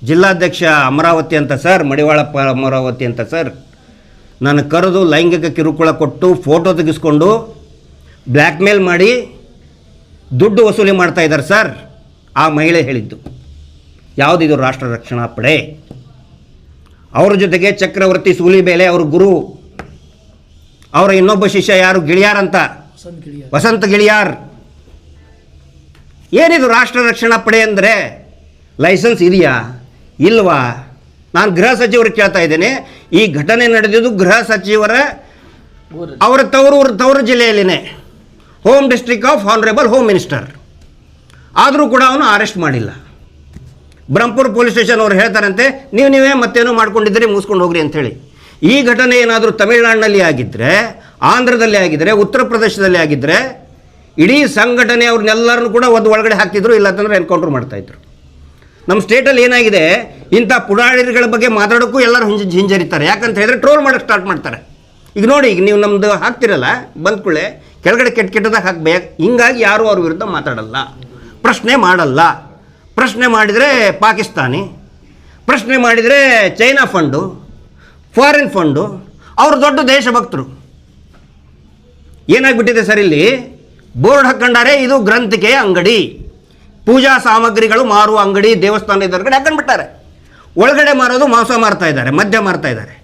S2: ಜಿಲ್ಲಾಧ್ಯಕ್ಷ ಅಮರಾವತಿ ಅಂತ ಸರ್, ಮಡಿವಾಳಪ್ಪ ಅಮರಾವತಿ ಅಂತ ಸರ್, ನಾನು ಕರೆದು ಲೈಂಗಿಕ ಕಿರುಕುಳ ಕೊಟ್ಟು ಫೋಟೋ ತೆಗೆಸ್ಕೊಂಡು ಬ್ಲ್ಯಾಕ್ ಮೇಲ್ ಮಾಡಿ ದುಡ್ಡು ವಸೂಲಿ ಮಾಡ್ತಾ ಇದ್ದಾರೆ ಸರ್. ಆ ಮಹಿಳೆ ಹೇಳಿದ್ದು. ಯಾವುದಿದು ರಾಷ್ಟ್ರ ರಕ್ಷಣಾ ಪಡೆ? ಅವ್ರ ಜೊತೆಗೆ ಚಕ್ರವರ್ತಿ ಸೂಲಿಬೇಲೆ ಅವ್ರ ಗುರು, ಅವರ ಇನ್ನೊಬ್ಬ ಶಿಷ್ಯ ಯಾರು, ಗಿಳಿಯಾರ್ ಅಂತ, ವಸಂತ ಗಿಳಿಯಾರ್. ಏನಿದು ರಾಷ್ಟ್ರ ರಕ್ಷಣಾ ಪಡೆ ಅಂದರೆ? ಲೈಸೆನ್ಸ್ ಇದೆಯಾ ಇಲ್ವಾ? ನಾನು ಗೃಹ ಸಚಿವರಿಗೆ ಕೇಳ್ತಾ ಇದ್ದೇನೆ. ಈ ಘಟನೆ ನಡೆದಿದ್ದು ಗೃಹ ಸಚಿವರ ಅವರ ತವರು ಜಿಲ್ಲೆಯಲ್ಲಿನೇ, home district of honourable home minister. ಆದರೂ ಕೂಡ ಅವನು ಅರೆಸ್ಟ್ ಮಾಡಿಲ್ಲ. ಬ್ರಹ್ಮಪುರ ಪೊಲೀಸ್ ಸ್ಟೇಷನ್ ಅವರು ಹೇಳ್ತಾರಂತೆ, ನೀವೇ ಮತ್ತೇನೋ ಮಾಡ್ಕೊಂಡಿದ್ದೀರಿ, ಮುಗಿಸ್ಕೊಂಡು ಹೋಗ್ರಿ ಅಂಥೇಳಿ. ಈ ಘಟನೆ ಏನಾದರೂ ತಮಿಳುನಾಡಿನಲ್ಲಿ ಆಗಿದ್ದರೆ ಆಂಧ್ರದಲ್ಲಿ ಆಗಿದ್ದರೆ, ಉತ್ತರ ಪ್ರದೇಶದಲ್ಲಿ ಆಗಿದ್ದರೆ ಇಡೀ ಸಂಘಟನೆ ಅವ್ರನ್ನೆಲ್ಲರನ್ನು ಕೂಡ ಒಂದು ಒಳಗಡೆ ಹಾಕ್ತಿದ್ರು, ಇಲ್ಲ ಅಂತಂದರೆ ಎನ್ಕೌಂಟ್ರ್ ಮಾಡ್ತಾಯಿದ್ರು. ನಮ್ಮ ಸ್ಟೇಟಲ್ಲಿ ಏನಾಗಿದೆ, ಇಂಥ ಪುಡಾರಿಗಳ ಬಗ್ಗೆ ಮಾತಾಡೋಕ್ಕೂ ಎಲ್ಲರೂ ಹಿಂಜರಿತಾರೆ. ಯಾಕಂತ ಹೇಳಿದ್ರೆ ಟ್ರೋಲ್ ಮಾಡೋಕ್ಕೆ ಸ್ಟಾರ್ಟ್ ಮಾಡ್ತಾರೆ. ಈಗ ನೋಡಿ, ಈಗ ನೀವು ನಮ್ಮದು ಹಾಕ್ತಿರಲ್ಲ, ಬಂದ್ಕೊಳ್ಳೆ ಕೆಳಗಡೆ ಕೆಟ್ಟದಾಗ ಹಾಕಬೇಕು. ಹಿಂಗಾಗಿ ಯಾರೂ ಅವ್ರ ವಿರುದ್ಧ ಮಾತಾಡಲ್ಲ, ಪ್ರಶ್ನೆ ಮಾಡಲ್ಲ. ಪ್ರಶ್ನೆ ಮಾಡಿದರೆ ಪಾಕಿಸ್ತಾನಿ, ಪ್ರಶ್ನೆ ಮಾಡಿದರೆ ಚೈನಾ ಫಂಡು, ಫಾರಿನ್ ಫಂಡು, ಅವರು ದೊಡ್ಡ ದೇಶಭಕ್ತರು. ಏನಾಗ್ಬಿಟ್ಟಿದೆ ಸರ್, ಇಲ್ಲಿ ಬೋರ್ಡ್ ಹಾಕ್ಕೊಂಡಾರೆ, ಇದು ಗ್ರಂಥಿಕೆಯ ಅಂಗಡಿ, ಪೂಜಾ ಸಾಮಗ್ರಿಗಳು ಮಾರುವ ಅಂಗಡಿ, ದೇವಸ್ಥಾನ ಎದುರುಗಡೆ ಹಾಕೊಂಡ್ಬಿಟ್ಟಾರೆ. ಒಳಗಡೆ ಮಾರೋದು ಮಾಂಸ ಮಾರ್ತಾ ಇದ್ದಾರೆ, ಮದ್ಯ ಮಾರ್ತಾ ಇದ್ದಾರೆ.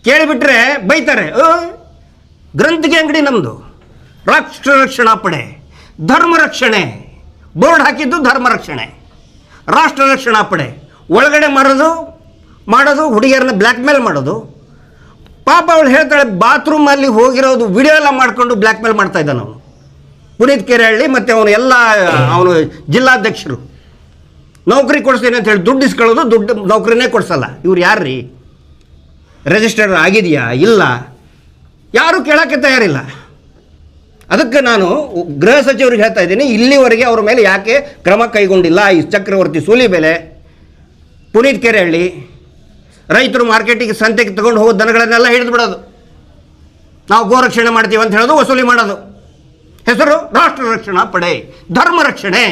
S2: ಕೇಳಿಬಿಟ್ರೆ ಬೈತಾರೆ, ಗ್ರಂಥಿಕೆ ಅಂಗಡಿ ನಮ್ಮದು, ರಾಷ್ಟ್ರ ರಕ್ಷಣಾ ಪಡೆ, ಧರ್ಮ ರಕ್ಷಣೆ, ಬೋರ್ಡ್ ಹಾಕಿದ್ದು ಧರ್ಮ ರಕ್ಷಣೆ, ರಾಷ್ಟ್ರ ರಕ್ಷಣಾ ಪಡೆ. ಒಳಗಡೆ ಮಾಡೋದು ಹುಡುಗಿಯರನ್ನ ಬ್ಲ್ಯಾಕ್ ಮೇಲ್ ಮಾಡೋದು. ಪಾಪ ಅವಳು ಹೇಳ್ತಾಳೆ, ಬಾತ್ರೂಮಲ್ಲಿ ಹೋಗಿರೋದು ವಿಡಿಯೋ ಎಲ್ಲ ಮಾಡಿಕೊಂಡು ಬ್ಲ್ಯಾಕ್ ಮೇಲ್ ಮಾಡ್ತಾ ಇದ್ದಾನೆ ಅವನು, ಪುನೀತ್ ಕೆರೆಹಳ್ಳಿ. ಮತ್ತು ಅವನು ಜಿಲ್ಲಾಧ್ಯಕ್ಷರು ನೌಕರಿ ಕೊಡಿಸ್ತೀನಿ ಅಂತ ಹೇಳಿ ದುಡ್ಡು ಇಸ್ಕೊಳ್ಳೋದು, ದುಡ್ಡು ನೌಕರಿನೇ ಕೊಡಿಸಲ್ಲ. ಇವ್ರು ಯಾರ್ರೀ? ರಿಜಿಸ್ಟರ್ ಆಗಿದೆಯಾ ಇಲ್ಲ, ಯಾರೂ ಕೇಳೋಕ್ಕೆ ತಯಾರಿಲ್ಲ. ಅದಕ್ಕೆ ನಾನು ಗೃಹ ಸಚಿವರಿಗೆ ಹೇಳ್ತಾ ಇದ್ದೀನಿ, ಇಲ್ಲಿವರೆಗೆ ಅವ್ರ ಮೇಲೆ ಯಾಕೆ ಕ್ರಮ ಕೈಗೊಂಡಿಲ್ಲ? ಈ ಚಕ್ರವರ್ತಿ ಸೂಲಿಬೆಲೆ, ಪುನೀತ್ ಕೆರೆಹಳ್ಳಿ, ರೈತರು ಮಾರ್ಕೆಟಿಗೆ ಸಂತೆಗೆ ತಗೊಂಡು ಹೋಗೋ ದನಗಳನ್ನೆಲ್ಲ ಹಿಡಿದು ಬಿಡೋದು, ನಾವು ಗೋರಕ್ಷಣೆ ಮಾಡ್ತೀವಿ ಅಂತ ಹೇಳೋದು, ವಸೂಲಿ ಮಾಡೋದು. ಹೆಸರು ರಾಷ್ಟ್ರ ರಕ್ಷಣಾ ಪಡೆ, ಧರ್ಮ ರಕ್ಷಣೆ.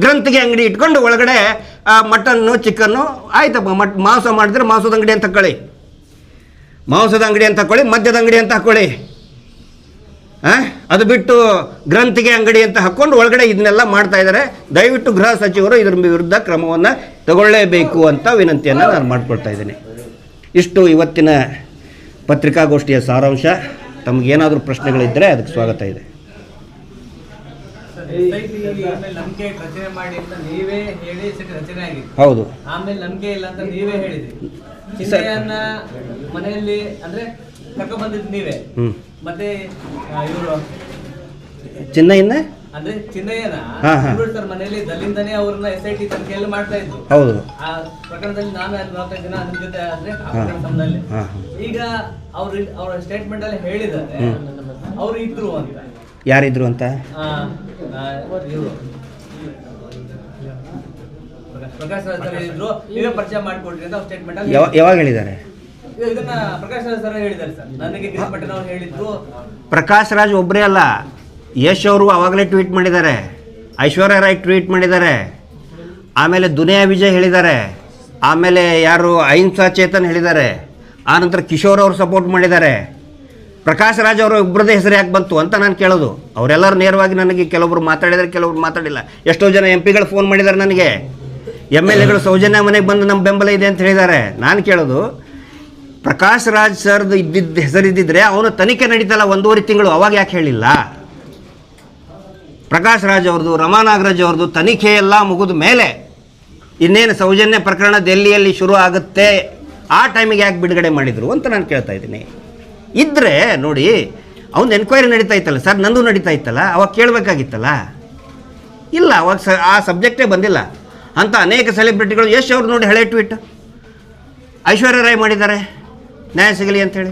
S2: ಗ್ರಂಥಿಗೆ ಅಂಗಡಿ ಇಟ್ಕೊಂಡು ಒಳಗಡೆ ಮಟನ್ನು ಚಿಕನ್ನು, ಆಯ್ತಪ್ಪ, ಮಾಂಸ ಮಾಡಿದ್ರೆ ಮಾಂಸದ ಅಂಗಡಿ ಅಂತ ಹಾಕೊಳ್ಳಿ, ಮಾಂಸದ ಅಂಗಡಿ ಅಂತ ಹಾಕೊಳ್ಳಿ, ಮದ್ಯದ ಅಂಗಡಿ ಅಂತ ಹಾಕೊಳ್ಳಿ. ಅದು ಬಿಟ್ಟು ಗ್ರಂಥಿಗೆ ಅಂಗಡಿ ಅಂತ ಹಾಕ್ಕೊಂಡು ಒಳಗಡೆ ಇದನ್ನೆಲ್ಲ ಮಾಡ್ತಾ ಇದ್ದಾರೆ. ದಯವಿಟ್ಟು ಗೃಹ ಸಚಿವರು ಇದರ ವಿರುದ್ಧ ಕ್ರಮವನ್ನು ತಗೊಳ್ಳೇಬೇಕು ಅಂತ ವಿನಂತಿಯನ್ನು ನಾನು ಮಾಡ್ಕೊಳ್ತಾ ಇದ್ದೀನಿ. ಇಷ್ಟು ಇವತ್ತಿನ ಪತ್ರಿಕಾಗೋಷ್ಠಿಯ ಸಾರಾಂಶ. ತಮಗೇನಾದರೂ ಪ್ರಶ್ನೆಗಳಿದ್ದರೆ ಅದಕ್ಕೆ ಸ್ವಾಗತ ಇದೆ.
S3: ನಂಬಿಕೆ ರಚನೆ ಮಾಡಿ ಅಂತ ನೀವೇ ಹೇಳಿ ರಚನೆ ಆಗಿದೆ.
S2: ಹೌದು.
S3: ಆಮೇಲೆ ನಂಬಿಕೆ ಇಲ್ಲ ಅಂತ ನೀವೇ ಹೇಳಿದ್ರಿ. ಚಿನ್ನಯ್ಯನ ಮನೆಯಲ್ಲಿ ಅಂದ್ರೆ ಕರ್ಕೊಂಡ್ ಬಂದಿದ್ದು ನೀವೇ. ಮತ್ತೆ ಇವರು
S2: ಚಿನ್ನಯ್ಯನ
S3: ಅಂದ್ರೆ ಚಿನ್ನಯ್ಯನ ಸರ್ ಮನೆಯಲ್ಲಿ ದಲ್ಲಿಂದನೇ ಅವ್ರನ್ನ SIT ತನಿಖೆಯಲ್ಲಿ ಮಾಡ್ತಾ ಇದ್ರು.
S2: ಹೌದು.
S3: ಆ ಪ್ರಕರಣದಲ್ಲಿ ನಾನು 45 ದಿನ ಅದ್ರ ಜೊತೆ ಆದ್ರೆ ಆ ಪ್ರಕರಣದಲ್ಲಿ ಈಗ ಅವ್ರ ಸ್ಟೇಟ್ಮೆಂಟ್ ಅಲ್ಲಿ ಹೇಳಿದ್ದಾರೆ ಅವ್ರು ಇದ್ರು ಅಂತ.
S2: ಯಾರಿದ್ರು ಅಂತ?
S3: ಪ್ರಕಾಶ್ ರಾಜ್ ಇದ್ರು, ನೀವೇ ಪರಿಚಯ ಮಾಡಿಕೊಡ್ರಿ ಅಂತ ಸ್ಟೇಟ್ಮೆಂಟ್ ಅಲ್ಲಿ
S2: ಯಾವಾಗ ಹೇಳಿದ್ದಾರೆ?
S3: ಇದನ್ನ ಪ್ರಕಾಶ್ ರಾಜ್ ಸರ್ ಹೇಳಿದ್ದಾರೆ ಸರ್. ನನಗೆ ಗಿರೀಶ್ ಪಟೇಲ್ ಅವರು ಹೇಳಿದ್ರು.
S2: ಪ್ರಕಾಶ್ ರಾಜ್ ಒಬ್ಬರೇ ಅಲ್ಲ, ಯಶ್ ಅವರು ಅವಾಗಲೇ ಟ್ವೀಟ್ ಮಾಡಿದ್ದಾರೆ, ಐಶ್ವರ್ಯ ರಾಯ್ ಟ್ವೀಟ್ ಮಾಡಿದ್ದಾರೆ, ಆಮೇಲೆ ದುನಿಯಾ ವಿಜಯ್ ಹೇಳಿದ್ದಾರೆ, ಆಮೇಲೆ ಯಾರು ಅಹಿಂಸಾ ಚೇತನ್ ಹೇಳಿದ್ದಾರೆ, ಆನಂತರ ಕಿಶೋರ್ ಅವರು ಸಪೋರ್ಟ್ ಮಾಡಿದ್ದಾರೆ. ಪ್ರಕಾಶ್ ರಾಜ್ ಅವರು ಒಬ್ಬರದೇ ಹೆಸರು ಯಾಕೆ ಬಂತು ಅಂತ ನಾನು ಕೇಳೋದು. ಅವರೆಲ್ಲರೂ ನೇರವಾಗಿ ನನಗೆ ಕೆಲವೊಬ್ರು ಮಾತಾಡಿದರೆ, ಕೆಲವೊಬ್ರು ಮಾತಾಡಿಲ್ಲ. ಎಷ್ಟೋ ಜನ MP ಗಳು ಫೋನ್ ಮಾಡಿದ್ದಾರೆ ನನಗೆ, MLAಗಳು ಸೌಜನ್ಯ ಮನೆಗೆ ಬಂದು ನಮ್ಮ ಬೆಂಬಲ ಇದೆ ಅಂತ ಹೇಳಿದ್ದಾರೆ. ನಾನು ಕೇಳೋದು, ಪ್ರಕಾಶ್ ರಾಜ್ ಸರ್ದು ಇದ್ದಿದ್ದ ಹೆಸರಿದ್ದಿದ್ರೆ ಅವನು ತನಿಖೆ ನಡೀತಲ್ಲ 1.5 ತಿಂಗಳು, ಅವಾಗ ಯಾಕೆ ಹೇಳಿಲ್ಲ? ಪ್ರಕಾಶ್ ರಾಜ್ ಅವ್ರದ್ದು, ರಮಾ ನಾಗರಾಜ್ ಅವ್ರದ್ದು ತನಿಖೆ ಎಲ್ಲ ಮುಗಿದ ಮೇಲೆ ಇನ್ನೇನು ಸೌಜನ್ಯ ಪ್ರಕರಣ ದೆಹಲಿಯಲ್ಲಿ ಶುರು ಆಗುತ್ತೆ, ಆ ಟೈಮಿಗೆ ಯಾಕೆ ಬಿಡುಗಡೆ ಮಾಡಿದರು ಅಂತ ನಾನು ಕೇಳ್ತಾ ಇದ್ದೀನಿ. ಇದ್ದರೆ ನೋಡಿ, ಅವನು ಎನ್ಕ್ವೈರಿ ನಡೀತಾ ಇತ್ತಲ್ಲ ಸರ್, ನಂದು ನಡೀತಾ ಇತ್ತಲ್ಲ, ಅವಾಗ ಕೇಳಬೇಕಾಗಿತ್ತಲ್ಲ. ಇಲ್ಲ, ಅವಾಗ ಆ ಸಬ್ಜೆಕ್ಟೇ ಬಂದಿಲ್ಲ ಅಂತ ಅನೇಕ ಸೆಲೆಬ್ರಿಟಿಗಳು. ಯಶ್ ಅವ್ರು ನೋಡಿ ಹಳೆ ಟ್ವೀಟ್, ಐಶ್ವರ್ಯ ರಾಯ್ ಮಾಡಿದ್ದಾರೆ ನ್ಯಾಯ ಸಿಗಲಿ ಅಂಥೇಳಿ,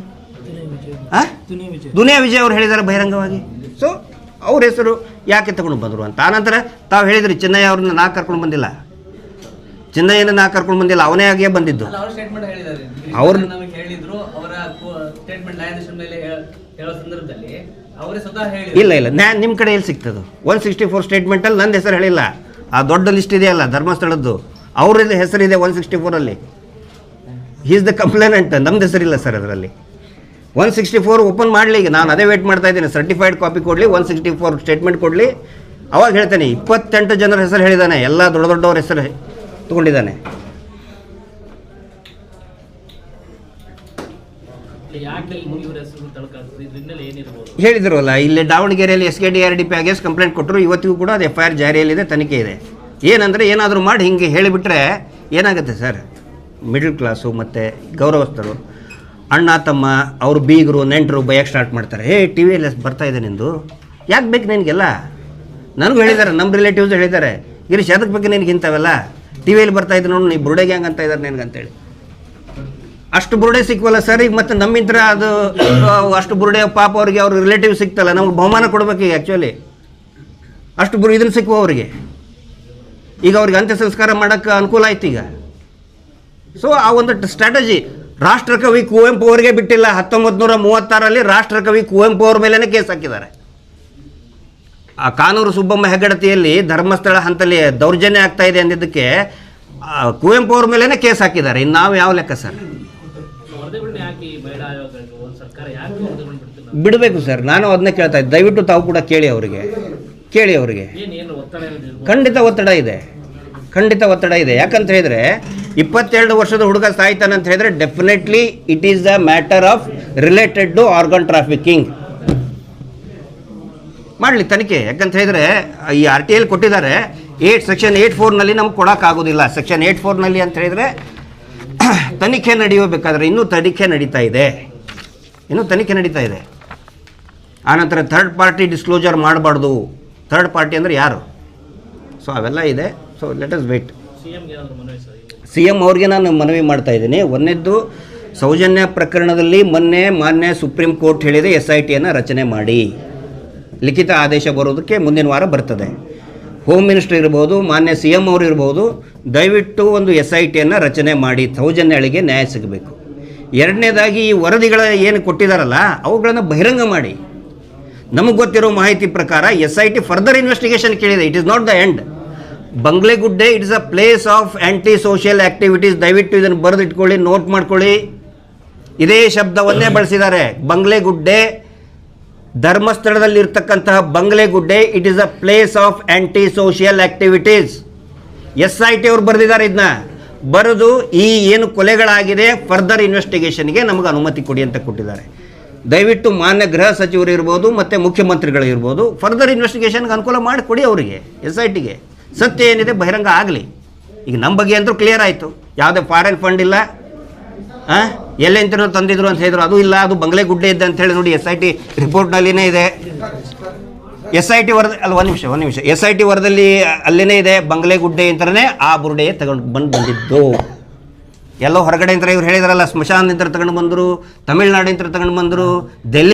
S2: ದುನಿಯಾ ವಿಜಯ್ ಅವ್ರು ಹೇಳಿದ್ದಾರೆ ಬಹಿರಂಗವಾಗಿ. ಸೊ ಅವ್ರ ಹೆಸರು ಯಾಕೆ ತಗೊಂಡು ಬಂದರು ಅಂತ. ಆನಂತರ ತಾವು ಹೇಳಿದ್ರಿ ಚಿನ್ನಯ್ಯ ಅವ್ರನ್ನ ನಾ ಕರ್ಕೊಂಡು ಬಂದಿಲ್ಲ, ಚಿನ್ನಯ್ಯನ ನಾ ಕರ್ಕೊಂಡು ಬಂದಿಲ್ಲ, ಅವನೇ ಆಗೇ ಬಂದಿದ್ದು.
S3: ಅವ್ರು ನಮಗೆ ಹೇಳಿದ್ರು, ಅವರ ಸ್ಟೇಟ್ಮೆಂಟ್ ನ್ಯಾಯಾಧೀಶರ ಮೇಲೆ ಹೇಳೋ ಸಂದರ್ಭದಲ್ಲಿ ಅವರೇ ಸ್ವತಃ ಹೇಳಿದ್ರು.
S2: ಇಲ್ಲ ನಿಮ್ಮ ಕಡೆ ಎಲ್ಲಿ ಸಿಗ್ತದೆ? 164 ಸ್ಟೇಟ್ಮೆಂಟಲ್ಲಿ ನಂದು ಹೆಸರು ಹೇಳಿಲ್ಲ. ಆ ದೊಡ್ಡ ಲಿಸ್ಟ್ ಇದೆಯಲ್ಲ ಧರ್ಮಸ್ಥಳದ್ದು, ಅವ್ರದ್ದು ಹೆಸರಿದೆ 164ಅಲ್ಲಿ. ಹಿ ಇಸ್ ದ ಕಂಪ್ಲೇನೆಂಟ್, ನಮ್ದು ಹೆಸರಿಲ್ಲ ಸರ್ ಅದರಲ್ಲಿ. 164 ಓಪನ್ ಮಾಡಲಿ, ಈಗ ನಾನು ಅದೇ ವೇಟ್ ಮಾಡ್ತಾ ಇದ್ದೀನಿ. ಸರ್ಟಿಫೈಡ್ ಕಾಪಿ ಕೊಡಲಿ, 164 ಸ್ಟೇಟ್ಮೆಂಟ್ ಕೊಡಲಿ, ಅವಾಗ ಹೇಳ್ತೇನೆ. 28 ಜನರ ಹೆಸರು ಹೇಳಿದ್ದಾನೆ, ಎಲ್ಲ ದೊಡ್ಡವ್ರ ಹೆಸರು ತಗೊಂಡಿದ್ದಾನೆ. ಹೇಳಿದ್ರಲ್ಲ, ಇಲ್ಲಿ ದಾವಣಗೆರೆಯಲ್ಲಿ SKDRDP ಅಗೇನ್ಸ್ ಕಂಪ್ಲೇಂಟ್ ಕೊಟ್ಟರು. ಇವತ್ತಿಗೂ ಕೂಡ ಅದು FIR ಜಾರಿಯಲ್ಲಿದೆ, ತನಿಖೆ ಇದೆ. ಏನಂದರೆ ಏನಾದರೂ ಮಾಡಿ ಹಿಂಗೆ ಹೇಳಿಬಿಟ್ರೆ ಏನಾಗುತ್ತೆ ಸರ್, ಮಿಡಲ್ ಕ್ಲಾಸು ಮತ್ತು ಗೌರವಸ್ಥರು, ಅಣ್ಣ ತಮ್ಮ, ಅವರು ಬೀಗರು ನೆಂಟರು ಬಯಕ್ಕೆ ಸ್ಟಾರ್ಟ್ ಮಾಡ್ತಾರೆ. TVಯಲ್ಲಿ ಬರ್ತಾ ಇದೆ ನಿಂದು, ಯಾಕೆ ಬೇಕು ನಿನಗೆಲ್ಲ? ನನಗೂ ಹೇಳಿದ್ದಾರೆ, ನಮ್ಮ ರಿಲೇಟಿವ್ಸ್ ಹೇಳಿದ್ದಾರೆ, ಗಿರೀಶ್ ಅದಕ್ಕೆ ಬಗ್ಗೆ ನಿನಗೆ ಇಂಥವೆಲ್ಲ TVಯಲ್ಲಿ ಬರ್ತಾ ಇದ್ರು ನೋಡಿ, ನೀ ಬುರುಡೆ ಗ್ಯಾಂಗ್ ಅಂತ ಇದ್ದಾರೆ ನಿನಗಂತೇಳಿ. ಅಷ್ಟು ಬುರುಡೆ ಸಿಕ್ವಲ್ಲ ಸರ್. ಈಗ ಮತ್ತೆ ನಮ್ಮಿಂತ್ರ ಅದು ಅಷ್ಟು ಬುರುಡೆ ಪಾಪ ಅವ್ರಿಗೆ ಅವ್ರ ರಿಲೇಟಿವ್ ಸಿಕ್ತಲ್ಲ, ನಮ್ಗೆ ಬಹುಮಾನ ಕೊಡ್ಬೇಕು ಈಗ ಆ್ಯಕ್ಚುಲಿ. ಅಷ್ಟು ಇದನ್ನು ಸಿಕ್ಕುವ ಅವರಿಗೆ ಈಗ ಅವ್ರಿಗೆ ಅಂತ್ಯ ಸಂಸ್ಕಾರ ಮಾಡೋಕ್ಕೆ ಅನುಕೂಲ ಆಯ್ತು ಈಗ. ಸೊ ಆ ಒಂದು ಸ್ಟ್ರಾಟಜಿ ರಾಷ್ಟ್ರಕವಿ ಕುವೆಂಪು ಅವರಿಗೆ ಬಿಟ್ಟಿಲ್ಲ. 1936 ರಾಷ್ಟ್ರಕವಿ ಕುವೆಂಪು ಅವ್ರ ಮೇಲೇ ಕೇಸ್ ಹಾಕಿದ್ದಾರೆ. ಆ ಕಾನೂರು ಸುಬ್ಬಮ್ಮ ಹೆಗ್ಗಡತಿಯಲ್ಲಿ ಧರ್ಮಸ್ಥಳ ಹಂತಲ್ಲಿ ದೌರ್ಜನ್ಯ ಆಗ್ತಾ ಇದೆ ಅಂದಿದ್ದಕ್ಕೆ ಕುವೆಂಪು ಅವ್ರ ಮೇಲೇ ಕೇಸ್ ಹಾಕಿದ್ದಾರೆ. ಇನ್ನು ನಾವು ಯಾವ ಲೆಕ್ಕ ಸರ್? ಬಿಡಬೇಕು ಸರ್. ನಾನು ಅದನ್ನೇ ಕೇಳ್ತಾ ಇದ್ದೆ, ದಯವಿಟ್ಟು ತಾವು ಕೂಡ ಕೇಳಿ ಅವರಿಗೆ. ಖಂಡಿತ ಒತ್ತಡ ಇದೆ, ಯಾಕಂತ ಹೇಳಿದ್ರೆ 22 ವರ್ಷದ ಹುಡುಗ ಸಾಯ್ತಾನೆ ಅಂತ ಹೇಳಿದ್ರೆ definitely it is a matter of related to organ trafficking. ಮಾಡಲಿ ತನಿಖೆ. ಯಾಕಂತ ಹೇಳಿದ್ರೆ ಈ RTI ಕೊಟ್ಟಿದ್ದಾರೆ ಸೆಕ್ಷನ್ 84ನಲ್ಲಿ ನಮ್ಗೆ ಕೊಡೋಕ್ಕಾಗೋದಿಲ್ಲ. ಸೆಕ್ಷನ್ 84ನಲ್ಲಿ ಅಂತ ಹೇಳಿದ್ರೆ ತನಿಖೆ ನಡೆಯಬೇಕಾದ್ರೆ ಇನ್ನೂ ತನಿಖೆ ನಡೀತಾ ಇದೆ. ಆನಂತರ ಥರ್ಡ್ ಪಾರ್ಟಿ ಡಿಸ್ಕ್ಲೋಜರ್ ಮಾಡಬಾರ್ದು. ಥರ್ಡ್ ಪಾರ್ಟಿ ಅಂದರೆ ಯಾರು? ಸೊ ಅವೆಲ್ಲ ಇದೆ. So let us wait. CM ಅವ್ರಿಗೆ ನಾನು ಮನವಿ ಮಾಡ್ತಾ ಇದ್ದೀನಿ. ಒಂದನೇದ್ದು, ಸೌಜನ್ಯ ಪ್ರಕರಣದಲ್ಲಿ ಮಾನ್ಯ ಸುಪ್ರೀಂ ಕೋರ್ಟ್ ಹೇಳಿದೆ SITಯನ್ನು ರಚನೆ ಮಾಡಿ. ಲಿಖಿತ ಆದೇಶ ಬರೋದಕ್ಕೆ ಮುಂದಿನ ವಾರ ಬರ್ತದೆ. ಹೋಮ್ ಮಿನಿಸ್ಟರ್ ಇರ್ಬೋದು, ಮಾನ್ಯ CM ಅವರು ಇರ್ಬೋದು, ದಯವಿಟ್ಟು ಒಂದು SITಯನ್ನು ರಚನೆ ಮಾಡಿ, ಸೌಜನ್ಯಳಿಗೆ ನ್ಯಾಯ ಸಿಗಬೇಕು. ಎರಡನೇದಾಗಿ ಈ ವರದಿಗಳ ಏನು ಕೊಟ್ಟಿದ್ದಾರಲ್ಲ ಅವುಗಳನ್ನು ಬಹಿರಂಗ ಮಾಡಿ. ನಮಗೆ ಗೊತ್ತಿರೋ ಮಾಹಿತಿ ಪ್ರಕಾರ SIT ಫರ್ದರ್ ಇನ್ವೆಸ್ಟಿಗೇಷನ್ ಕೇಳಿದೆ. It is not the end. Banglegudde it is a place of anti social activities. ದಯವಿಟ್ಟು ಇದನ್ನು ಬರೆದಿಟ್ಕೊಳ್ಳಿ, ನೋಟ್ ಮಾಡ್ಕೊಳ್ಳಿ. ಇದೇ ಶಬ್ದವನ್ನೇ ಬಳಸಿದ್ದಾರೆ. ಬಂಗ್ಲೆಗುಡ್ಡೆ, ಧರ್ಮಸ್ಥಳದಲ್ಲಿರ್ತಕ್ಕಂತಹ Banglegudde it is a place of anti social activities. SIT ಅವರು ಬರೆದಿದ್ದಾರೆ. ಇದನ್ನ ಬರೆದು ಈ ಏನು ಕೊಲೆಗಳಾಗಿದೆ ಫರ್ದರ್ ಇನ್ವೆಸ್ಟಿಗೇಷನ್ಗೆ ನಮಗೆ ಅನುಮತಿ ಕೊಡಿ ಅಂತ ಕೊಟ್ಟಿದ್ದಾರೆ. ದಯವಿಟ್ಟು ಮಾನ್ಯ ಗೃಹ ಸಚಿವರು ಇರ್ಬೋದು ಮತ್ತು ಮುಖ್ಯಮಂತ್ರಿಗಳು ಇರ್ಬೋದು ಫರ್ದರ್ ಇನ್ವೆಸ್ಟಿಗೇಷನ್ಗೆ ಅನುಕೂಲ ಮಾಡಿಕೊಡಿ ಅವರಿಗೆ, SITಗೆ. ಸತ್ಯ ಏನಿದೆ ಬಹಿರಂಗ ಆಗಲಿ. ಈಗ ನಮ್ಮ ಬಗ್ಗೆ ಅಂತೂ ಕ್ಲಿಯರ್ ಆಯಿತು. ಯಾವುದೇ ಫಾರಿನ್ ಫಂಡ್ ಇಲ್ಲ, ಎಲ್ಲೆಂತನೋ ತಂದಿದ್ರು ಅಂತ ಹೇಳಿದ್ರು, ಅದು ಇಲ್ಲ, ಅದು ಬಂಗ್ಲೆಗುಡ್ಡೆ ಇದ್ದೆ ಅಂತ ಹೇಳಿ ನೋಡಿ SIT ರಿಪೋರ್ಟ್ನಲ್ಲಿನೇ ಇದೆ. SIT ವರದಿ ಅಲ್ಲ, ಒಂದು ನಿಮಿಷ SIT ವರದಲ್ಲಿ ಅಲ್ಲಿನೇ ಇದೆ, ಬಂಗ್ಲೆಗುಡ್ಡೆ ಅಂತಲೇ ಆ ಬುರುಡೆ ಬಂದಿದ್ದು. ಎಲ್ಲೋ ಹೊರಗಡೆ ಅಂತ ಇವ್ರು ಹೇಳಿದಾರಲ್ಲ, ಸ್ಮಶಾನದಿಂದ ತಗೊಂಡು ಬಂದರು, ತಮಿಳ್ನಾಡಿಂದ ತಗೊಂಡು ಬಂದರು, ಡೆಲ್ಲಿ